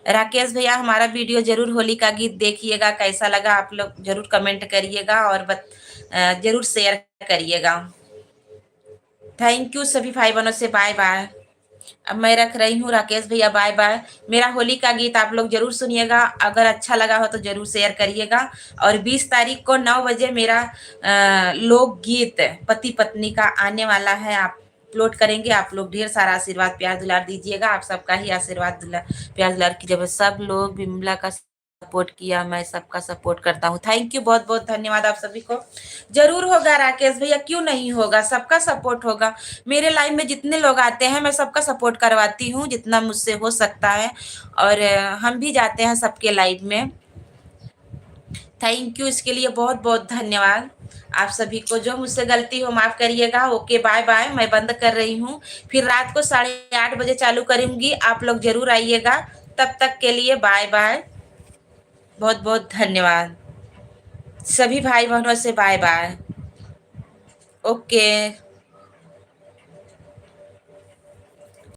राकेश भैया, हमारा वीडियो जरूर होली का गीत देखिएगा, कैसा लगा आप लोग जरूर कमेंट करिएगा और जरूर शेयर करिएगा। थैंक यू सभी भाई बहनों से, बाय बाय। अब मैं रख रही हूँ राकेश भैया, बाय बाय। मेरा होली का गीत आप लोग जरूर सुनिएगा, अगर अच्छा लगा हो तो जरूर शेयर करिएगा। और 20 तारीख को 9 बजे मेरा लोकगीत पति पत्नी का आने वाला है, आप अपलोड करेंगे। आप लोग ढेर सारा आशीर्वाद प्यार दुलार दीजिएगा। आप सबका ही आशीर्वाद प्यार दुलार की जब सब लोग बिमला का सपोर्ट किया, मैं सबका सपोर्ट करता हूँ। थैंक यू, बहुत बहुत धन्यवाद आप सभी को। जरूर होगा राकेश भैया, क्यों नहीं होगा, सबका सपोर्ट होगा। मेरे लाइव में जितने लोग आते हैं मैं सबका सपोर्ट करवाती हूँ जितना मुझसे हो सकता है, और हम भी जाते हैं सबके लाइव में। थैंक यू, इसके लिए बहुत बहुत धन्यवाद। आप सभी को, जो मुझसे गलती हो माफ़ करिएगा। ओके, बाय बाय, मैं बंद कर रही हूँ। फिर रात को 8:30 बजे चालू करूँगी, आप लोग ज़रूर आइएगा। तब तक के लिए बाय बाय, बहुत बहुत धन्यवाद। सभी भाई बहनों से बाय बाय। ओके।